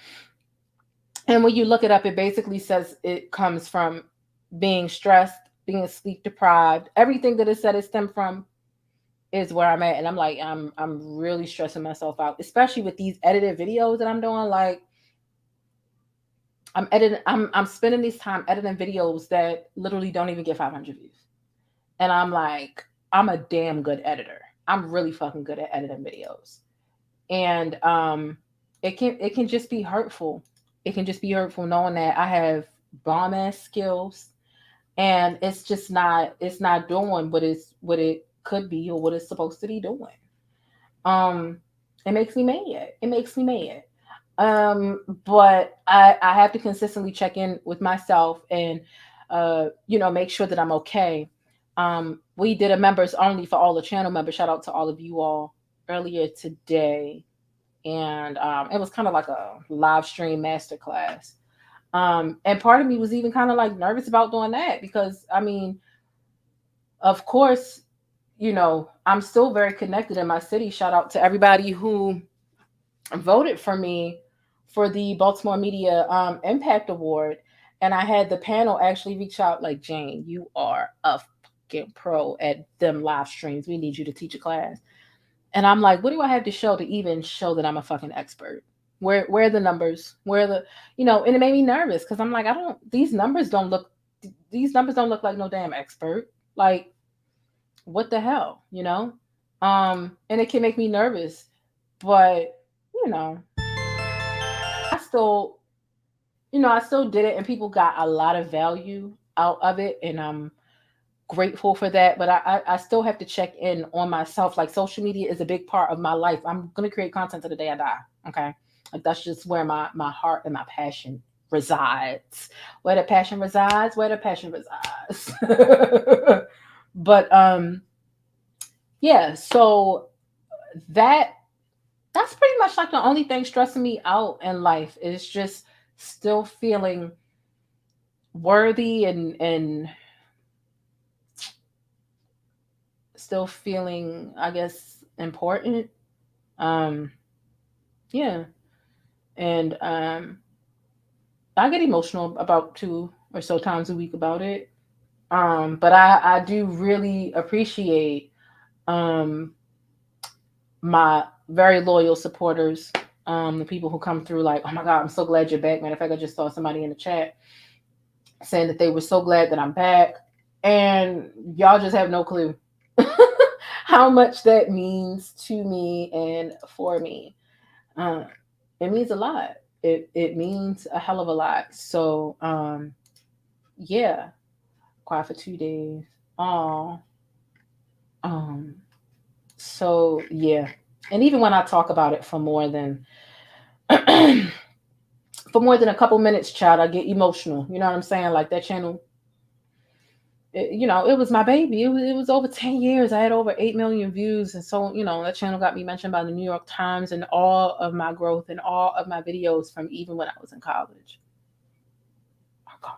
E: And when you look it up, it basically says it comes from being stressed, being sleep deprived. Everything that it said it stemmed from is where I'm at. And I'm like, I'm really stressing myself out, especially with these edited videos that I'm doing. Like, I'm spending this time editing videos that literally don't even get 500 views. And I'm like, I'm a damn good editor. I'm really fucking good at editing videos. And it can just be hurtful. It can just be hurtful knowing that I have bomb ass skills and it's just not doing what it could be or what it's supposed to be doing. It makes me mad. It makes me mad. But I have to consistently check in with myself and make sure that I'm okay. We did a members only for all the channel members. Shout out to all of you all earlier today. And it was kind of like a live stream masterclass. And part of me was even kind of like nervous about doing that because, I mean, of course, I'm still very connected in my city. Shout out to everybody who voted for me for the Baltimore Media Impact Award. And I had the panel actually reach out like, Jane, you are a fucking pro at them live streams. We need you to teach a class. And I'm like, what do I have to show to even show that I'm a fucking expert? Where are the numbers? Where are the, and it made me nervous because I'm like, these numbers don't look like no damn expert. Like, what the hell, and it can make me nervous, but I still did it and people got a lot of value out of it. And I'm grateful for that. But I still have to check in on myself. Like, social media is a big part of my life. I'm going to create content to the day I die. Okay. Like, that's just where my heart and my passion resides. Where the passion resides. But, yeah, so that's pretty much like the only thing stressing me out in life is just still feeling worthy and still feeling, I guess, important. Yeah. And I get emotional about 2 or so times a week about it. But I do really appreciate my very loyal supporters, the people who come through like, oh my God, I'm so glad you're back. Matter of fact, I just saw somebody in the chat saying that they were so glad that I'm back. And y'all just have no clue how much that means to me and for me. It means a lot. It means a hell of a lot. So, yeah. Quiet for 2 days. So yeah. And even when I talk about it for more than a couple minutes, child, I get emotional. You know what I'm saying? Like, that channel, it was my baby. It was over 10 years. I had over 8 million views. And so, that channel got me mentioned by the New York Times and all of my growth and all of my videos from even when I was in college. Oh God.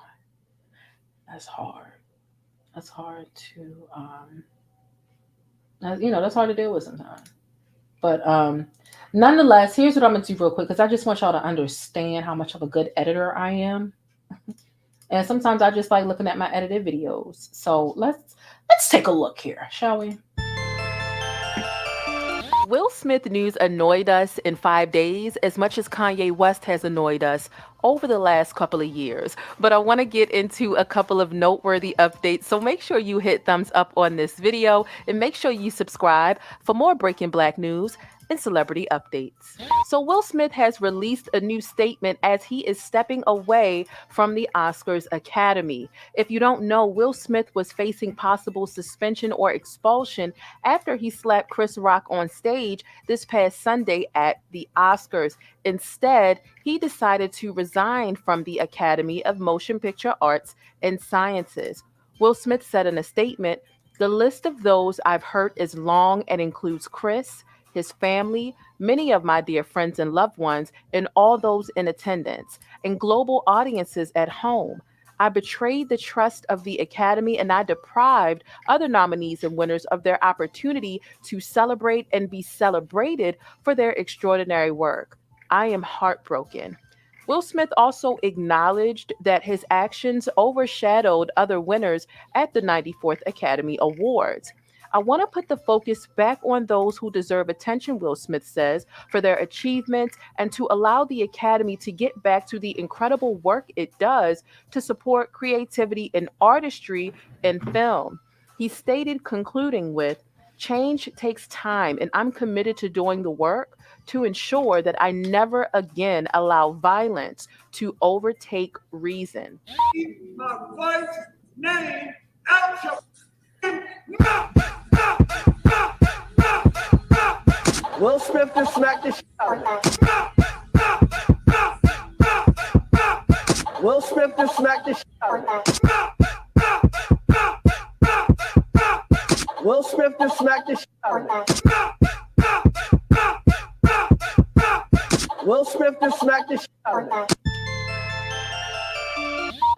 E: That's hard. That's hard to, that's hard to deal with sometimes. But nonetheless, here's what I'm going to do real quick because I just want y'all to understand how much of a good editor I am. And sometimes I just like looking at my edited videos. So let's take a look here, shall we? Will Smith news annoyed us in 5 days as much as Kanye West has annoyed us over the last couple of years. But I want to get into a couple of noteworthy updates. So make sure you hit thumbs up on this video and make sure you subscribe for more breaking Black news and celebrity updates. So Will Smith has released a new statement as he is stepping away from the Oscars Academy. If you don't know, Will Smith was facing possible suspension or expulsion after he slapped Chris Rock on stage this past Sunday at the Oscars. Instead, he decided to resign from the Academy of Motion Picture Arts and Sciences. Will Smith said in a statement, "The list of those I've hurt is long and includes Chris, his family, many of my dear friends and loved ones, and all those in attendance, and global audiences at home. I betrayed the trust of the Academy and I deprived other nominees and winners of their opportunity to celebrate and be celebrated for their extraordinary work. I am heartbroken." Will Smith also acknowledged that his actions overshadowed other winners at the 94th Academy Awards. "I want to put the focus back on those who deserve attention," Will Smith says, "for their achievements and to allow the Academy to get back to the incredible work it does to support creativity and artistry in film." He stated, concluding with, "Change takes time, and I'm committed to doing the work to ensure that I never again allow violence to overtake reason."
C: My voice name out your
H: Will Smith just smacked the shit out of her. Will Smith just smacked the shit out of her. Will Smith just smacked the shit out of her. Will Smith just smacked the shit out of her.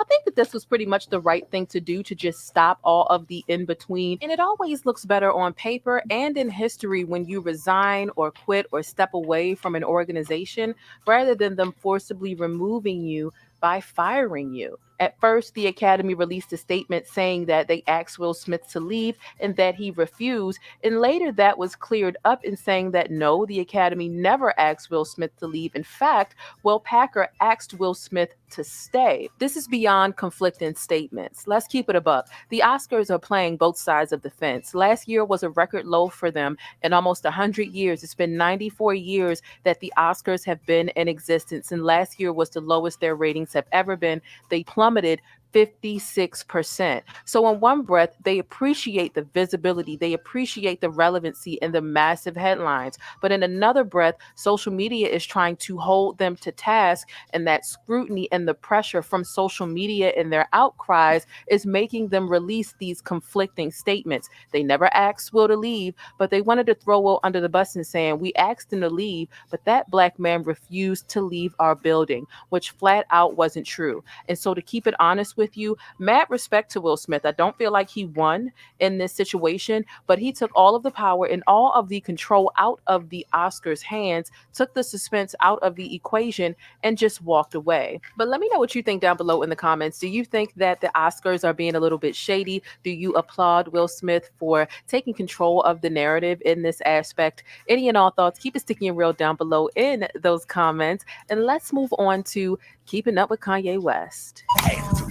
E: I think that this was pretty much the right thing to do, to just stop all of the in-between. And it always looks better on paper and in history when you resign or quit or step away from an organization rather than them forcibly removing you by firing you. At first, the Academy released a statement saying that they asked Will Smith to leave and that he refused. And later that was cleared up in saying that no, the Academy never asked Will Smith to leave. In fact, Will Packer asked Will Smith to stay. This is beyond conflicting statements. Let's keep it a buck. The Oscars are playing both sides of the fence. Last year was a record low for them in almost 100 years. It's been 94 years that the Oscars have been in existence, and last year was the lowest their ratings have ever been. They plummeted 56%. So in one breath, they appreciate the visibility, they appreciate the relevancy and the massive headlines. But in another breath, social media is trying to hold them to task, and that scrutiny and the pressure from social media and their outcries is making them release these conflicting statements. They never asked Will to leave, but they wanted to throw Will under the bus and saying, we asked him to leave, but that black man refused to leave our building, which flat out wasn't true. And so to keep it honest with you, mad respect to Will Smith. I don't feel like he won in this situation, but he took all of the power and all of the control out of the Oscars' hands, took the suspense out of the equation, and just walked away. But let me know what you think down below in the comments. Do you think that the Oscars are being a little bit shady? Do you applaud Will Smith for taking control of the narrative in this aspect? Any and all thoughts, keep it sticky and real down below in those comments. And let's move on to keeping up with Kanye West.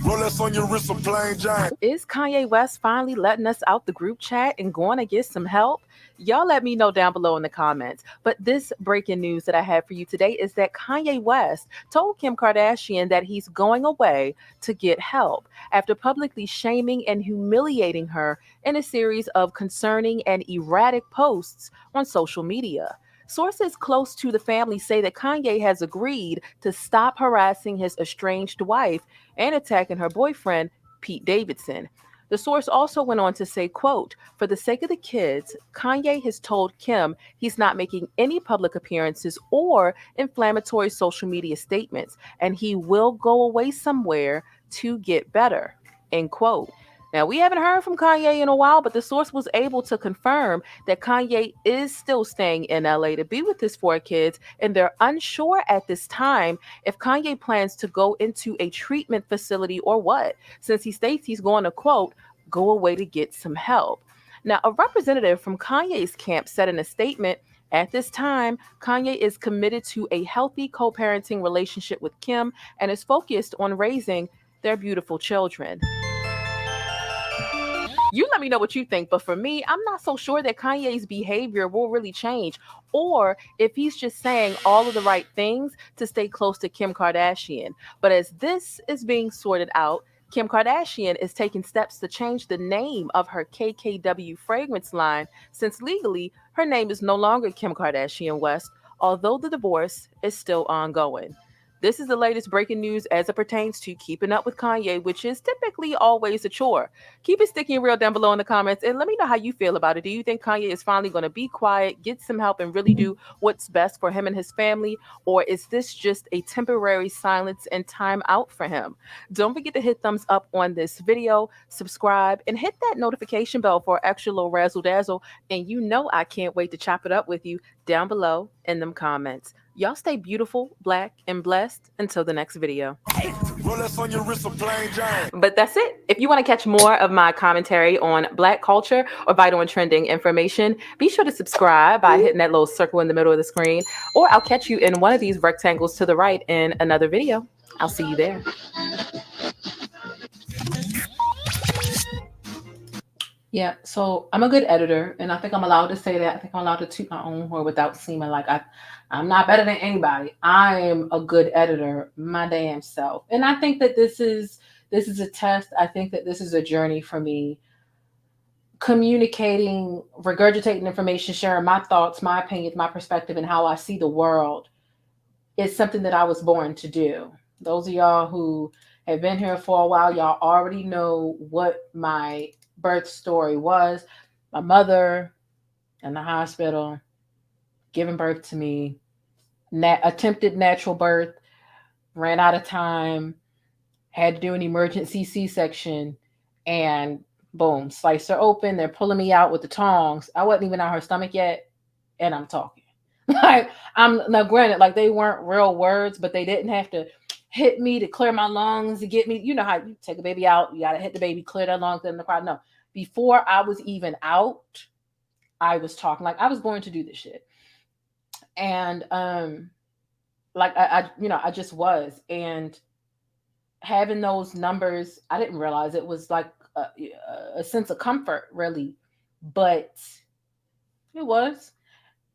O: Rolex on your wrist, a plain giant.
E: Is Kanye West finally letting us out the group chat and going to get some help? Y'all let me know down below in the comments. But this breaking news that I have for you today is that Kanye West told Kim Kardashian that he's going away to get help after publicly shaming and humiliating her in a series of concerning and erratic posts on social media. Sources close to the family say that Kanye has agreed to stop harassing his estranged wife and attacking her boyfriend, Pete Davidson. The source also went on to say, quote, for the sake of the kids, Kanye has told Kim he's not making any public appearances or inflammatory social media statements, and he will go away somewhere to get better, end quote. Now, we haven't heard from Kanye in a while, but the source was able to confirm that Kanye is still staying in LA to be with his 4 kids, and they're unsure at this time if Kanye plans to go into a treatment facility or what, since he states he's going to, quote, go away to get some help. Now, a representative from Kanye's camp said in a statement, at this time, Kanye is committed to a healthy co-parenting relationship with Kim and is focused on raising their beautiful children. You let me know what you think, but for me, I'm not so sure that Kanye's behavior will really change, or if he's just saying all of the right things to stay close to Kim Kardashian. But as this is being sorted out, Kim Kardashian is taking steps to change the name of her KKW fragrance line, since legally her name is no longer Kim Kardashian West, although the divorce is still ongoing. This is the latest breaking news as it pertains to keeping up with Kanye, which is typically always a chore. Keep it sticky and real down below in the comments, and let me know how you feel about it. Do you think Kanye is finally going to be quiet, get some help, and really do what's best for him and his family? Or is this just a temporary silence and time out for him? Don't forget to hit thumbs up on this video, subscribe, and hit that notification bell for extra little razzle dazzle. And you know I can't wait to chop it up with you down below in them comments. Y'all stay beautiful, black, and blessed until the next video.
O: Rolex on your wrist, a plain giant.
E: But that's it. If you want to catch more of my commentary on Black culture or vital and trending information, be sure to subscribe by hitting that little circle in the middle of the screen, or I'll catch you in one of these rectangles to the right in another video. I'll see you there. Yeah, so I'm a good editor, and I think I'm allowed to say that. I think I'm allowed to toot my own horn without seeming like I'm not better than anybody. I am a good editor, my damn self. And I think that this is this is a test. I think that this is a journey for me. Communicating, regurgitating information, sharing my thoughts, my opinions, my perspective, and how I see the world is something that I was born to do. Those of y'all who have been here for a while, y'all already know what my birth story was. My mother in the hospital, giving birth to me, attempted natural birth, ran out of time, had to do an emergency C-section, and boom, sliced her open. They're pulling me out with the tongs. I wasn't even out her stomach yet, and I'm talking. Like, now granted, like, they weren't real words, but they didn't have to hit me to clear my lungs to get me. You know how you take a baby out, you gotta hit the baby, clear their lungs, then the crowd. No, before I was even out, I was talking. Like, I was born to do this shit. And like I just was. And having those numbers, I didn't realize it was like a sense of comfort, really, but it was.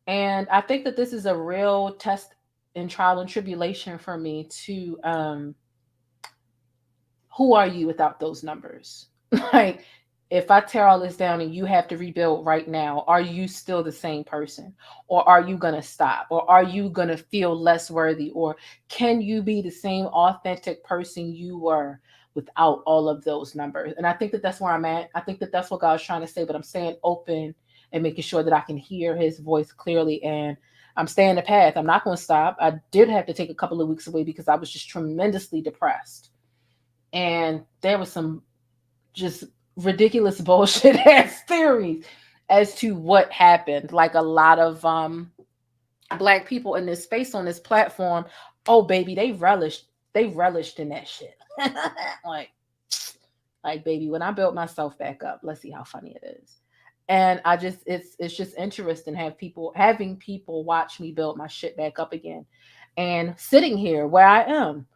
E: And I think that this is a real test and trial and tribulation for me to, who are you without those numbers? Like, if I tear all this down and you have to rebuild right now, are you still the same person? Or are you going to stop? Or are you going to feel less worthy? Or can you be the same authentic person you were without all of those numbers? And I think that that's where I'm at. I think that that's what God's trying to say, but I'm staying open and making sure that I can hear his voice clearly. And I'm staying the path. I'm not going to stop. I did have to take a couple of weeks away because I was just tremendously depressed. And there was some just ridiculous bullshit ass theories as to what happened. Like, a lot of Black people in this space on this platform, oh baby, they relished in that shit. like baby, when I built myself back up, let's see how funny it is. And I just, it's just interesting having people watch me build my shit back up again, and sitting here where I am,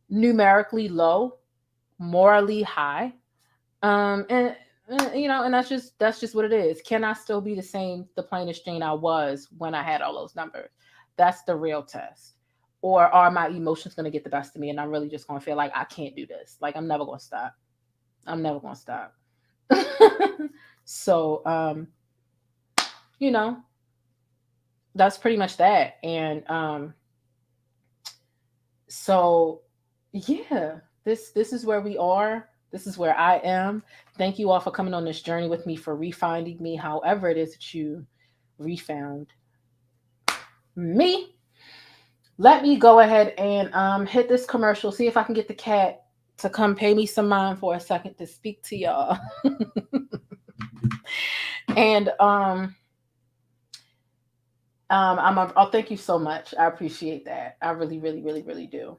E: numerically low, morally high. And you know, and that's just what it is. Can I still be the same, the plainest Jane I was when I had all those numbers? That's the real test. Or are my emotions going to get the best of me, and I'm really just going to feel like I can't do this? Like, I'm never going to stop. I'm never going to stop. So, you know, that's pretty much that. And so, yeah, this is where we are. This is where I am. Thank you all for coming on this journey with me, for refinding me, however it is that you refound me. Let me go ahead and hit this commercial, see if I can get the cat to come pay me some mind for a second to speak to y'all. And I'll thank you so much. I appreciate that. I really, really, really, really do.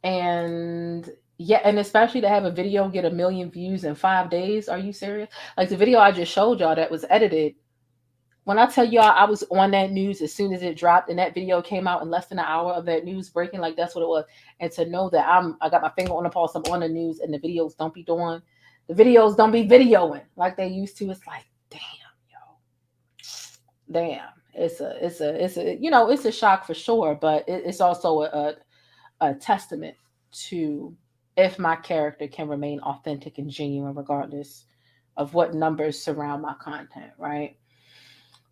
E: And yeah, and especially to have a video get 1 million views in 5 days. Are you serious? Like, the video I just showed y'all that was edited. When I tell y'all I was on that news as soon as it dropped, and that video came out in less than an hour of that news breaking, like, that's what it was. And to know that I got my finger on the pulse, I'm on the news, and the videos don't be videoing like they used to. It's like, damn, yo, damn. It's a you know, it's a shock for sure, but it's also a testament to if my character can remain authentic and genuine regardless of what numbers surround my content, right?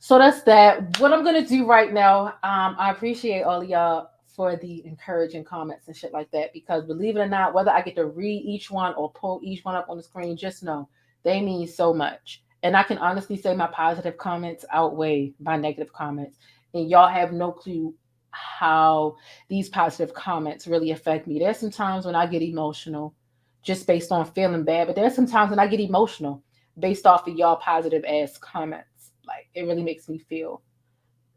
E: So that's that. What I'm going to do right now, I appreciate all of y'all for the encouraging comments and shit like that, because believe it or not, whether I get to read each one or pull each one up on the screen, just know they mean so much. And I can honestly say my positive comments outweigh my negative comments. And y'all have no clue how these positive comments really affect me. There's some times when I get emotional just based on feeling bad, but there's some times when I get emotional based off of y'all positive ass comments. Like, it really makes me feel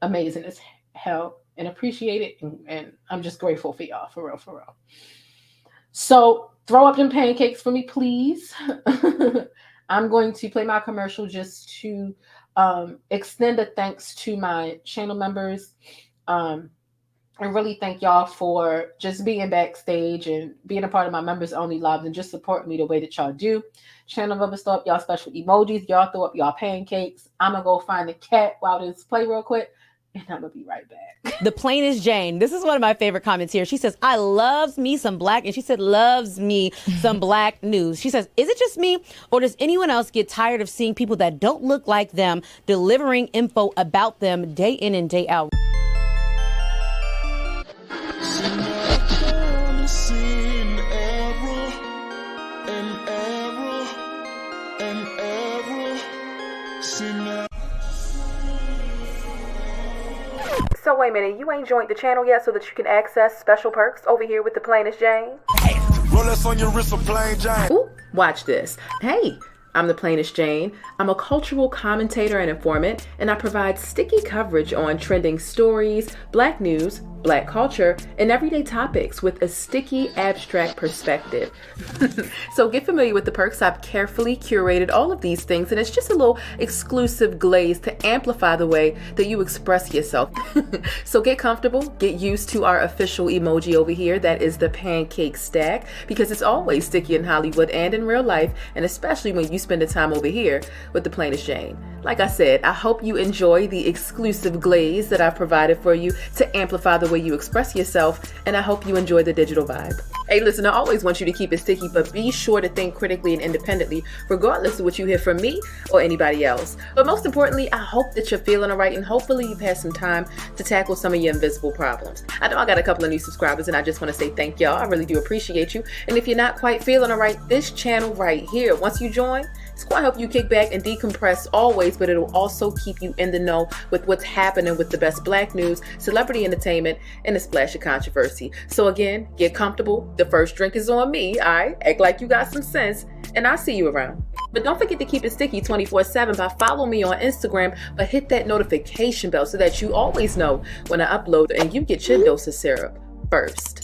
E: amazing as hell and appreciate it. And I'm just grateful for y'all, for real, for real. So throw up them pancakes for me, please. I'm going to play my commercial just to extend a thanks to my channel members. And really thank y'all for just being backstage and being a part of my members only lives and just supporting me the way that y'all do. Channel members, throw up y'all special emojis. Y'all throw up y'all pancakes. I'm going to go find the cat while this play real quick. and I'm gonna be right back.
M: The plainest Jane. This is one of my favorite comments here. She says, I loves me some black, and she said, loves me some black news. She says, is it just me, or does anyone else get tired of seeing people that don't look like them delivering info about them day in and day out?
E: So wait a minute, you ain't joined the channel yet so that you can access special perks over here with the plainest Jane?
O: Rolex on your wrist, a plain Jane.
E: Ooh, watch this. Hey, I'm the plainest Jane. I'm a cultural commentator and informant, and I provide sticky coverage on trending stories, black news, black culture, and everyday topics with a sticky, abstract perspective. So get familiar with the perks. I've carefully curated all of these things, and it's just a little exclusive glaze to amplify the way that you express yourself. So get comfortable, get used to our official emoji over here. That is the pancake stack, because it's always sticky in Hollywood and in real life, and especially when you spend the time over here with the plainest Jane. Like I said, I hope you enjoy the exclusive glaze that I've provided for you to amplify the way you express yourself, and I hope you enjoy the digital vibe. Hey, listen, I always want you to keep it sticky, but be sure to think critically and independently, regardless of what you hear from me or anybody else. But most importantly, I hope that you're feeling all right, and hopefully you've had some time to tackle some of your invisible problems. I know I got a couple of new subscribers, and I just want to say thank y'all. I really do appreciate you. And if you're not quite feeling all right, this channel right here, once you join, it's going to help you kick back and decompress always, but it'll also keep you in the know with what's happening with the best black news, celebrity entertainment, and a splash of controversy. So again, get comfortable. The first drink is on me, all right? Act like you got some sense, and I'll see you around. But don't forget to keep it sticky 24/7 by following me on Instagram, but hit that notification bell so that you always know when I upload and you get your dose of syrup first.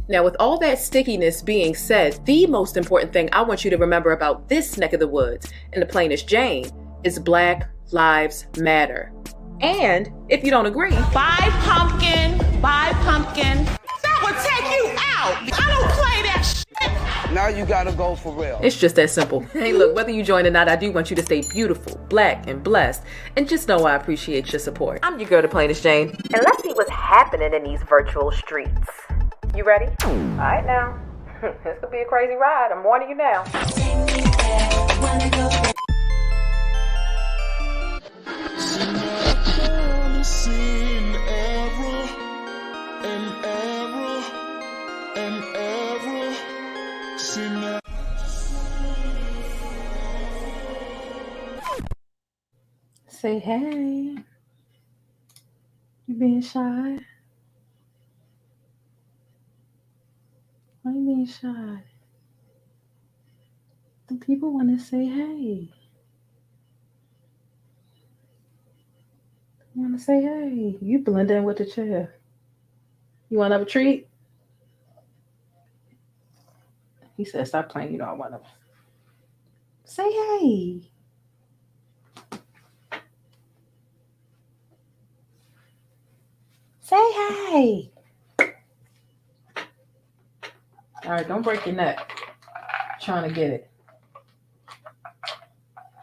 E: Now, with all that stickiness being said, the most important thing I want you to remember about this neck of the woods and the plainest Jane is Black Lives Matter. And if you don't agree,
B: Buy pumpkin. That would take you out. I don't play that shit.
Q: Now you gotta go for real.
E: it's just that simple. Hey, look, whether you join or not, I do want you to stay beautiful, black, and blessed. And just know I appreciate your support. I'm your girl, the plainest Jane. And let's see what's happening in these virtual streets. You ready? All right now. This could be a crazy ride. I'm warning you now. Say hey. You being shy? Why are you being shy? The people want to say hey. They want to say hey. You blend in with the chair. You want another treat? He said, stop playing. You know I want them. Say hey. Say hey. All right, don't break your neck. Trying to get it.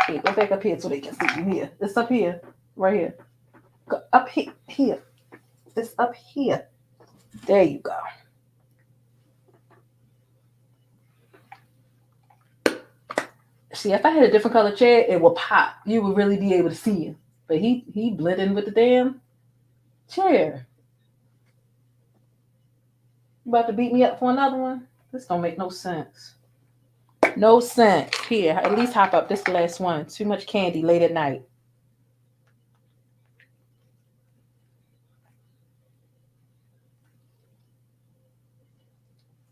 E: Hey, go back up here so they can see you here. It's up here. Right here. Go up here. Here. It's up here. There you go. See, if I had a different color chair, it would pop. You would really be able to see him. But he blended in with the damn chair. You about to beat me up for another one? This don't make no sense. No sense. Here, at least hop up. This is the last one. Too much candy late at night.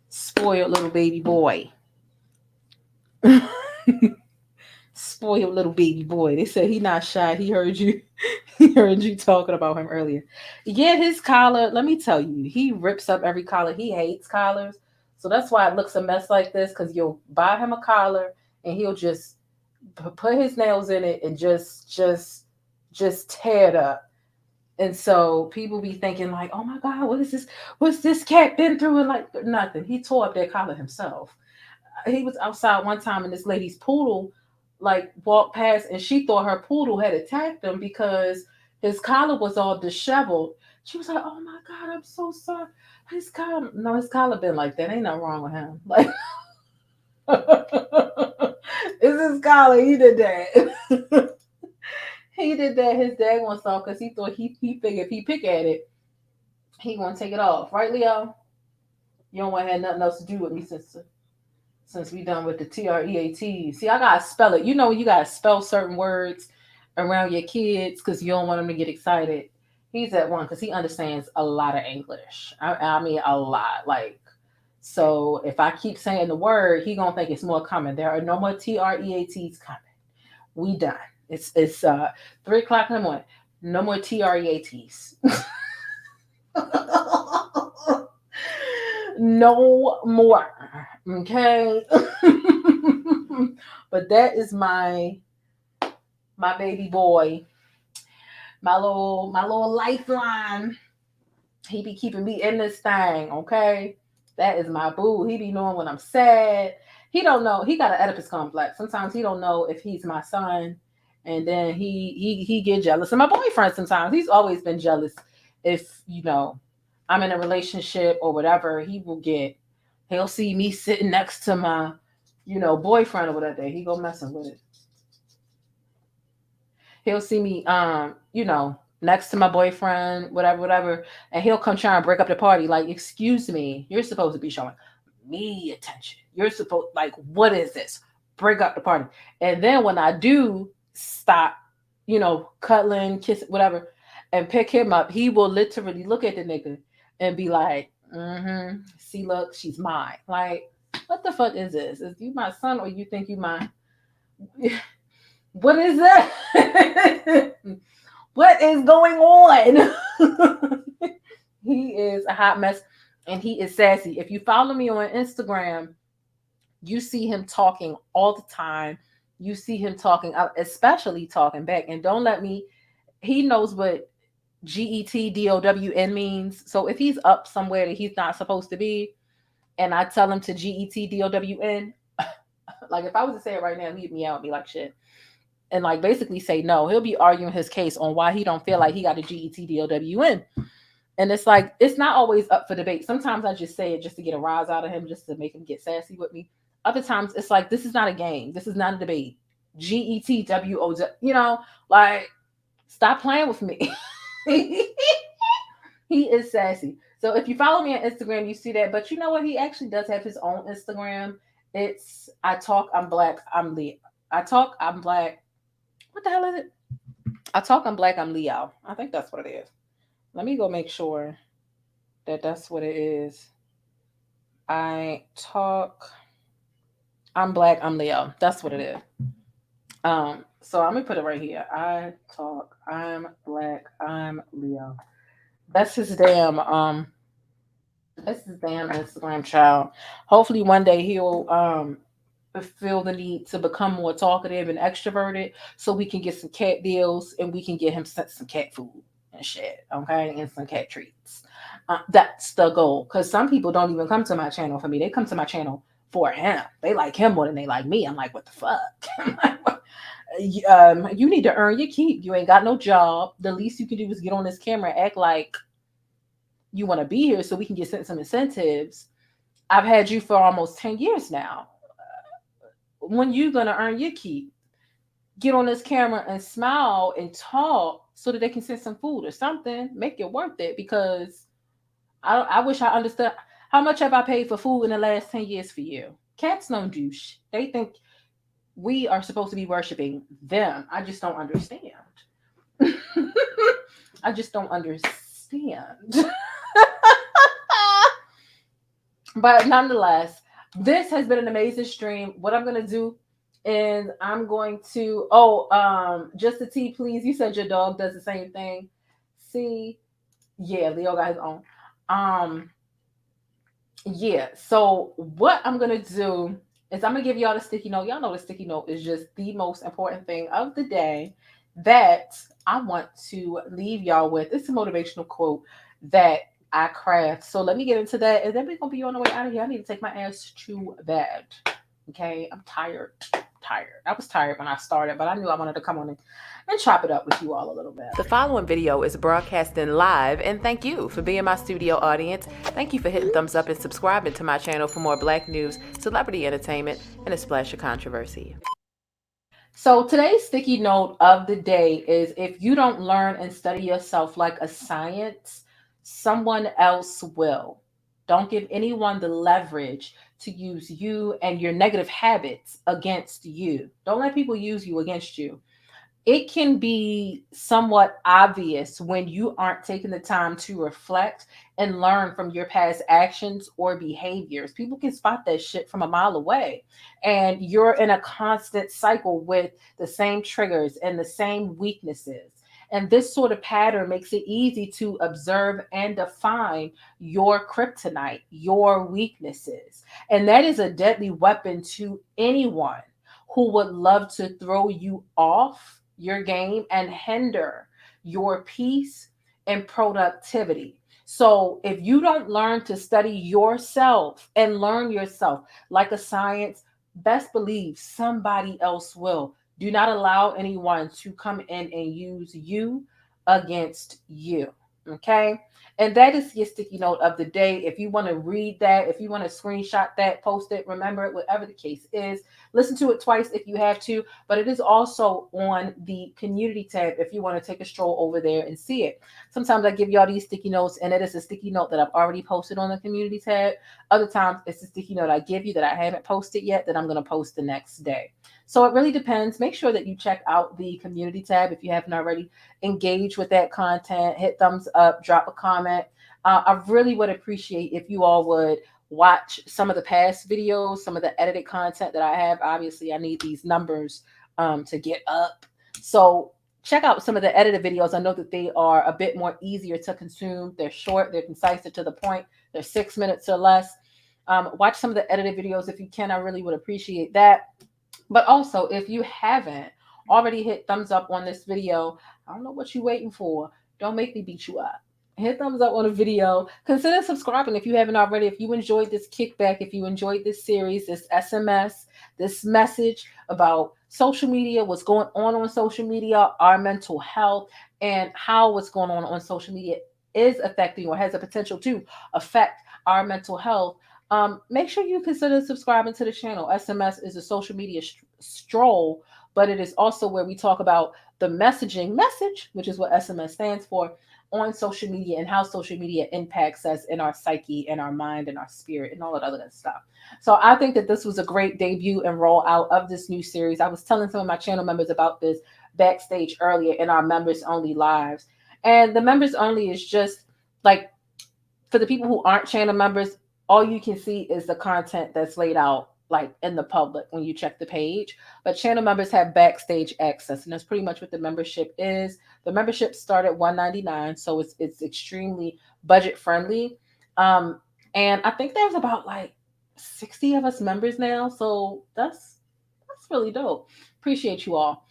E: Spoiled little baby boy. Spoiled little baby boy. They said he not shy. He heard you. He heard you talking about him earlier. Yeah, his collar, let me tell you, he rips up every collar. He hates collars. So that's why it looks a mess like this, because you'll buy him a collar and he'll just put his nails in it and just tear it up. And so people be thinking like, oh my God, what is this? What's this cat been through? And like nothing. He tore up that collar himself. He was outside one time and this lady's poodle like walked past and she thought her poodle had attacked him because his collar was all disheveled. She was like, "Oh my God, I'm so sorry." His collar been like that. Ain't nothing wrong with him. Like, it's his collar. He did that. He did that. His dad wants off because he thought he figured if he pick at it, he gonna take it off, right, Leo? You don't want to have nothing else to do with me since we done with the TREAT. See, I gotta spell it. You know, you gotta spell certain words around your kids because you don't want them to get excited. He's at one because he understands a lot of English. I mean, a lot. Like, so if I keep saying the word, he gonna think it's more coming. There are no more TREATs coming. We done. It's 3:00 in the morning. No more TREATs. No more. Okay. But that is my baby boy. My little lifeline. He be keeping me in this thing, okay? That is my boo. He be knowing when I'm sad. He don't know. He got an Oedipus complex. Sometimes he don't know if he's my son. And then he get jealous. And my boyfriend sometimes, he's always been jealous. If, you know, I'm in a relationship or whatever, he'll see me sitting next to my, you know, boyfriend or whatever. He go messing with it. He'll see me, you know, next to my boyfriend, whatever, and he'll come try and break up the party. Like, excuse me, you're supposed to be showing me attention. You're supposed, like, what is this? Break up the party. And then when I do stop, you know, cuddling, kiss, whatever, and pick him up, he will literally look at the nigga and be like, see, look, she's mine. Like, what the fuck is this? Is you my son or you think you mine? What is that? What is going on? He is a hot mess and he is sassy. If you follow me on Instagram, you see him talking all the time. You see him talking, especially talking back. And don't let me, he knows what GETDOWN means. So if he's up somewhere that he's not supposed to be, and I tell him to GETDOWN, like if I was to say it right now, he'd me out and be like, shit. And like basically say no, he'll be arguing his case on why he don't feel like he got a GETDOWN. And it's like, it's not always up for debate. Sometimes I just say it just to get a rise out of him, just to make him get sassy with me. Other times it's like, this is not a game. This is not a debate. GETWO, you know, like, stop playing with me. He is sassy. So if you follow me on Instagram, you see that. But you know what? He actually does have his own Instagram. It's I Talk, I'm Black, I'm Leo. I Talk, I'm Black. What the hell is it? I Talk, I'm Black, I'm Leo. I think that's what it is. Let me go make sure that that's what it is. I Talk, I'm Black, I'm Leo. That's what it is. So I'm gonna put it right here. I Talk, I'm Black, I'm Leo. That's his damn Instagram, child. Hopefully one day he'll feel the need to become more talkative and extroverted so we can get some cat deals and we can get him some cat food and shit, okay, and some cat treats. That's the goal, because some people don't even come to my channel for me. They come to my channel for him. They like him more than they like me. I'm like, what the fuck? You need to earn your keep. You ain't got no job. The least you can do is get on this camera and act like you want to be here so we can get sent some incentives. I've had you for almost 10 years now. When you gonna earn your keep? Get on this camera and smile and talk so that they can send some food or something. Make it worth it, because I wish I understood how much have I paid for food in the last 10 years for you. Cats don't do shit. They think we are supposed to be worshiping them. I just don't understand. I just don't understand. But nonetheless, this has been an amazing stream. What I'm going to do is I'm going to, just the tea, please. You said your dog does the same thing. See, yeah, Leo got his own. Yeah, so what I'm going to do is I'm going to give y'all the sticky note. Y'all know the sticky note is just the most important thing of the day that I want to leave y'all with. It's a motivational quote that I craft. So let me get into that, and then we're going to be on the way out of here. I need to take my ass to bed. Okay? I'm tired. tired. I was tired when I started, but I knew I wanted to come on and chop it up with you all a little bit. The following video is broadcasting live, and thank you for being my studio audience. Thank you for hitting thumbs up and subscribing to my channel for more Black news, celebrity entertainment, and a splash of controversy. So today's sticky note of the day is, if you don't learn and study yourself like a science, someone else will. Don't give anyone the leverage to use you and your negative habits against you. Don't let people use you against you. It can be somewhat obvious when you aren't taking the time to reflect and learn from your past actions or behaviors. People can spot that shit from a mile away. And you're in a constant cycle with the same triggers and the same weaknesses. And this sort of pattern makes it easy to observe and define your kryptonite, your weaknesses. And that is a deadly weapon to anyone who would love to throw you off your game and hinder your peace and productivity. So if you don't learn to study yourself and learn yourself like a science, best believe somebody else will. Do not allow anyone to come in and use you against you. Okay. And that is your sticky note of the day. If you want to read that, if you want to screenshot that, post it, remember it, whatever the case is. Listen to it twice if you have to, but it is also on the community tab if you want to take a stroll over there and see it. Sometimes I give y'all these sticky notes, and it is a sticky note that I've already posted on the community tab. Other times it's a sticky note I give you that I haven't posted yet that I'm going to post the next day. So it really depends. Make sure that you check out the community tab if you haven't already. Engage with that content, hit thumbs up, drop a comment. I really would appreciate if you all would watch some of the past videos, some of the edited content that I have. Obviously, I need these numbers to get up. So check out some of the edited videos. I know that they are a bit more easier to consume. They're short, they're concise, they're to the point. They're 6 minutes or less. Watch some of the edited videos if you can. I really would appreciate that. But also, if you haven't already hit thumbs up on this video, I don't know what you're waiting for. Don't make me beat you up. Hit thumbs up on the video. Consider subscribing if you haven't already. If you enjoyed this kickback, if you enjoyed this series, this SMS, this message about social media, what's going on social media, our mental health, and how what's going on social media is affecting or has a potential to affect our mental health, make sure you consider subscribing to the channel. SMS is a social media stroll, but it is also where we talk about the message, which is what SMS stands for, on social media and how social media impacts us in our psyche and our mind and our spirit and all that other good stuff. So I think that this was a great debut and roll out of this new series. I was telling some of my channel members about this backstage earlier in our members only lives. And the members only is just like, for the people who aren't channel members, all you can see is the content that's laid out like in the public when you check the page. But channel members have backstage access, and that's pretty much what the membership is. The membership started at $199, so it's extremely budget friendly. And I think there's about like 60 of us members now, so that's really dope. Appreciate you all.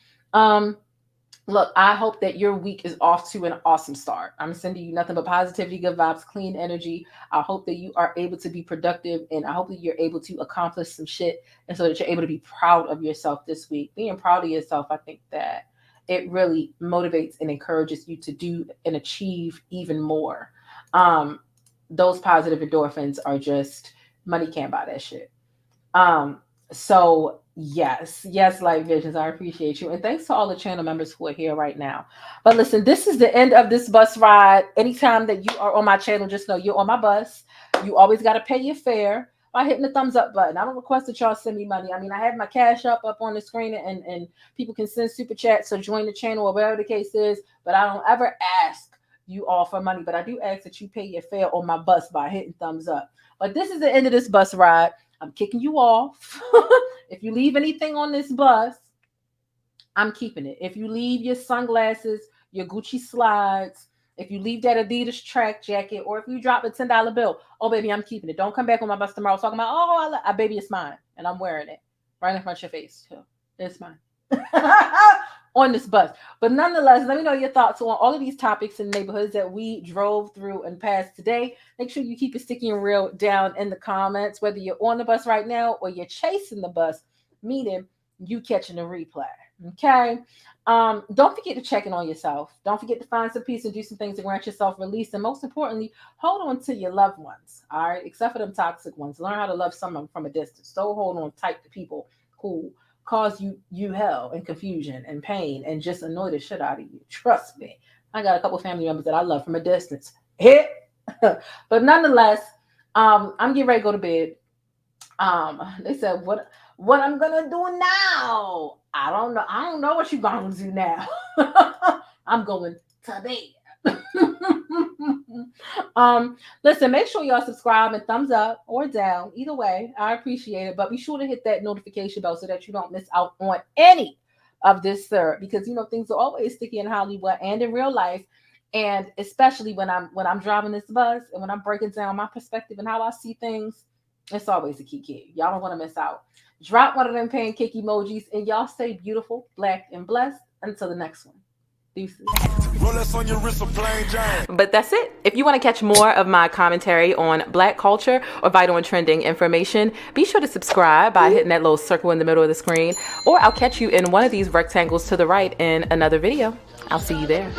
E: Look, I hope that your week is off to an awesome start. I'm sending you nothing but positivity, good vibes, clean energy. I hope that you are able to be productive, and I hope that you're able to accomplish some shit, and so that you're able to be proud of yourself this week. Being proud of yourself, I think that it really motivates and encourages you to do and achieve even more. Those positive endorphins are just, money can't buy that shit. So yes, Light Visions, I appreciate you. And thanks to all the channel members who are here right now. But listen, this is the end of this bus ride. Anytime that you are on my channel, just know you're on my bus. You always got to pay your fare by hitting the thumbs up button. I don't request that y'all send me money. I mean, I have my cash up on the screen, and people can send super chats or join the channel or whatever the case is. But I don't ever ask you all for money. But I do ask that you pay your fare on my bus by hitting thumbs up. But this is the end of this bus ride. I'm kicking you off. If you leave anything on this bus, I'm keeping it. If you leave your sunglasses, your Gucci slides, if you leave that Adidas track jacket, or if you drop a $10 bill, oh, baby, I'm keeping it. Don't come back on my bus tomorrow talking about, oh, baby, it's mine. And I'm wearing it right in front of your face, too. It's mine. On this bus. But nonetheless, let me know your thoughts on all of these topics and neighborhoods that we drove through and passed today. Make sure you keep it sticky and real down in the comments, whether you're on the bus right now or you're chasing the bus, meaning you catching the replay. Okay. Don't forget to check in on yourself. Don't forget to find some peace and do some things to grant yourself release. And most importantly, hold on to your loved ones. All right. Except for them toxic ones. Learn how to love someone from a distance. Don't hold on tight to people who cause you hell and confusion and pain and just annoy the shit out of you. Trust me. I got a couple family members that I love from a distance. Hit. But nonetheless, I'm getting ready to go to bed. They said, what I'm gonna do now? I don't know. I don't know what you're gonna do now. I'm going to bed. Listen, make sure y'all subscribe and thumbs up or down. Either way, I appreciate it. But be sure to hit that notification bell so that you don't miss out on any of this, sir. Because things are always sticky in Hollywood and in real life. And especially when I'm driving this bus and when I'm breaking down my perspective and how I see things, it's always a key. Y'all don't want to miss out. Drop one of them pancake emojis and y'all stay beautiful, black, and blessed until the next one. Deuces. But that's it. If you want to catch more of my commentary on Black culture or vital and trending information, be sure to subscribe by hitting that little circle in the middle of the screen, or I'll catch you in one of these rectangles to the right in another video. I'll see you there.